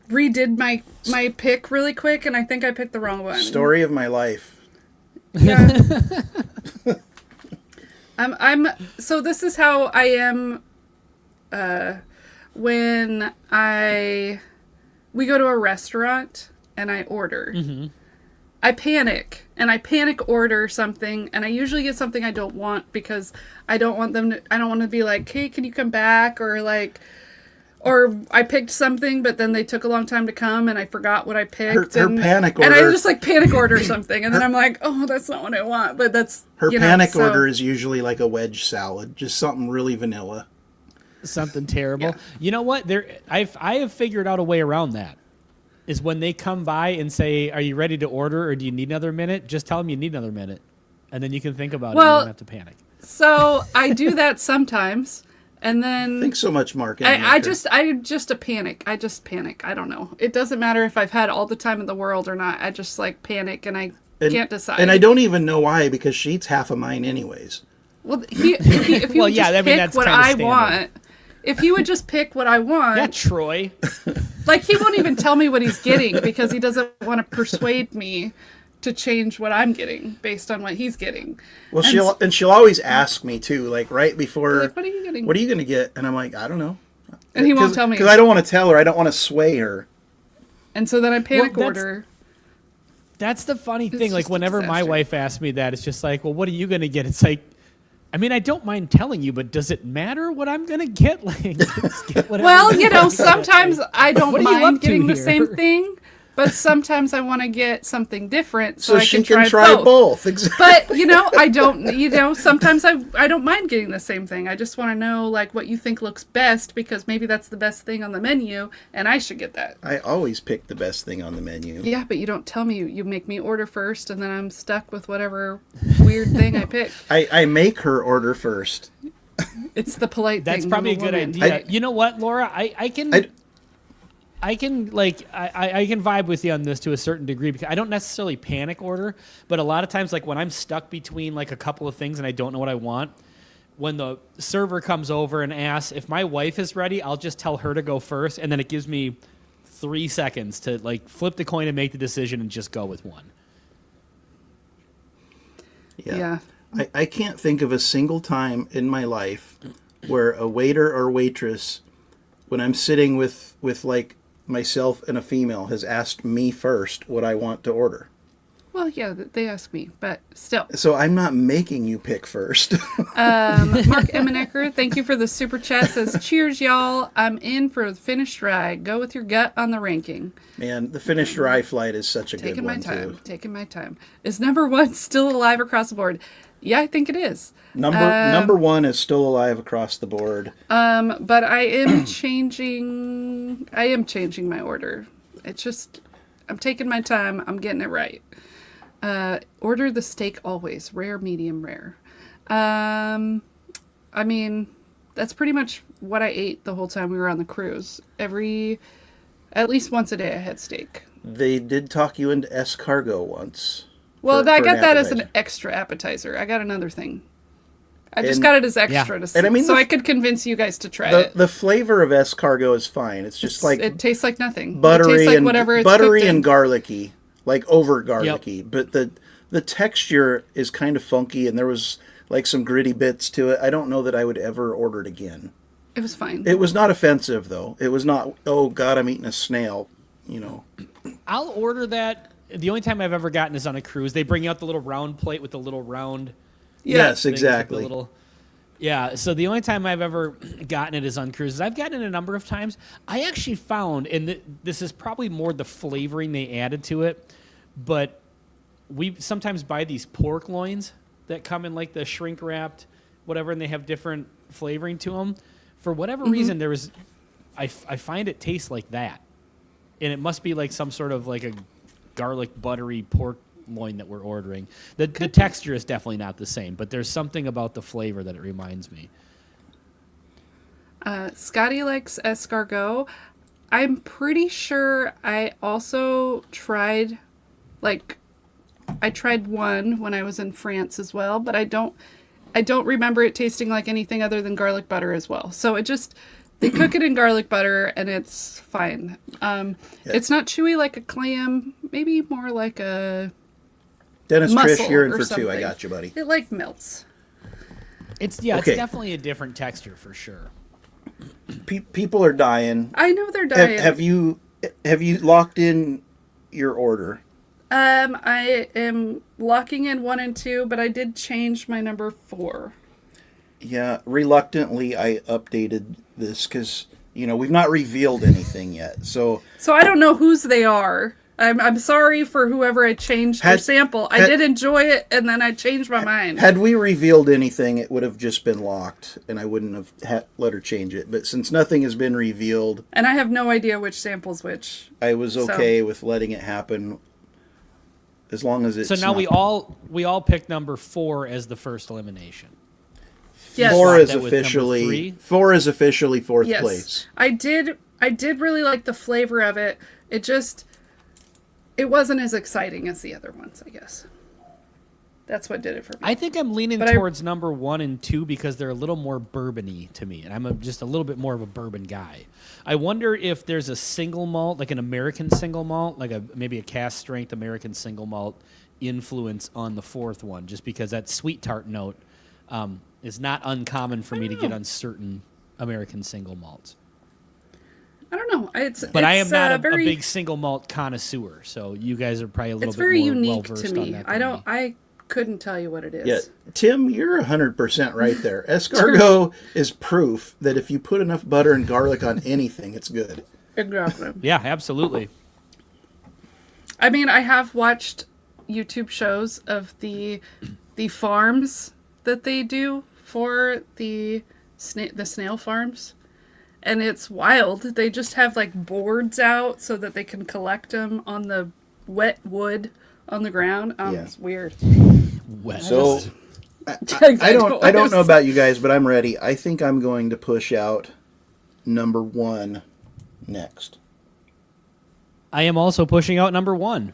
redid my pick really quick, and I think I picked the wrong one. Story of my life. Yeah. So this is how I am when we go to a restaurant and I order. Mm-hmm. I panic, and I panic order something, and I usually get something I don't want because I don't want to be like, hey, can you come back? Or I picked something, but then they took a long time to come, and I forgot what I picked. Her panic order. And I just like panic order something, and then I'm like, oh, that's not what I want. But that's her panic order is usually like a wedge salad, just something really vanilla. Something terrible. Yeah. You know what? I have figured out a way around that. Is when they come by and say, "Are you ready to order, or do you need another minute?" Just tell them you need another minute, and then you can think about it. You don't have to panic. So I do that sometimes. And then Thanks so much, Mark. I just panic. I just panic. I don't know. It doesn't matter if I've had all the time in the world or not. I just like panic, and I can't decide. And I don't even know why, because she eats half of mine anyways. Well, if he would just pick what I want, if he would just pick what I want, yeah, Troy. Like he won't even tell me what he's getting because he doesn't want to persuade me to change what I'm getting based on what he's getting. Well, she'll always ask me too, like right before. Like, what are you getting? What are you going to get? And I'm like, I don't know. And he won't tell me because I don't want to tell her. I don't want to sway her. And so then I panic order. That's the funny thing. It's like just a whenever my disaster. wife asks me that, it's just like, well, what are you going to get? It's like, I mean, I don't mind telling you, but does it matter what I'm going to get? Like, just get whatever. Well, sometimes I don't What are you mind up to getting the here? same thing, but sometimes I want to get something different So I she can try both. Exactly. But, I don't, sometimes I don't mind getting the same thing. I just want to know, like, what you think looks best because maybe that's the best thing on the menu and I should get that. I always pick the best thing on the menu. Yeah, but you don't tell me. You make me order first and then I'm stuck with whatever weird thing I pick. I make her order first. It's the polite thing. That's probably a of good woman. idea. You know what, Laura? I can I can vibe with you on this to a certain degree because I don't necessarily panic order, but a lot of times like when I'm stuck between like a couple of things and I don't know what I want, when the server comes over and asks if my wife is ready, I'll just tell her to go first, and then it gives me 3 seconds to like flip the coin and make the decision and just go with one. Yeah. I can't think of a single time in my life where a waiter or waitress, when I'm sitting with like myself and a female, has asked me first what I want to order. Well, yeah, they ask me, but still. So I'm not making you pick first. Mark Eminecker, thank you for the super chat. Says, cheers, y'all. I'm in for the finished ride. Go with your gut on the ranking. Man, the finished rye flight is such a Taking good my one, time. too. Taking my time. Is number one still alive across the board? Yeah, I think it is. Number one is still alive across the board. But I am changing. I am changing my order. It's just I'm taking my time. I'm getting it right. Order the steak always, rare, medium, rare. I mean, that's pretty much what I ate the whole time we were on the cruise. At least once a day I had steak. They did talk you into escargot once. Well, I got that as an appetizer. extra appetizer. I got another thing. I just got it as extra to see, And I mean, so I could convince you guys to try it. The flavor of escargot is fine. It's just like it tastes like nothing. It buttery tastes like and whatever it's buttery cooked in. and garlicky, like over garlicky. But the texture is kind of funky, and there was like some gritty bits to it. I don't know that I would ever order it again. It was fine. It was not offensive though. It was not. Oh God, I'm eating a snail. You know. I'll order that. The only time I've ever gotten is on a cruise. They bring out the little round plate with the little round. Yes, things with exactly. the little, yeah. So the only time I've ever gotten it is on cruises. I've gotten it a number of times. I actually found, and this is probably more the flavoring they added to it, but we sometimes buy these pork loins that come in like the shrink wrapped, whatever, and they have different flavoring to them. For whatever reason, I find it tastes like that, and it must be like some sort of like a garlic buttery pork loin that we're ordering. The texture is definitely not the same, but there's something about the flavor that it reminds me. Scotty likes escargot. I'm pretty sure I also tried, I tried one when I was in France as well, but I don't remember it tasting like anything other than garlic butter as well. So they cook it in garlic butter and it's fine. It's not chewy like a clam, maybe more like a Dennis mussel Trish, you're in or for two. I something. got you, buddy. It like melts. It's Okay. definitely a different texture for sure. People are dying. I know they're dying. Have you locked in your order? I am locking in 1 and 2, but I did change my number 4. Yeah, reluctantly I updated this because we've not revealed anything yet. So I don't know whose they are. I'm sorry for whoever I changed their sample. I did enjoy it, and then I changed my mind. had we revealed anything, it would have just been locked, and I wouldn't have let her change it. But since nothing has been revealed, And I have no idea which sample's which. I was okay with letting it happen, as long as it's. So now not- we all picked number 4 as the first elimination. Yes. Four is That with number officially 3? fourth Yes. place. I did really like the flavor of it. It wasn't as exciting as the other ones, I guess. That's what did it for me. I think I'm leaning But towards number 1 and 2 because they're a little more bourbon-y to me, and I'm just a little bit more of a bourbon guy. I wonder if there's a single malt, like an American single malt, like maybe a cast strength American single malt influence on the 4th one, just because that sweet tart note is not uncommon for me to get on certain American single malts. I don't know. But I am not a very, big single malt connoisseur, so you guys are probably a little It's bit very more unique well-versed to on me. that than me. I couldn't tell you what it is. Yeah, Tim, you're 100% right there. Escargot is proof that if you put enough butter and garlic on anything, it's good. Exactly. Yeah, absolutely. I mean, I have watched YouTube shows of the farms that they do for the snail farms, and it's wild. They just have like boards out so that they can collect them on the wet wood on the ground. Yeah. It's weird. Wet. So I I don't know about you guys, but I'm ready. I think I'm going to push out number 1 next. I am also pushing out number 1.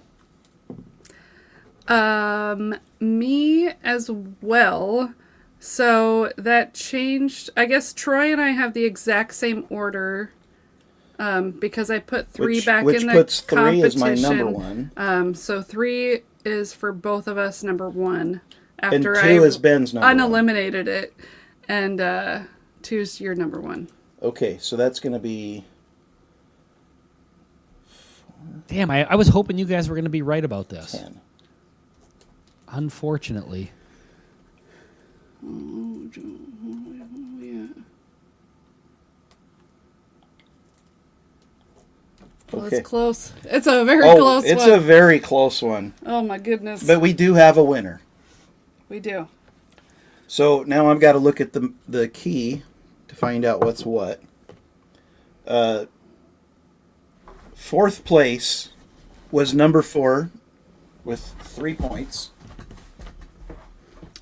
Me as well. So that changed. I guess Troy and I have the exact same order. Because I put 3 back which in the puts 3 competition. as my number 1. So 3 is for both of us number 1. And After 2 I is Ben's number 1. uneliminated it, and 2's your number 1. Okay, so that's going to be... Damn, I was hoping you guys were going to be right about this. 10. Unfortunately. Yeah. Well, Okay. it's close. It's a very Oh, close it's one. a very close one. Oh my goodness. But we do have a winner. We do. So now I've got to look at the key to find out what's what. 4th place was number 4 with 3 points.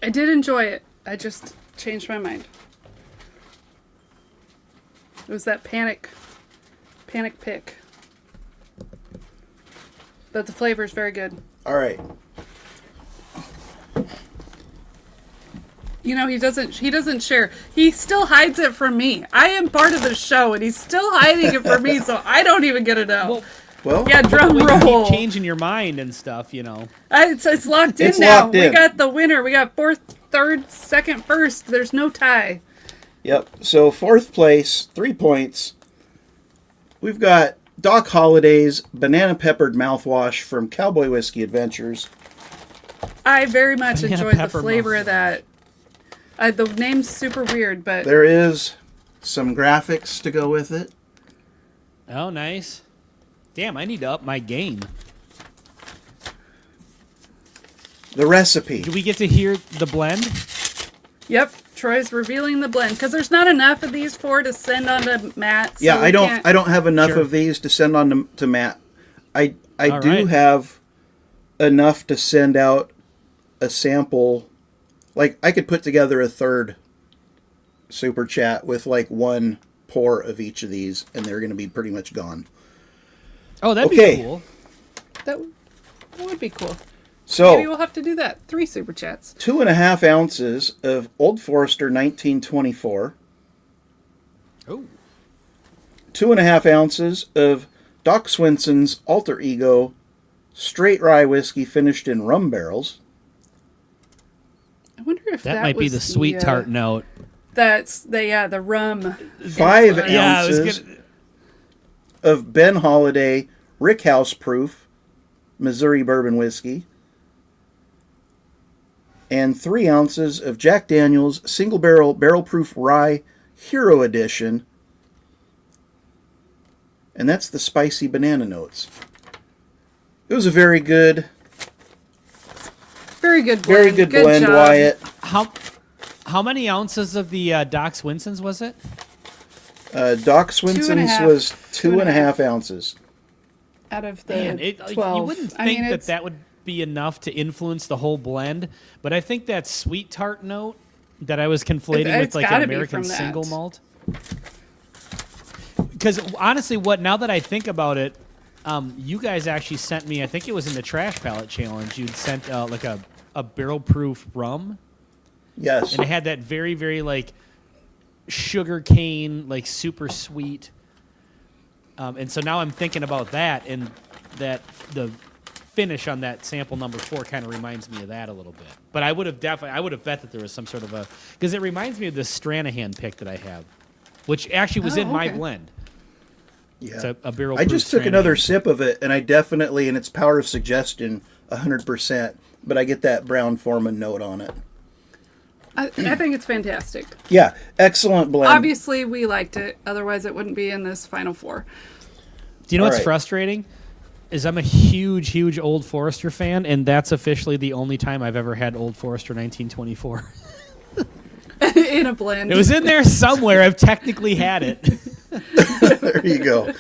I did enjoy it. I just changed my mind. It was that panic pick. But the flavor is very good. All right. You know, he doesn't share. He still hides it from me. I am part of the show, and he's still hiding it from me, so I don't even get to know. Well, Yeah, drum You roll. keep changing your mind and stuff, you know. It's locked in It's now. locked in. We got the winner. We got 4th, 3rd, 2nd, 1st. There's no tie. Yep. So 4th place, 3 points. We've got Doc Holliday's Banana Peppered Mouthwash from Cowboy Whiskey Adventures. I very much Banana enjoyed the pepper flavor muffin. of that. The name's super weird, but There is some graphics to go with it. Oh, nice. Damn, I need to up my game. The recipe. Do we get to hear the blend? yep, Troy's revealing the blend because there's not enough of these 4 to send on to Matt. So Yeah, we I can't- don't have enough Sure. of these to send on to Matt. I All do right. have enough to send out a sample. Like, I could put together a 3rd super chat with like 1 pour of each of these, and they're going to be pretty much gone. Oh, that'd Okay. be cool. That would be cool. So Maybe we'll have to do that. 3 super chats. 2.5 ounces of Old Forester 1924. Oh. 2.5 ounces of Doc Swinson's Alter Ego straight rye whiskey finished in rum barrels. I wonder if That that might be was the sweet tart note. That's the rum. 5 influence. Yeah, I was ounces gonna... of Ben Holiday Rickhouse Proof Missouri Bourbon Whiskey. And 3 ounces of Jack Daniel's Single Barrel Barrel Proof Rye Hero Edition. And that's the spicy banana notes. It was a very good Very good blend. Very good blend, job. Wyatt. How many ounces of the Doc Swinson's was it? Doc Swinson's 2.5. was 2.5 ounces. Out of the Man, 12. you wouldn't think I mean, that it's- that would be enough to influence the whole blend, but I think that sweet tart note that I was conflating It's with like gotta an be American from that. single malt. Because honestly, now that I think about it, you guys actually sent me, I think it was in the Trash Palette Challenge, you'd sent like a barrel proof rum, Yes. and it had that very, very like sugar cane, like super sweet. And so now I'm thinking about that, and that the finish on that sample number 4 kind of reminds me of that a little bit. But I would have bet that there was some sort of a, because it reminds me of this Stranahan pick that I have, which actually was Oh, in my okay. blend. Yeah. It's a barrel. I just took another sip of it, and I definitely, and it's power of suggestion, 100%. But I get that Brown Forman note on it. I think it's fantastic. Yeah, excellent blend. Obviously, we liked it. Otherwise, it wouldn't be in this final 4. Do you know All what's right. frustrating? Is I'm a huge, huge Old Forester fan, and that's officially the only time I've ever had Old Forester 1924. In a blend. It was in there somewhere. I've technically had it. There you go.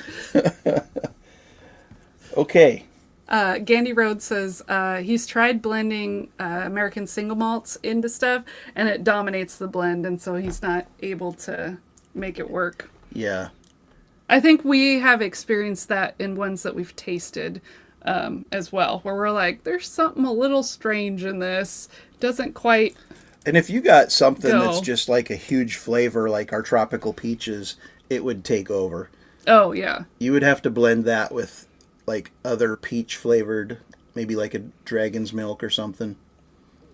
Okay. Gandy Rhodes says he's tried blending American single malts into stuff, and it dominates the blend, and so he's not able to make it work. Yeah. I think we have experienced that in ones that we've tasted as well, where we're like, there's something a little strange in this. Doesn't quite. And if you got something Go. that's just like a huge flavor, like our tropical peaches, it would take over. Oh, yeah. You would have to blend that with like other peach flavored, maybe like a dragon's milk or something.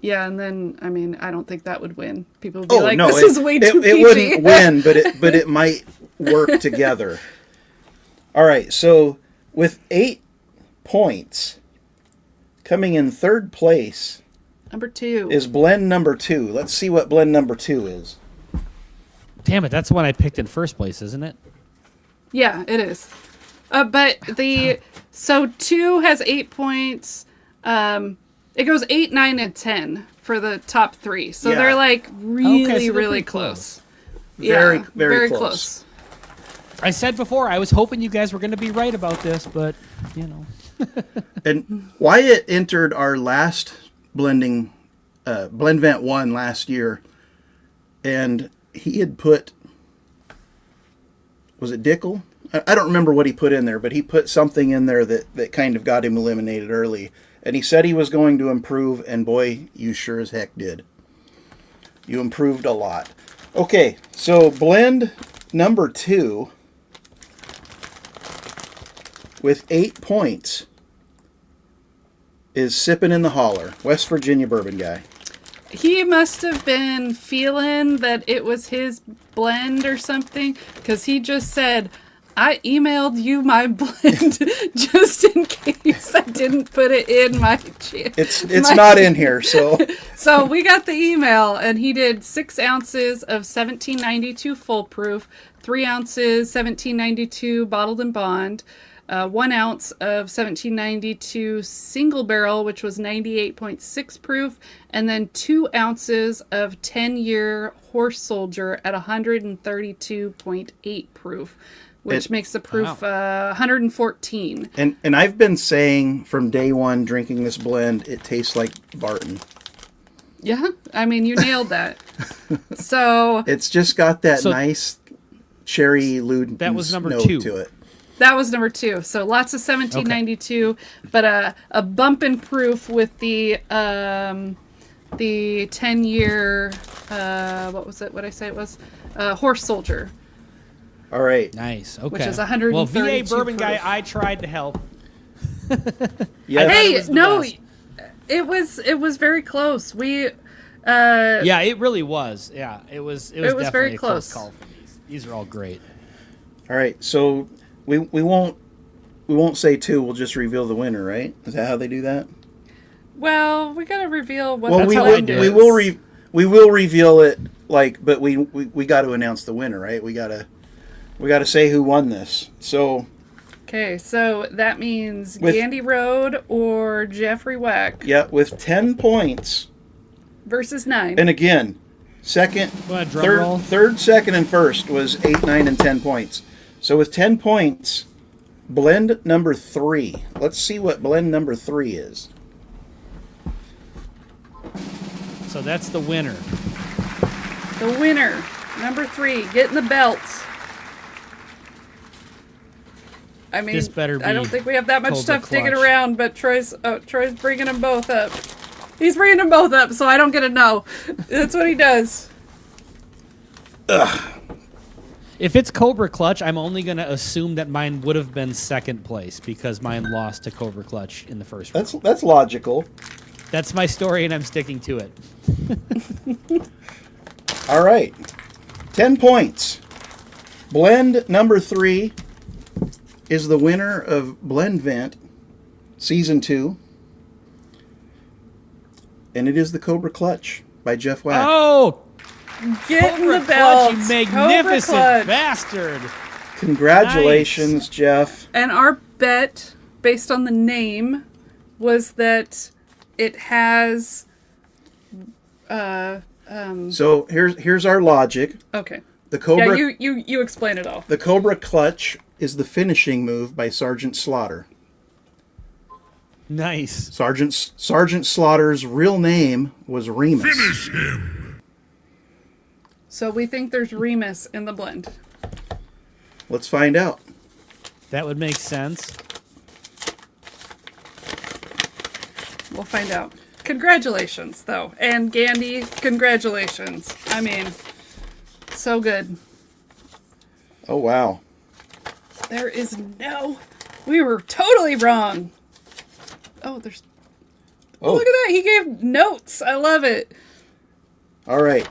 Yeah, and then, I mean, I don't think that would win. People would be like, no, this is way too peachy. It wouldn't win, but it might work together. All right, so with 8 points, coming in third place Number 2. is blend number 2. Let's see what blend number 2 is. Damn it, that's the one I picked in first place, isn't it? Yeah, it is. But so 2 has 8 points. It goes 8, 9, and 10 for the top 3. So Yeah. they're like really, Okay, so they're really pretty close. Very, Yeah, very close. I said before, I was hoping you guys were going to be right about this, but, you know. And Wyatt entered our last blending, Blendvent 1 last year, and he had put, was it Dickel? I don't remember what he put in there, but he put something in there that kind of got him eliminated early. And he said he was going to improve, and boy, you sure as heck did. You improved a lot. Okay, so blend number 2 with 8 points is Sippin' in the Holler, West Virginia bourbon guy. He must have been feeling that it was his blend or something, because he just said, I emailed you my blend just in case I didn't put it in my It's not in here, so So we got the email, and he did 6 ounces of 1792 full proof, 3 ounces 1792 bottled and bond, 1 ounce of 1792 single barrel, which was 98.6 proof, and then 2 ounces of 10-year horse soldier at 132.8 proof, which makes the proof 114. and I've been saying from day one drinking this blend, it tastes like Barton. Yeah, I mean, you nailed that. So It's just got that nice cherry lewd That was number note 2. to it. that was number 2. So lots of 1792, but a bump in proof with the 10-year, what was it? What did I say it was? Horse soldier. All right. Nice. Okay. Which is Well, 132 VA bourbon guy, proof. I tried to help. Yeah. Hey, was the no, best. it was very close. We Yeah, it really was. Yeah, it was definitely very a close. call for these. These are all great. All right. So we won't say 2. We'll just reveal the winner, right? Is that how they do that? well, we gotta reveal what. Well, the we how I blend do will. it. We will reveal it. Like, but we got to announce the winner, right? We gotta say who won this. So Okay, so that means With- Gandy Road or Jeffrey Wack yeah, with 10 points, versus 9. and again, second, Go ahead, drum roll. third, second, and first was 8, 9, and 10 points. So with 10 points, blend number 3. Let's see what blend number 3 is. So that's the winner. The winner, number 3, getting the belts. I mean, This better I don't be think we have that much Cobra stuff digging Clutch. around, but Troy's bringing them both up. He's bringing them both up, so I don't get a no. That's what he does. If it's Cobra Clutch, I'm only going to assume that mine would have been second place because mine lost to Cobra Clutch in the first round. That's logical. That's my story, and I'm sticking to it. All right, 10 points. Blend number 3 is the winner of Blendvent Season 2. And it is the Cobra Clutch by Jeff Wack. Oh, Getting Cobra the belts. Clutch, you Cobra magnificent Clutch. bastard. Congratulations, Jeff. And our bet, based on the name, was that it has. So here's our logic. Okay. The Cobra Yeah, you explain it all. the Cobra Clutch is the finishing move by Sergeant Slaughter. Nice. Sergeant Slaughter's real name was Remus. So we think there's Remus in the blend. Let's find out. That would make sense. We'll find out. Congratulations, though. And Gandhi, congratulations. I mean, so good. Oh, wow. There is no... We were totally wrong. Oh, there's... Oh, look at that. He gave notes. I love it. All right.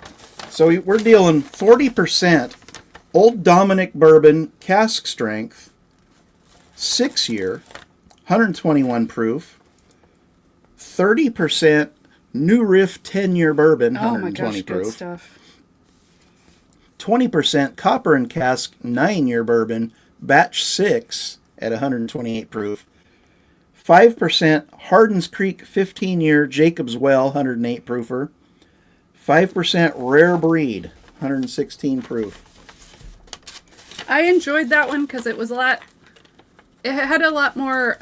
So we're dealing 40% Old Dominic Bourbon cask strength, 6-year, 121 proof, 30% New Riff 10-year bourbon, Oh my 120 gosh, good proof, stuff. 20% Copper and Cask 9-year bourbon, batch 6 at 128 proof, 5% Hardens Creek 15-year Jacob's Well 108 proofer, 5% Rare Breed 116 proof. I enjoyed that one because it was a lot... It had a lot more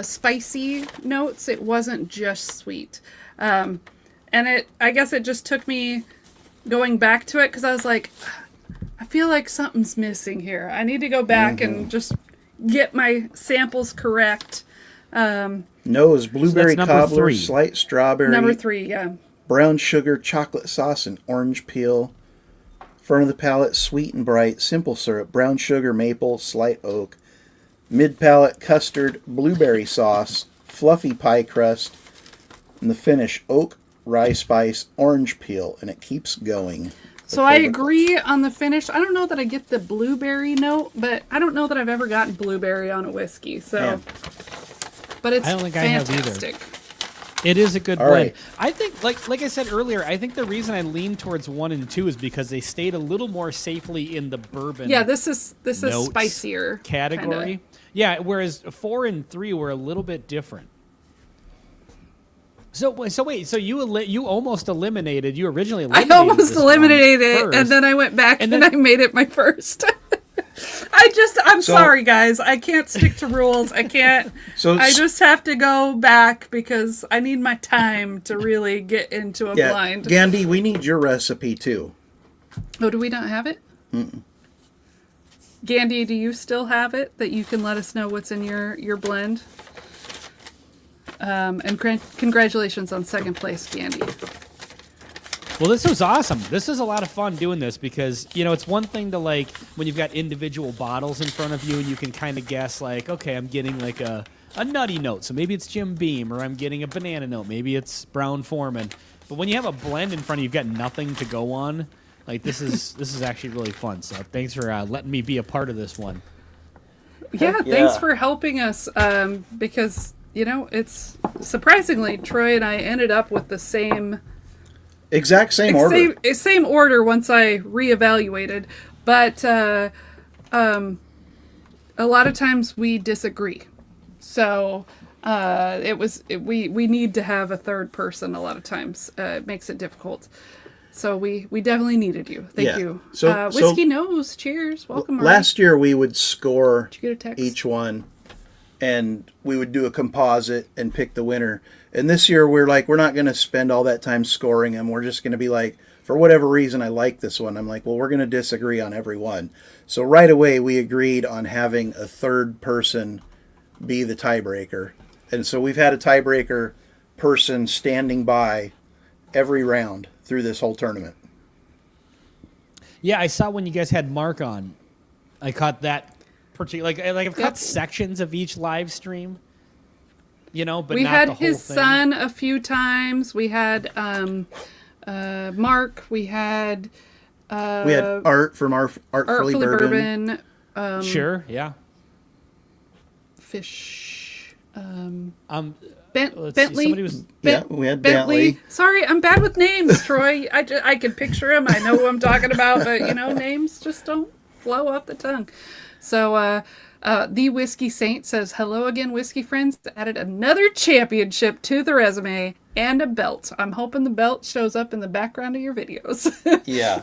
spicy notes. It wasn't just sweet. And I guess it just took me going back to it because I was like, I feel like something's missing here. I need to go back and just get my samples correct. Nose, blueberry number cobbler, 3. slight strawberry, Number 3, yeah. brown sugar, chocolate sauce, and orange peel. Front of the palate, sweet and bright, simple syrup, brown sugar, maple, slight oak. Mid palate, custard, blueberry sauce, fluffy pie crust, and the finish, oak, rye spice, orange peel, and it keeps going. So I agree on the finish. I don't know that I get the blueberry note, but I don't know that I've ever gotten blueberry on a whiskey. So, Yeah. but it's I don't think I have either. fantastic. It is a good All blend. right. I think, like I said earlier, I think the reason I lean towards 1 and 2 is because they stayed a little more safely in the bourbon Yeah, this is notes spicier category. kinda. Yeah, whereas 4 and 3 were a little bit different. So wait, so you almost eliminated. You originally I eliminated almost this one eliminated it, first. and then I went back And and, then- I made it my first. I'm sorry, guys. I can't stick to rules. I can't. So I just have to go back because I need my time to really get into a yeah, blind. Gandhi, we need your recipe too. Oh, do we not have it? Gandhi, do you still have it that you can let us know what's in your blend? And congratulations on second place, Gandhi. Well, this was awesome. This is a lot of fun doing this because, it's one thing to like when you've got individual bottles in front of you and you can kind of guess like, okay, I'm getting like a nutty note. So maybe it's Jim Beam, or I'm getting a banana note. Maybe it's Brown Foreman. But when you have a blend in front of you, you've got nothing to go on. Like this is actually really fun. So thanks for letting me be a part of this one. Yeah, thanks for helping us because, it's surprisingly, Troy and I ended up with the same... Exact same order. Same order once I reevaluated, but a lot of times we disagree. So we need to have a third person a lot of times. It makes it difficult. So we definitely needed you. Thank you. So Whiskey Nose, cheers. Welcome. Marty. Last year we would score Did you get a text? each one, and we would do a composite and pick the winner. And this year we're not going to spend all that time scoring them. We're just going to be like, for whatever reason I like this one. I'm like, well, we're going to disagree on every one. So right away we agreed on having a third person be the tiebreaker. And so we've had a tiebreaker person standing by every round through this whole tournament. Yeah, I saw when you guys had Mark on. I caught that particular like I've caught sections of each live stream. But we not had the whole his thing. son a few times. We had Mark. We had Art from Artfully Bourbon. Sure, yeah. Fish. Let's see, Bentley. somebody was Yeah, we had Bentley. Sorry, I'm bad with names, Troy. I can picture him. I know who I'm talking about, but names just don't flow off the tongue. So, the Whiskey Saint says, "Hello again, whiskey friends. Added another championship to the resume and a belt. I'm hoping the belt shows up in the background of your videos." Yeah.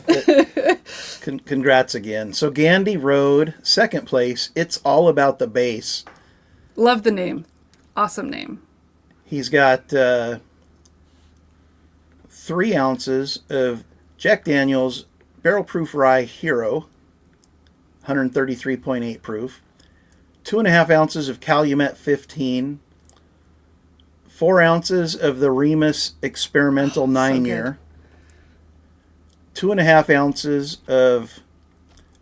Congrats again. So Gandhi Road, second place. It's all about the base. Love the name. Awesome name. He's got 3 ounces of Jack Daniel's Barrel Proof Rye Hero, 133.8 proof. 2.5 ounces of Calumet 15, 4 ounces of the Remus Experimental 9-year, 2.5 ounces of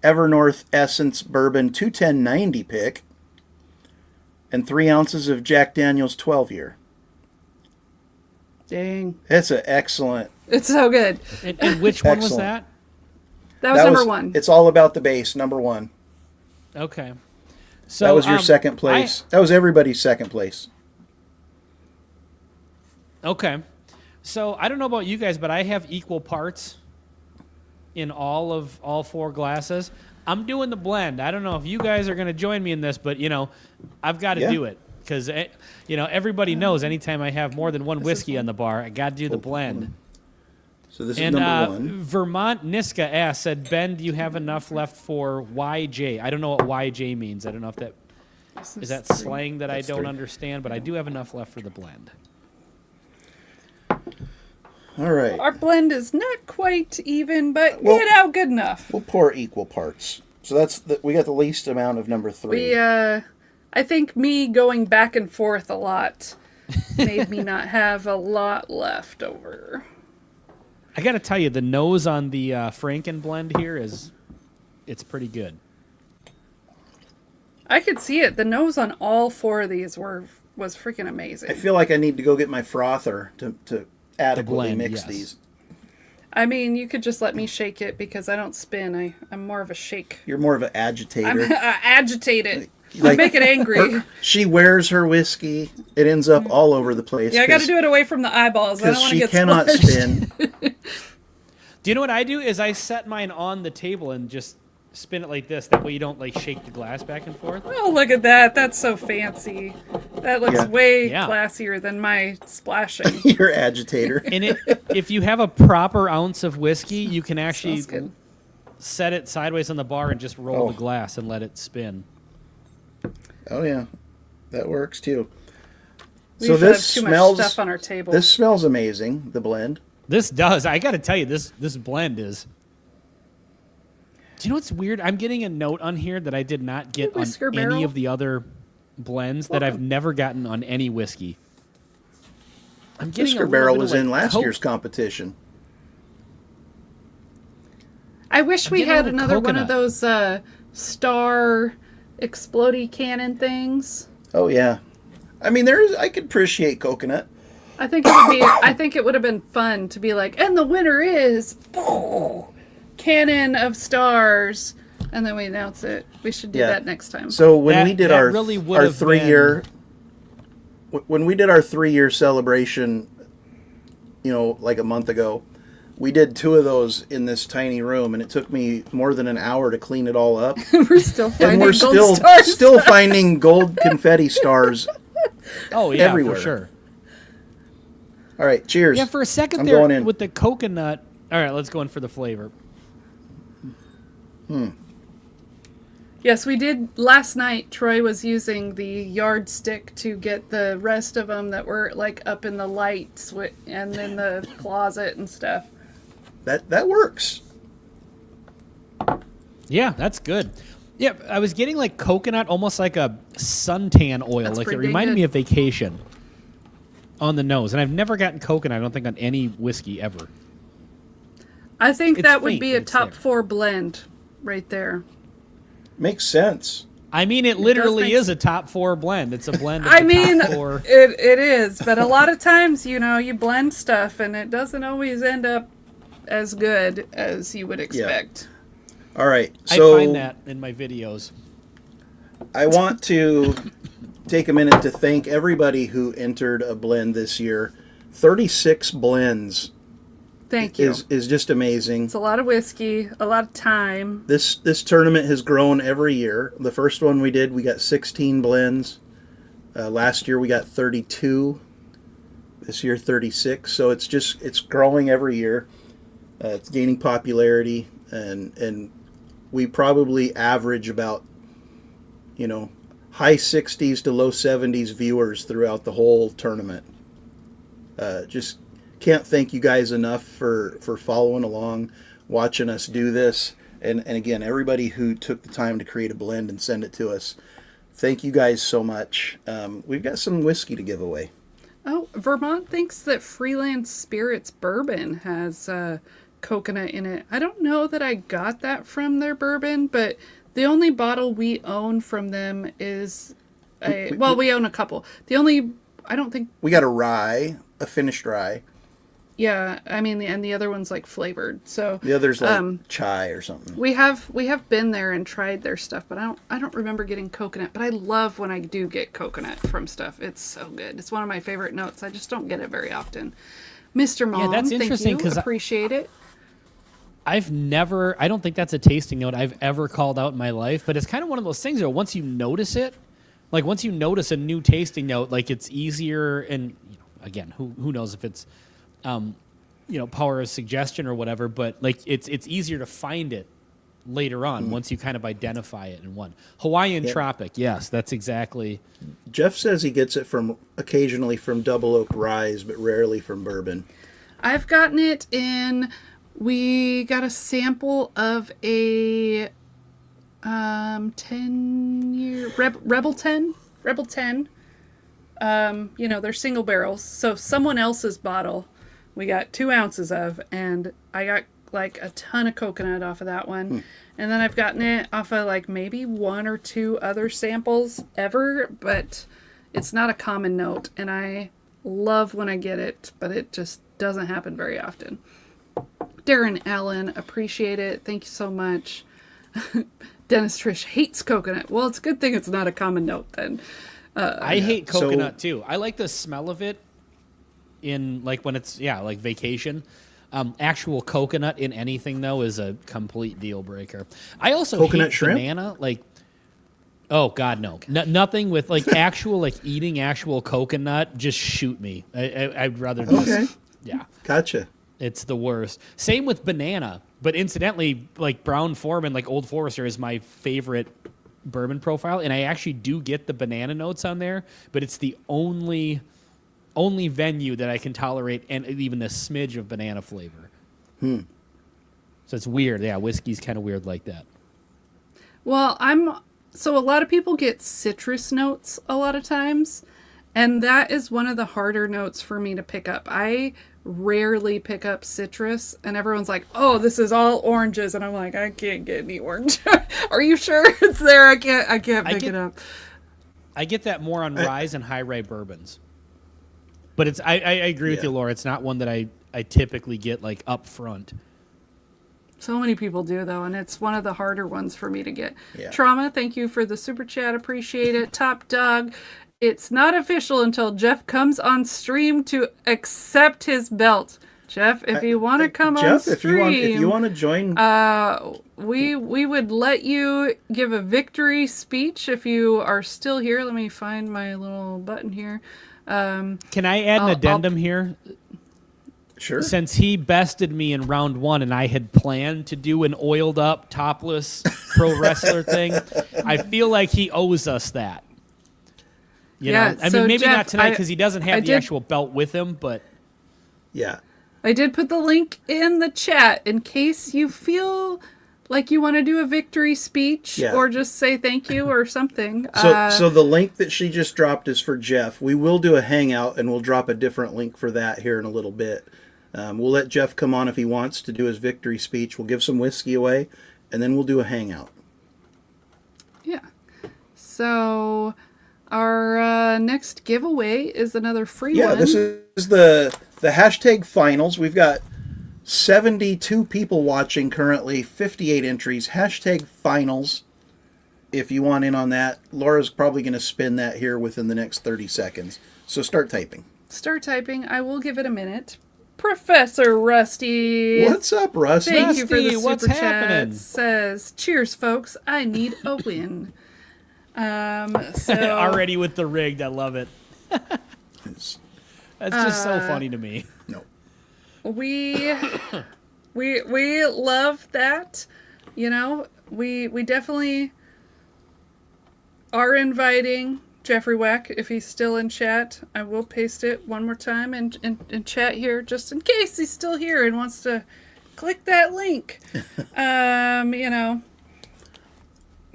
Evernorth Essence Bourbon 21090 pick, and 3 ounces of Jack Daniel's 12-year. Dang. That's an excellent. It's so good. And which one was Excellent. that? That was number one. It's all about the base, number one. Okay. So That was your second place. That was everybody's second place. Okay. So I don't know about you guys, but I have equal parts in all 4 glasses. I'm doing the blend. I don't know if you guys are going to join me in this, but I've got to do it because everybody knows anytime I have more than one whiskey on the bar, I got to do the blend. So this is number one. Vermont Niska said, Ben, do you have enough left for YJ? I don't know what YJ means. I don't know if that is that slang that I don't understand, but I do have enough left for the blend. All right. Our blend is not quite even, but good enough. We'll pour equal parts. So we got the least amount of number 3. I think me going back and forth a lot made me not have a lot left over. I got to tell you, the nose on the Franken blend here it's pretty good. I could see it. The nose on all 4 of these was freaking amazing. I feel like I need to go get my frother to adequately blend, mix yes. these. I mean, you could just let me shake it because I don't spin. I'm more of a shake. You're more of an agitator. I'm agitated. I Like, make it angry. She wears her whiskey. It ends up all over the place. Yeah, I got to do it away from the eyeballs. I don't Because want to she get cannot splashed. spin. Do you know what I do? Is I set mine on the table and just spin it like this. That way you don't shake the glass back and forth. Oh, look at that. That's so fancy. That looks Yeah. way Yeah. classier than my splashing. You're agitator. And if you have a proper ounce of whiskey, you can actually Smells good. set it sideways on the bar and just roll the glass and let it spin. Oh yeah, that works too. We So usually this have too smells. much stuff on our table. This smells amazing. The blend. This does. I got to tell you, this blend is. Do you know what's weird? I'm getting a note on here that I did not get on Whisker any barrel? of the other blends that I've never gotten on any whiskey. I'm getting Whisker a Barrel little was bit of, in last co- year's competition. I wish we getting a had little another one of coconut. those star explodey cannon things. Oh yeah, I mean I could appreciate coconut. I think it would be. I think it would have been fun to be like, and the winner is cannon of stars, and then we announce it. We should do Yeah. that next time. So when we did that our really would our have 3-year, when we did our 3-year celebration, like a month ago, we did 2 of those in this tiny room, and it took me more than an hour to clean it all up. We're still finding And we're gold stars. still finding gold confetti stars. Oh yeah, everywhere. for sure. All right, cheers. Yeah, for a second I'm there going in. with the coconut. All right, let's go in for the flavor. Yes, we did last night. Troy was using the yardstick to get the rest of them that were up in the lights and in the closet and stuff. That works. Yeah, that's good. Yeah, I was getting coconut, almost like a suntan oil. That's It pretty reminded good. me of vacation on the nose. And I've never gotten coconut, I don't think, on any whiskey ever. I think It's that would faint, be but a it's top there. 4 blend right there. Makes sense. I mean, it literally make is a top 4 blend. It's a blend of I the mean, top 4. it is, but a lot of times, you blend stuff and it doesn't always end up as good as you would expect. All right, I so find that in my videos. I want to take a minute to thank everybody who entered a blend this year. 36 blends Thank you. is just amazing. It's a lot of whiskey, a lot of time. This tournament has grown every year. The first one we did, we got 16 blends. Last year we got 32. This year 36. So it's growing every year. It's gaining popularity, and we probably average about high 60s to low 70s viewers throughout the whole tournament. Just can't thank you guys enough for following along, watching us do this. And again, everybody who took the time to create a blend and send it to us, thank you guys so much. We've got some whiskey to give away. Oh, Vermont thinks that Freeland Spirits bourbon has coconut in it. I don't know that I got that from their bourbon, but the only bottle we own from them is we own a couple. I don't think We got a finished rye. Yeah, I mean, and the other one's like flavored. So The other's like chai or something. we have been there and tried their stuff, but I don't remember getting coconut. But I love when I do get coconut from stuff. It's so good. It's one of my favorite notes. I just don't get it very often. Mr. Mom, that's interesting, thank you. 'cause Appreciate it. I don't think that's a tasting note I've ever called out in my life, but it's kind of one of those things though, once you notice it, like once you notice a new tasting note, like it's easier, and again, who knows if it's power of suggestion or whatever, but like it's easier to find it later on once you kind of identify it in one. Hawaiian Tropic, yes, that's exactly. Jeff says he gets it occasionally from Double Oak Ryes, but rarely from bourbon. I've gotten it in. We got a sample of a 10-year Rebel 10. They're single barrels. So someone else's bottle we got 2 ounces of, and I got like a ton of coconut off of that one. And then I've gotten it off of like maybe 1 or 2 other samples ever, but it's not a common note, and I love when I get it, but it just doesn't happen very often. Darren Allen, appreciate it. Thank you so much. Dennis Trish hates coconut. Well, it's a good thing it's not a common note then. I hate coconut too. I like the smell of it in like when it's like vacation. Actual coconut in anything though is a complete deal breaker. I also coconut hate shrimp? banana. Like, oh god, no, nothing with like actual like eating actual coconut. Just shoot me. I'd rather just Gotcha. It's the worst. Same with banana. But incidentally, like Brown Foreman, like Old Forester is my favorite bourbon profile, and I actually do get the banana notes on there, but it's the only venue that I can tolerate and even a smidge of banana flavor. So it's weird. Yeah, whiskey's kind of weird like that. Well, so a lot of people get citrus notes a lot of times, and that is one of the harder notes for me to pick up. I rarely pick up citrus, and everyone's like, oh, this is all oranges, and I'm like, I can't get any orange. Are you sure it's there? I can't pick it up. I get that more on rye and high rye bourbons, but it's I agree with you, Laura. It's not one that I typically get like up front. So many people do though, and it's one of the harder ones for me to get. Yeah. Trauma, thank you for the super chat, appreciate it. Top Dog, it's not official until Jeff comes on stream to accept his belt. Jeff, if you want to come on stream, if you want to join, we would let you give a victory speech if you are still here. Let me find my little button here. Can I add an addendum here? Sure. Since he bested me in round 1 and I had planned to do an oiled up, topless pro wrestler thing, I feel like he owes us that. You know? I mean, maybe Jeff, not tonight because he doesn't have the actual belt with him, but... Yeah. I did put the link in the chat in case you feel like you want to do a victory speech or just say thank you or something. So the link that she just dropped is for Jeff. We will do a hangout, and we'll drop a different link for that here in a little bit. We'll let Jeff come on if he wants to do his victory speech. We'll give some whiskey away, and then we'll do a hangout. Yeah. So our next giveaway is another free one. Yeah, this is the hashtag finals. We've got 72 people watching currently, 58 entries. Hashtag finals. If you want in on that, Laura's probably going to spin that here within the next 30 seconds. So start typing. Start typing. I will give it a minute. Professor Rusty. What's up, Rusty? Thank you for the What's super happening? chat. Says, cheers, folks. I need a win. So Already with the rigged. I love it. That's just so funny to me. No. We love that. You know, we definitely are inviting Jeffrey Wack, if he's still in chat. I will paste it one more time in chat here, just in case he's still here and wants to click that link. You know,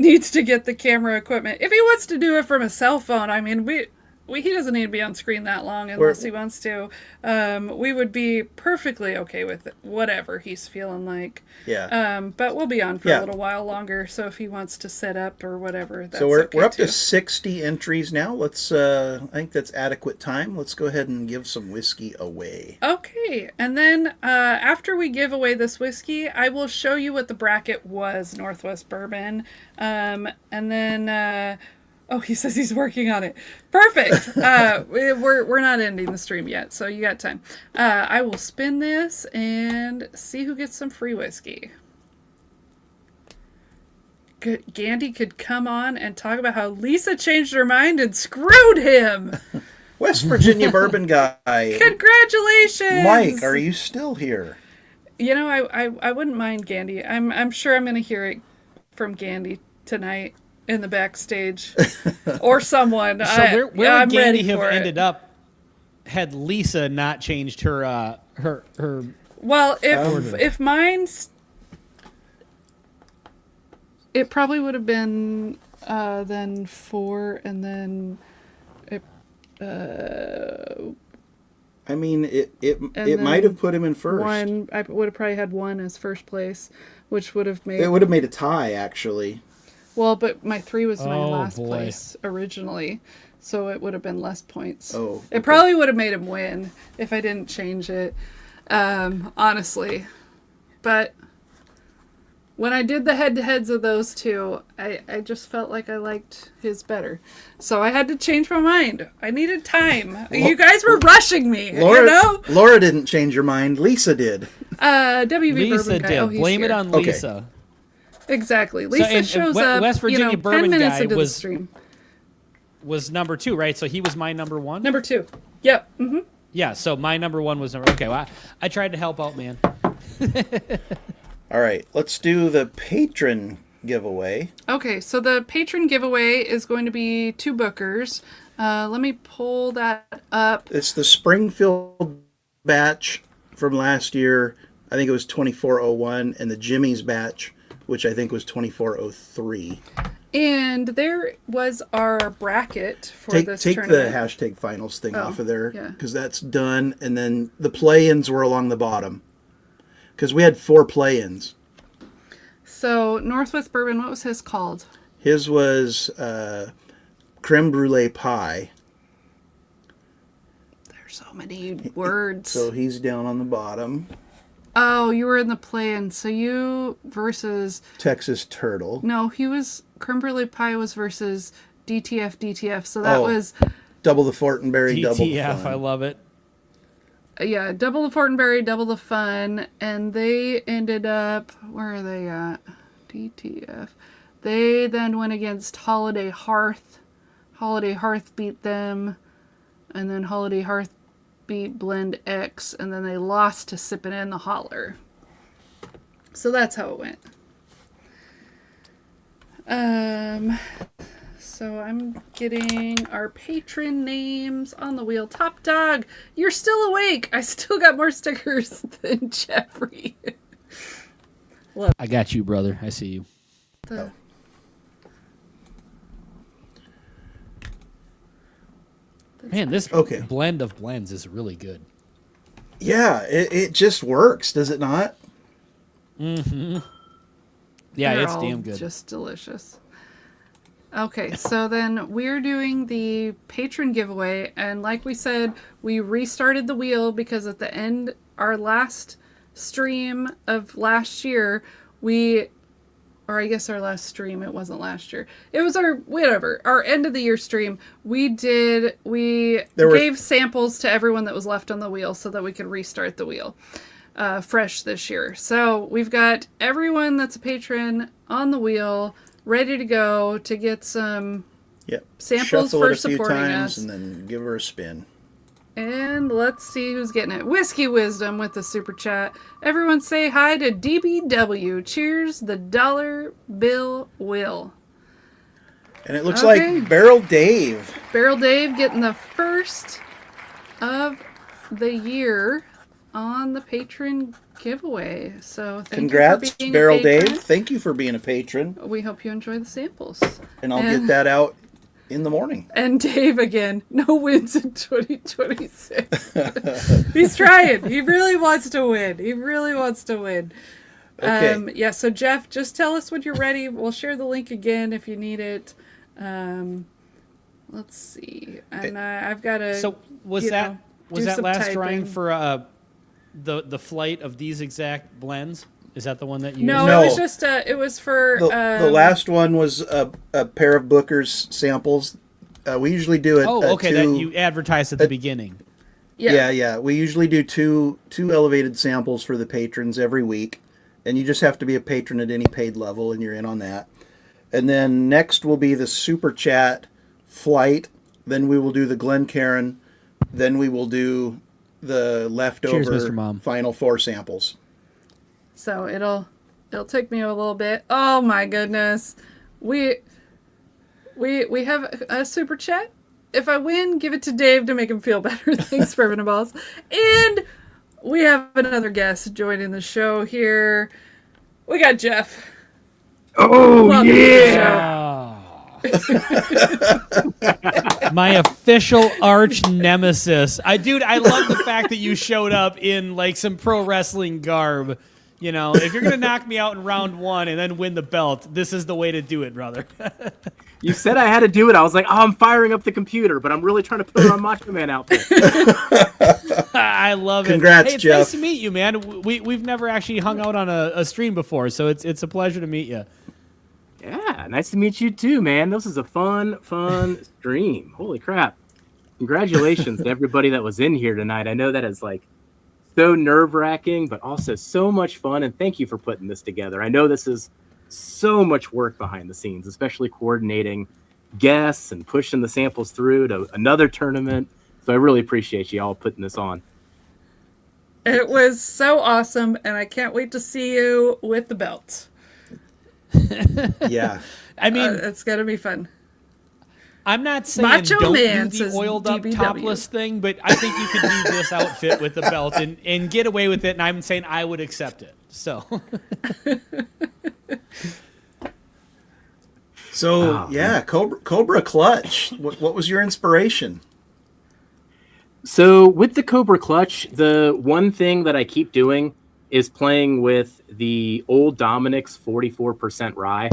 needs to get the camera equipment. If he wants to do it from a cell phone, I mean, he doesn't need to be on screen that long unless he wants to. We would be perfectly okay with it, whatever he's feeling like. Yeah. But we'll be on for a little while longer, so if he wants to set up or whatever, that's so we're up too. to 60 entries now. Let's. I think that's adequate time. Let's go ahead and give some whiskey away. Okay, and then after we give away this whiskey, I will show you what the bracket was, Northwest Bourbon, and then. Oh, he says he's working on it. Perfect. We're not ending the stream yet, so you got time. I will spin this and see who gets some free whiskey. Gandy could come on and talk about how Lisa changed her mind and screwed him. West Virginia bourbon guy. Congratulations, Mike. Are you still here? You know, I wouldn't mind Gandy. I'm sure I'm going to hear it from Gandy tonight. In the backstage, or someone. So where I'm would Gandy ready have for it. ended up had Lisa not changed her Well, if mine's, it probably would have been then 4, and then it. I mean, it then might have put him in first. 1. I would have probably had 1 as first place, which would have made. It would have made a tie, actually. Well, but my 3 was my last boy. place originally, so it would have been less points. Oh, okay. It probably would have made him win if I didn't change it, honestly. But when I did the head-to-heads of those two, I just felt like I liked his better. So I had to change my mind. I needed time. You guys were rushing me, Laura, you know? Laura didn't change her mind. Lisa did. WV Lisa Bourbon Guy. did. Oh, he's Blame it here. on Okay. Lisa. Exactly. Lisa and shows up, West Virginia 10 Bourbon minutes Guy into the was- stream. Was number 2, right? So he was my number 1. Number 2. Yep. Mm-hmm. Yeah. So my number 1 was number. Okay. Well, I tried to help out, man. All right, let's do the patron giveaway. Okay, so the patron giveaway is going to be 2 bookers. Let me pull that up. It's the Springfield batch from last year. I think it was 2401, and the Jimmy's batch, which I think was 2403. And there was our bracket for Take this the tournament. hashtag finals thing Oh, off of there, yeah. because that's done. And then the play-ins were along the bottom, because we had 4 play-ins. So Northwest Bourbon, what was his called? His was creme brulee pie. There's so many words. So he's down on the bottom. Oh, you were in the play-in. So you versus... Texas turtle. No, he was... Creme Brulee Pie was versus DTF. So that was... Double the Fortenberry, double the DTF. fun. I love it. Yeah, double the Fortenberry, double the fun, and they ended up, where are they at? DTF. They then went against Holiday Hearth. Holiday Hearth beat them, and then Holiday Hearth beat Blend X, and then they lost to Sippin' in the Holler. So that's how it went. So I'm getting our patron names on the wheel. Top Dog, you're still awake. I still got more stickers than Jeffrey. I got you, brother. I see you. Man, this blend of blends is really good. Yeah, it just works, does it not? Mm-hmm. Yeah, They're it's all damn good. just delicious. Okay, so then we're doing the patron giveaway, and like we said, we restarted the wheel because at the end, our last stream of last year, or I guess our last stream, it wasn't last year. It was our end of the year stream. We gave samples to everyone that was left on the wheel so that we could restart the wheel fresh this year. So we've got everyone that's a patron on the wheel, ready to go to get some samples Shuffle for it a few supporting times us. and then give her a spin. And let's see who's getting it. Whiskey Wisdom with the super chat. Everyone say hi to DBW. Cheers, the dollar bill will. And it looks like Barrel Dave. Barrel Dave getting the first of the year. on the patron giveaway. So thank Congrats, you for being Barrel a patron. Dave. Thank you for being a patron. We hope you enjoy the samples. And I'll get that out in the morning. And Dave again, no wins in 2026. He's trying. He really wants to win. Okay. Yeah, so Jeff, just tell us when you're ready. We'll share the link again if you need it. Let's see. And I've got to. So was that last drawing for the flight of these exact blends? Is that the one that you? No, No. it was just it was for The last one was a pair of Booker's samples. We usually do it. Oh, okay. That you advertised at the beginning. Yeah. We usually do two elevated samples for the patrons every week, and you just have to be a patron at any paid level, and you're in on that. And then next will be the Super Chat flight. Then we will do the Glencairn. Then we will do the leftover Cheers, Mr. Mom. final 4 samples. So it'll take me a little bit. Oh my goodness. We have a super chat. If I win, give it to Dave to make him feel better. Thanks, Bourbon and Balls. And we have another guest joining the show here. We got Jeff. Oh, Welcome yeah. to the show. My official arch nemesis. I love the fact that you showed up in like some pro wrestling garb. You know, if you're going to knock me out in round 1 and then win the belt, this is the way to do it, brother. You said I had to do it. I was like, I'm firing up the computer, but I'm really trying to put on Macho Man outfit. I love it. Congrats, hey, it's Jeff. nice to meet you, man. We've never actually hung out on a stream before, so it's a pleasure to meet you. Yeah, nice to meet you too, man. This is a fun stream. Holy crap. Congratulations to everybody that was in here tonight. I know that is like so nerve-wracking, but also so much fun, and thank you for putting this together. I know this is so much work behind the scenes, especially coordinating guests and pushing the samples through to another tournament. So I really appreciate you all putting this on. It was so awesome, and I can't wait to see you with the belt. Yeah. I mean, It's going to be fun. I'm not saying Macho don't Man do says the oiled up DBW. topless thing, but I think you could do this outfit with the belt and get away with it, and I'm saying I would accept it. So Cobra Clutch. What was your inspiration? So with the Cobra Clutch, the one thing that I keep doing is playing with the Old Dominic's 44% rye.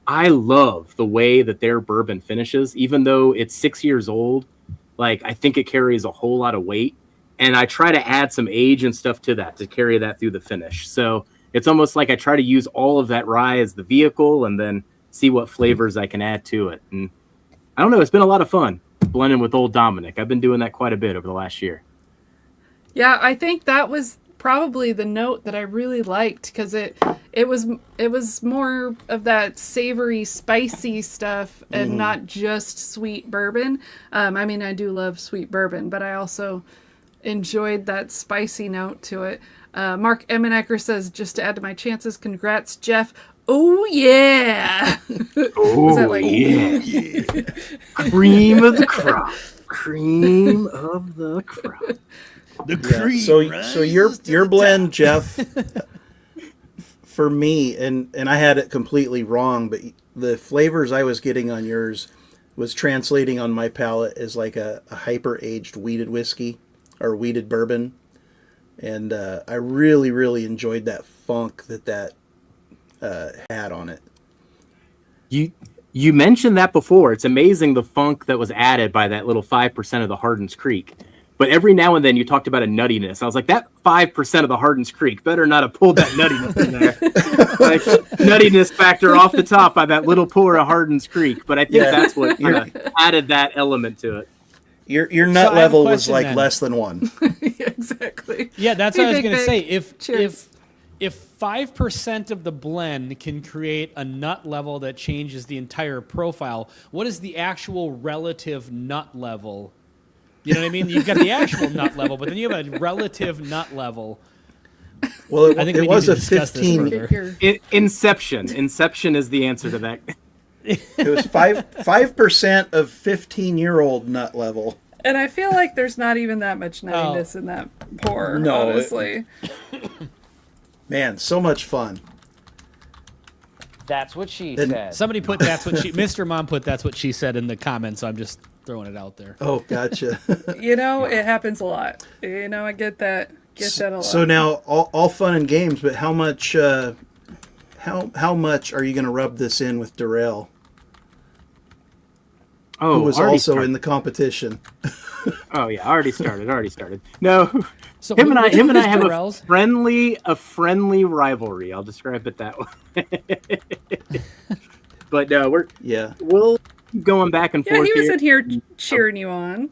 I love the way that their bourbon finishes, even though it's 6 years old. Like, I think it carries a whole lot of weight, and I try to add some age and stuff to that to carry that through the finish. So it's almost like I try to use all of that rye as the vehicle and then see what flavors I can add to it. And I don't know, it's been a lot of fun blending with Old Dominic. I've been doing that quite a bit over the last year. Yeah, I think that was probably the note that I really liked, because it was more of that savory, spicy stuff and not just sweet bourbon. I mean, I do love sweet bourbon, but I also enjoyed that spicy note to it. Mark Emmenecker says, just to add to my chances, congrats, Jeff. Oh, yeah. Oh, that like- yeah. Cream of the crop. Cream of the crop. the cream. So your blend, Jeff, for me, and I had it completely wrong, but the flavors I was getting on yours was translating on my palate as like a hyper-aged wheated whiskey or wheated bourbon. And I really, really enjoyed that funk that had on it. You mentioned that before. It's amazing the funk that was added by that little 5% of the Hardin's Creek. But every now and then you talked about a nuttiness. I was like, that 5% of the Hardin's Creek better not have pulled that nuttiness in there. Like, nuttiness factor off the top by that little pour of Hardin's Creek. But I think that's what added that element to it. Your nut So I have a level was question like then. less than 1. Exactly. Yeah, that's Hey, what I was Big going to Big. say. Cheers. If 5% of the blend can create a nut level that changes the entire profile, what is the actual relative nut level? You know what I mean? You've got the actual nut level, but then you have a relative nut level. Well, I think it we was need a to discuss this 15. further. Inception. Inception is the answer to that. It was 5% of 15-year-old nut level. And I feel like there's not even that much nuttiness in that pour, No, honestly. Man, so much fun. That's what she And said. Somebody put that's what she. Mr. Mom put that's what she said in the comments. So I'm just throwing it out there. Oh, gotcha. You know, it happens a lot. You know, I get that. Get that a lot. So now, all fun and games, but how much how much are you going to rub this in with Darrell, Oh, who was already also started. in the competition? Oh yeah, already started. No, So him and I have Darrell's? a friendly rivalry. I'll describe it that way. But no, we'll keep going back and yeah, forth. he was here. in here cheering you on.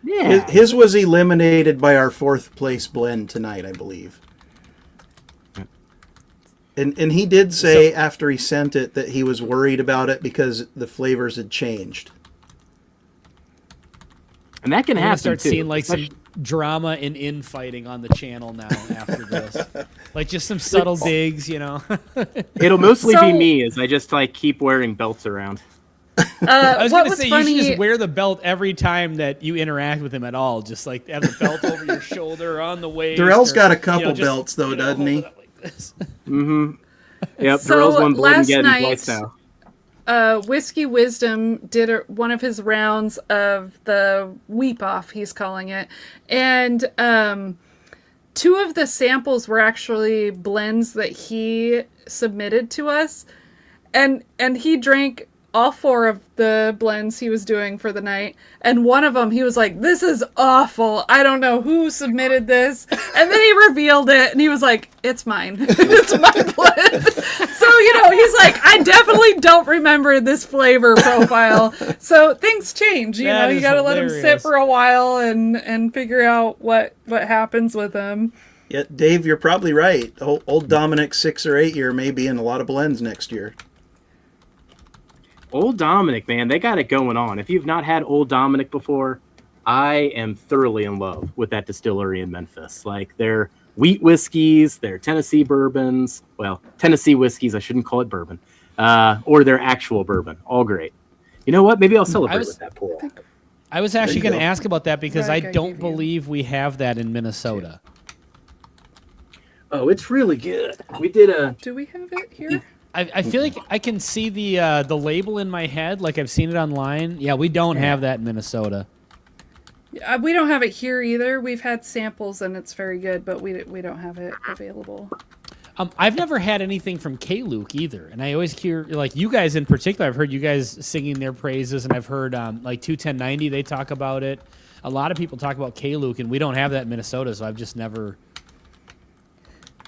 Yeah, His was eliminated by our 4th place blend tonight, I believe. And he did say after he sent it that he was worried about it because the flavors had changed. and that can We're gonna happen start too. seeing like some drama and infighting on the channel now after this, like just some subtle digs, you know. It'll mostly So- be me as I just like keep wearing belts around. I was What gonna was say funny? you should just wear the belt every time that you interact with him at all. Just like have the belt over your shoulder or on the waist. Darrell's or, got a you know, couple just, belts though, you know, doesn't hold he? it up like this. Yep, So, Darrell's one blood last again night- twice now. Whiskey Wisdom did one of his rounds of the weep off, he's calling it, and 2 of the samples were actually blends that he submitted to us, and he drank all 4 of the blends he was doing for the night, and one of them he was like, "This is awful. I don't know who submitted this," and then he revealed it, and he was like, "It's mine. It's my blend." So, you know, he's like, "I definitely don't remember this flavor profile." So things change, you That know. You is got to let them sit hilarious. for a while and figure out what happens with them. Yeah, Dave, you're probably right. Old Dominic's 6 or 8 year may be in a lot of blends next year. Old Dominic, man, they got it going on. If you've not had Old Dominic before, I am thoroughly in love with that distillery in Memphis. Like their wheat whiskeys, their Tennessee bourbons, well, Tennessee whiskeys, I shouldn't call it bourbon, or their actual bourbon, all great. You know what? Maybe I'll celebrate was- with that pour. I was actually you going to go. ask about that because Right, I I don't gave you. believe we have that in Minnesota. Oh, it's really good. We did a Do we have it here? I feel like I can see the label in my head, like I've seen it online. Yeah, we don't have that in Minnesota. We don't have it here either. We've had samples and it's very good, but we don't have it available. I've never had anything from K-Luke either, and I always hear like you guys in particular. I've heard you guys singing their praises, and I've heard like 21090 they talk about it. A lot of people talk about K-Luke, and we don't have that in Minnesota, so I've just never.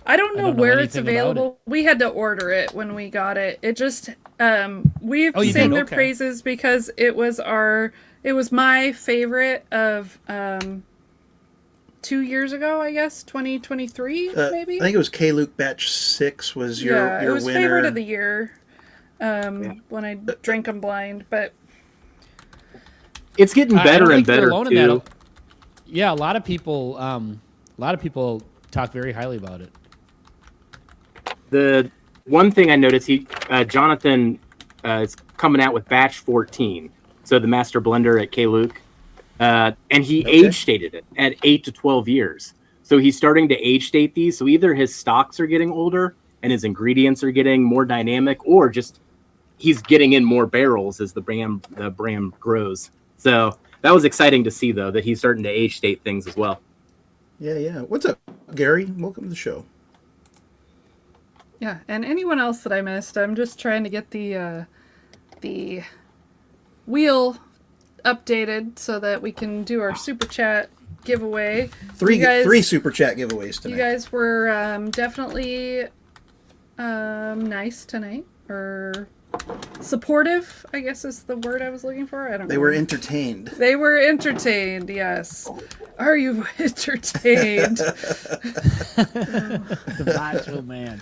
I don't know don't know where it's anything about available. We had to order it when we got it. It just we've Oh, you sang did? their Okay. praises because it was my favorite of 2 years ago, I guess, 2023 maybe. I think it was K-Luke Batch 6 was your It was winner. favorite of the year when I drank them blind, but It's getting I don't better and think they're better alone in too. that. Yeah, a lot of people talk very highly about it. The one thing I noticed, Jonathan is coming out with batch 14, so the master blender at K-Luke, and he age stated it at 8 to 12 years. So he's starting to age state these. So either his stocks are getting older and his ingredients are getting more dynamic, or just he's getting in more barrels as the brand grows. So that was exciting to see, though, that he's starting to age state things as well. Yeah. What's up, Gary? Welcome to the show. yeah, and anyone else that I missed, I'm just trying to get the wheel updated so that we can do our super chat giveaway. Three You guys- three super chat giveaways tonight. You guys were definitely nice tonight, or supportive, I guess is the word I was looking for. I don't know. They were entertained. They were entertained, yes. Are you entertained? The macho man.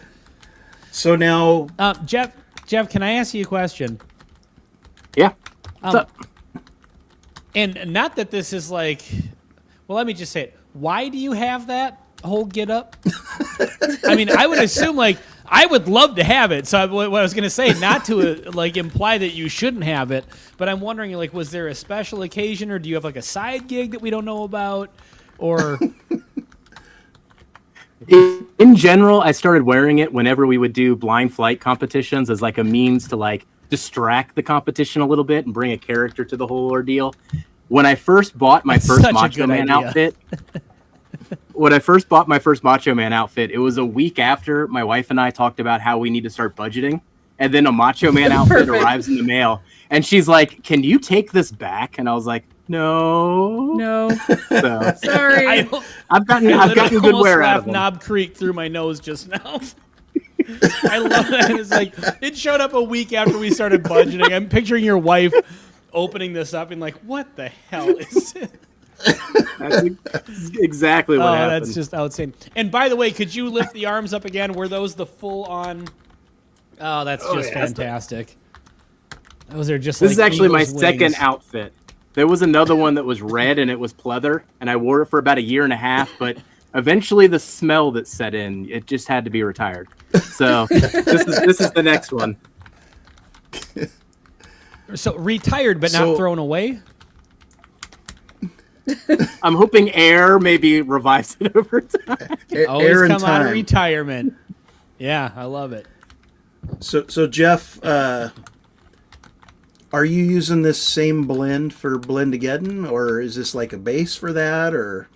So now, Jeff, can I ask you a question? Yeah. What's up? And not that this is like, well, let me just say it. Why do you have that whole get up? I mean, I would assume like I would love to have it. So what I was going to say, not to like imply that you shouldn't have it, but I'm wondering, like, was there a special occasion, or do you have like a side gig that we don't know about, or? In general, I started wearing it whenever we would do blind flight competitions as like a means to like distract the competition a little bit and bring a character to the whole ordeal. When I first bought my first Macho Man outfit, it was a week after my wife and I talked about how we need to start budgeting, and then a Macho Man outfit arrives in the mail, and she's like, "Can you take this back?" And I was like, "No." So, Sorry. I've gotten good wear out of them. Knob Creek through my nose just now. I love that. It's like it showed up a week after we started budgeting. I'm picturing your wife opening this up and like, what the hell is it? That's exactly what happened. That's just outstanding. And by the way, could you lift the arms up again? Were those the full on? Oh, that's just fantastic. Those are just. This like is actually my eagle's second wings. outfit. There was another one that was red and it was pleather, and I wore it for about a year and a half, but eventually the smell that set in, it just had to be retired. So this is the next one. So retired but not thrown away? I'm hoping air maybe revives it over time. Always come out of retirement. Yeah, I love it. So Jeff, are you using this same blend for Blendageddon, or is this like a base for that, or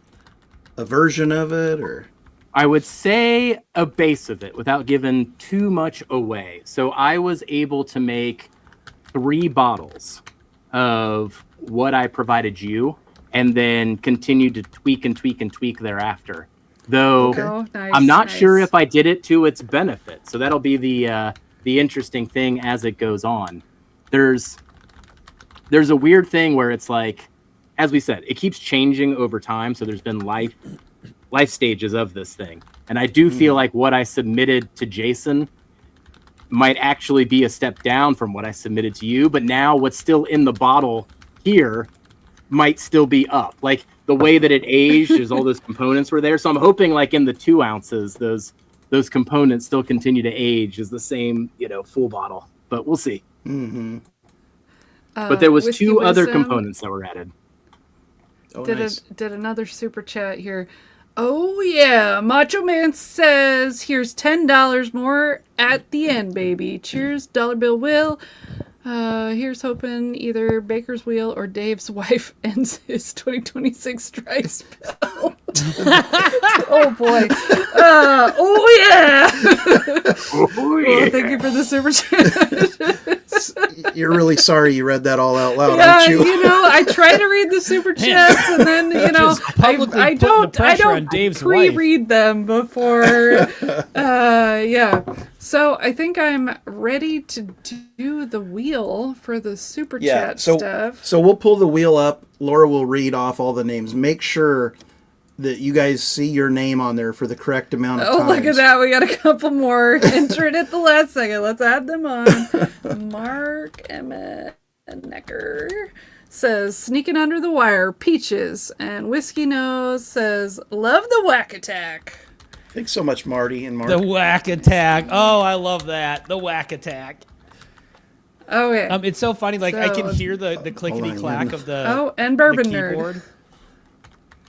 a version of it, or? I would say a base of it without giving too much away. So I was able to make 3 bottles of what I provided you, and then continued to tweak and tweak and tweak thereafter. Though I'm not sure if I did it to its benefit. So that'll be the interesting thing as it goes on. There's a weird thing where it's like, as we said, it keeps changing over time. So there's been life stages of this thing. And I do feel like what I submitted to Jason might actually be a step down from what I submitted to you. But now what's still in the bottle here might still be up. Like the way that it aged, is all those components were there. So I'm hoping like in the 2 ounces, those components still continue to age as the same, full bottle. But we'll see. Mm-hmm. But there was Whiskey 2 other Wisdom components that were added. Oh, did nice. did another super chat here. Oh yeah, Macho Man says here's $10 more at the end, baby. Cheers, Dollar Bill Will. Here's hoping either Baker's Wheel or Dave's wife ends his 2026 dry spell. Oh boy. Oh yeah. Well, thank you for the super chat. You're really sorry you read that all out loud, Yeah, aren't you? I try to read the super chats, and then Just publicly I putting the don't pressure on Dave's pre-read them before. Yeah. So I think I'm ready to do the wheel for the super chat stuff. So we'll pull the wheel up. Laura will read off all the names. Make sure that you guys see your name on there for the correct amount of times. Oh, look at that. We got a couple more entered at the last second. Let's add them on. Mark Emmett Necker says, sneaking under the wire, peaches. And Whiskey Nose says, love the whack attack. Thanks so much, Marty and Mark. The whack attack. Oh, I love that. The whack attack. Okay. It's so funny. Like I can So- hear the clickety clack of the Oh, and Bourbon the Nerd. keyboard.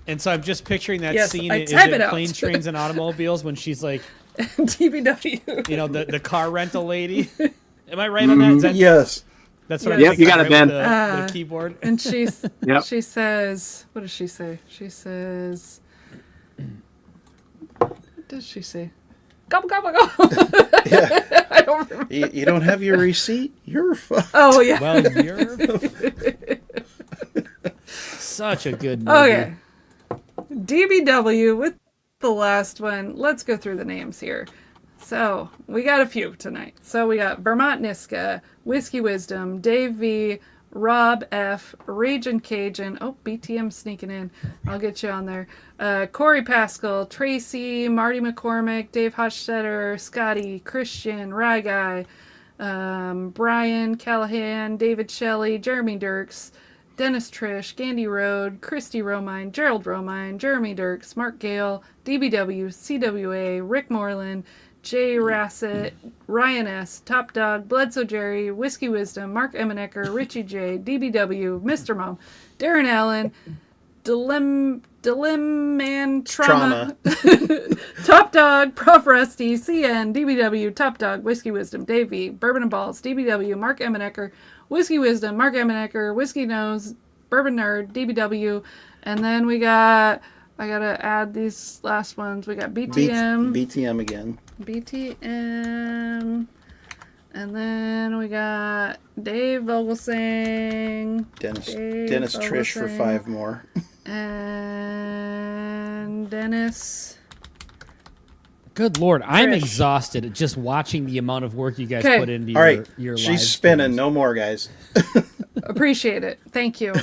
And so I'm just picturing that Yes, scene I in type it out. Planes, Trains, and Automobiles when she's like, TBW. the car rental lady. Am I right on that? Is that Yes. That's what Yes. I'm Yep, you got it, thinking, Ben. right, with the keyboard. And she's Yep. she says, what does she say? She says, what does she say? Gobble, gobble, gobble. Yeah. I don't remember. You don't have your receipt? You're fucked. Oh, yeah. Well, you're such a good movie. Okay. DBW with the last one. Let's go through the names here. So, we got a few tonight. So, we got Vermont Niska, Whiskey Wisdom, Dave V, Rob F, Ragin' Cajun. Oh, BTM sneaking in. I'll get you on there. Corey Pascal, Tracy, Marty McCormick, Dave Hochstetter, Scotty, Christian, Rye Guy, Brian Callahan, David Shelley, Jeremy Dirks, Dennis Trish, Gandy Road, Christy Romine, Gerald Romine, Jeremy Dirks, Mark Gale, DBW, CWA, Rick Moreland, Jay Rassett, Ryan S., Top Dog, Bledsoe Jerry, Whiskey Wisdom, Mark Emanecker, Richie J., DBW, Mr. Mom, Darren Allen, Man Trauma, Top Dog, Prof Rusty, CN, DBW, Top Dog, Whiskey Wisdom, Dave V, Bourbon and Balls, DBW, Mark Emanecker, Whiskey Wisdom, Mark Emanecker, Whiskey Nose, Bourbon Nerd, DBW, and then we got, I gotta add these last ones. We got BTM. BTM again. BTM. And then we got Dave Vogelsang. Dennis Trish for 5 more. And Dennis. Good Lord, I'm Trish. exhausted at just watching the amount of work you guys Okay. put into All right, your live she's spinning. streams. No more, guys. Appreciate it. Thank you.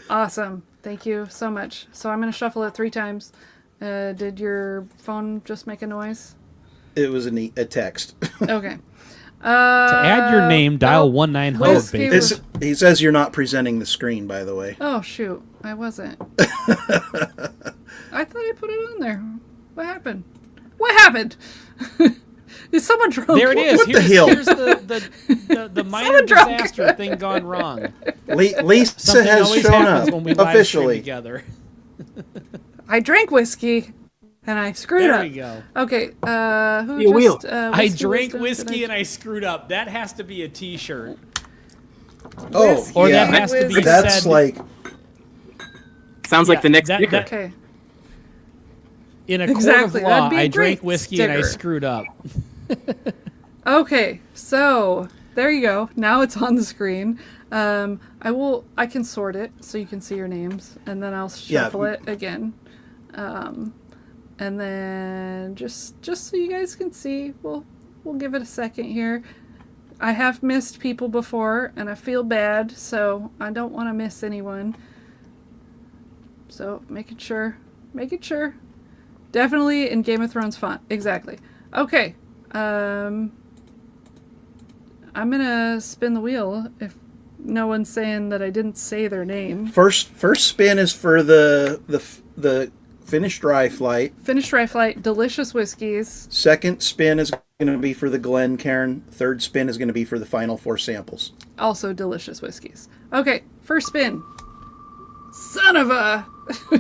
Awesome. Thank you so much. So I'm going to shuffle it 3 times. Did your phone just make a noise? It was a text. Okay. To add your name, dial 1-900 Whiskey Baker. was- He says you're not presenting the screen, by the way. Oh, shoot. I wasn't. I thought I put it on there. What happened? What happened? Is someone drunk? There it is. What the here's, hell? here's the minor drunk. disaster thing gone wrong. Lisa Something has always shown happens up when we live stream officially. together. I drank whiskey and I screwed There up. we go. Okay. Who You will. just? I drank Wisdom? whiskey Did and I screwed up. That has to be a T-shirt. Oh, Whiskey. Or yeah. that has to be That's said like Sounds like the next that- sticker. that- Okay. in a Exactly, court of that'd law. be a I drank great whiskey and I sticker. screwed up. Okay. So there you go. Now it's on the screen. I can sort it so you can see your names, and then I'll shuffle it again. And then just so you guys can see, we'll give it a second here. I have missed people before, and I feel bad, so I don't want to miss anyone. So making sure. Definitely in Game of Thrones font. Exactly. Okay. I'm gonna spin the wheel if no one's saying that I didn't say their name. first spin is for the finished rye flight. Finished Rye Flight, delicious whiskeys. Second spin is going to be for the Glencairn. Third spin is going to be for the final 4 samples. Also delicious whiskeys. Okay, first spin. Son of a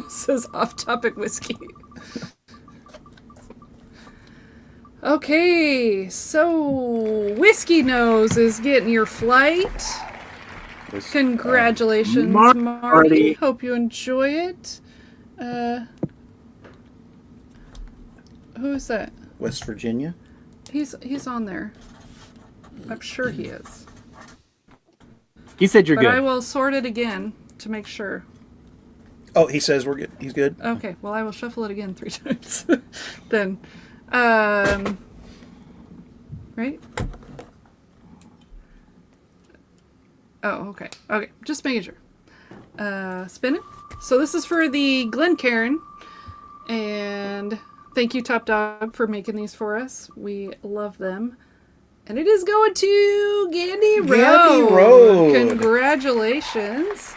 says off-topic whiskey. Okay, so Whiskey Nose is getting your flight. Congratulations, Marty. Marty. Hope you enjoy it. Who is that? West Virginia. He's on there. I'm sure he is. He said you're But I good. will sort it again to make sure. Oh, he says we're good. He's good. Okay, well I will shuffle it again 3 times. Then, right? Oh, okay. Okay, just making sure. Spin it. So this is for the Glencairn, and thank you, Top Dog, for making these for us. We love them. And it is going to Gandy Road. Road. Congratulations.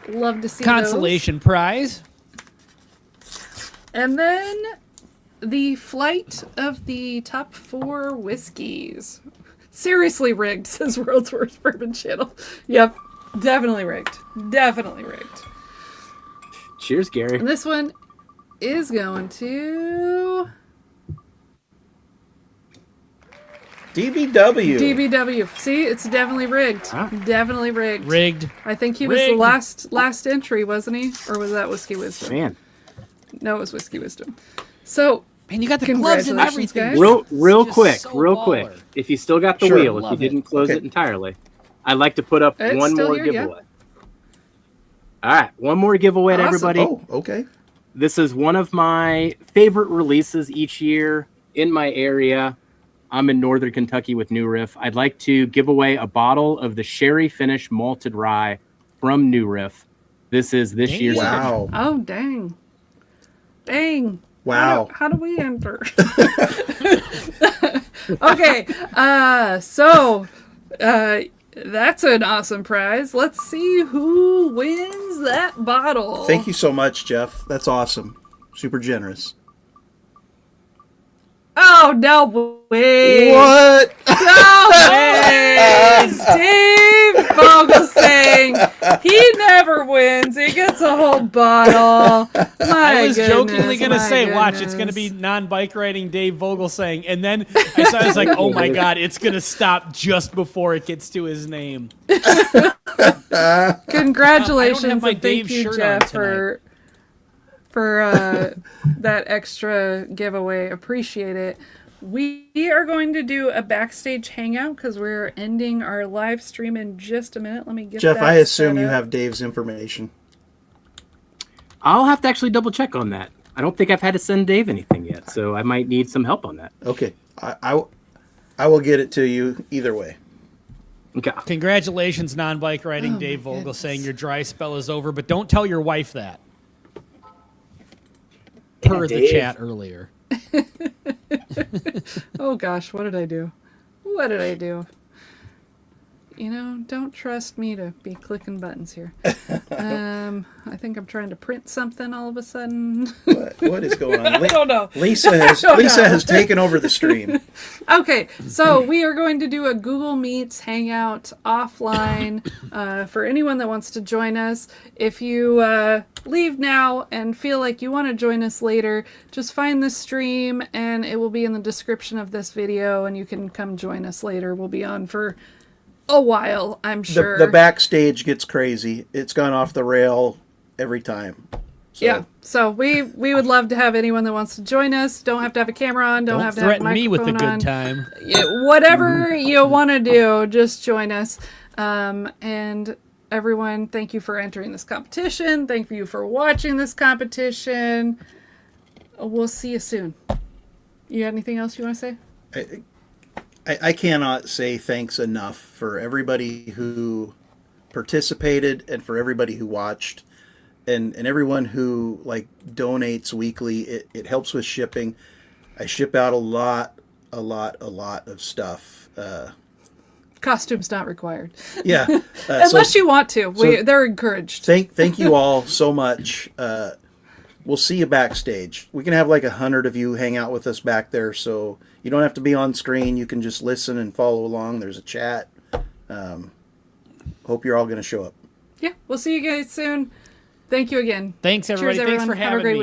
Love to see Consolation prize. those. And then the flight of the top 4 whiskeys. Seriously rigged, says World's Worst Bourbon Channel. Yep, definitely rigged. Definitely rigged. Cheers, Gary. And this one is going to DBW. DBW. See, it's definitely rigged. Huh? Definitely rigged. Rigged. I think he was the Rigged. last entry, wasn't he? Or was that Whiskey Wisdom? Man, No, it was Whiskey Wisdom. So, Man, you got the gloves and Congratulations, everything. guys. real Just quick, so real baller. quick. If you still got the Sure. wheel, if you Love didn't it. close Okay. it entirely, I'd like to put up It's one still more here, yeah. giveaway. All right, one more giveaway to Awesome. everybody. Oh, okay. This is one of my favorite releases each year in my area. I'm in Northern Kentucky with New Riff. I'd like to give away a bottle of the Sherry Finish Malted Rye from New Riff. This is this year's edition. Wow. oh, dang. Dang. Wow. How do we enter? Okay, so that's an awesome prize. Let's see who wins that bottle. Thank you so much, Jeff. That's awesome. Super generous. Oh, no way. What? No way. Dave Vogelsang. He never wins. He gets a whole bottle. I was jokingly going gonna say, watch, it's gonna be non-bike riding Dave Vogelsang, and then I was like, oh my god, it's gonna stop just before it gets to his name. Congratulations I don't have my and Dave thank you, shirt Jeff, on for that extra giveaway. Appreciate it. We are going to do a backstage hangout because we're ending our live stream in just a minute. Let me get Jeff, that I assume set you up. have Dave's information. I'll have to actually double check on that. I don't think I've had to send Dave anything yet, so I might need some help on that. Okay. I will get it to you either way. Okay. Congratulations, non-bike riding Dave Vogelsang. Your dry spell is over, but don't tell your wife that. Per the Dave. chat earlier. Oh gosh, what did I do? What did I do? You know, don't trust me to be clicking buttons here. I think I'm trying to print something all of a sudden. What is going on? I don't know. Lisa has taken over the stream. Okay, so we are going to do a Google Meets hangout offline for anyone that wants to join us. If you leave now and feel like you want to join us later, just find the stream and it will be in the description of this video and you can come join us later. We'll be on for a while, I'm sure. The backstage gets crazy. It's gone off the rail every time. So. Yeah, so we would love to have anyone that wants to join us. Don't have to have a camera on. Don't have to have a threaten me with a microphone good on. time. Yeah, whatever you want to do, just join us. And everyone, thank you for entering this competition. Thank you for watching this competition. We'll see you soon. You got anything else you want to say? I cannot say thanks enough for everybody who participated and for everybody who watched and everyone who like donates weekly. It helps with shipping. I ship out a lot of stuff. Costumes not required. Yeah. Unless you want to. They're encouraged. Thank you all so much. We'll see you backstage. We can have like 100 of you hang out with us back there, so you don't have to be on screen. You can just listen and follow along. There's a chat. Hope you're all going to show up. Yeah, we'll see you guys soon. Thank you again. Thanks, everybody. Cheers, Thanks everyone. for Have a having great me. week.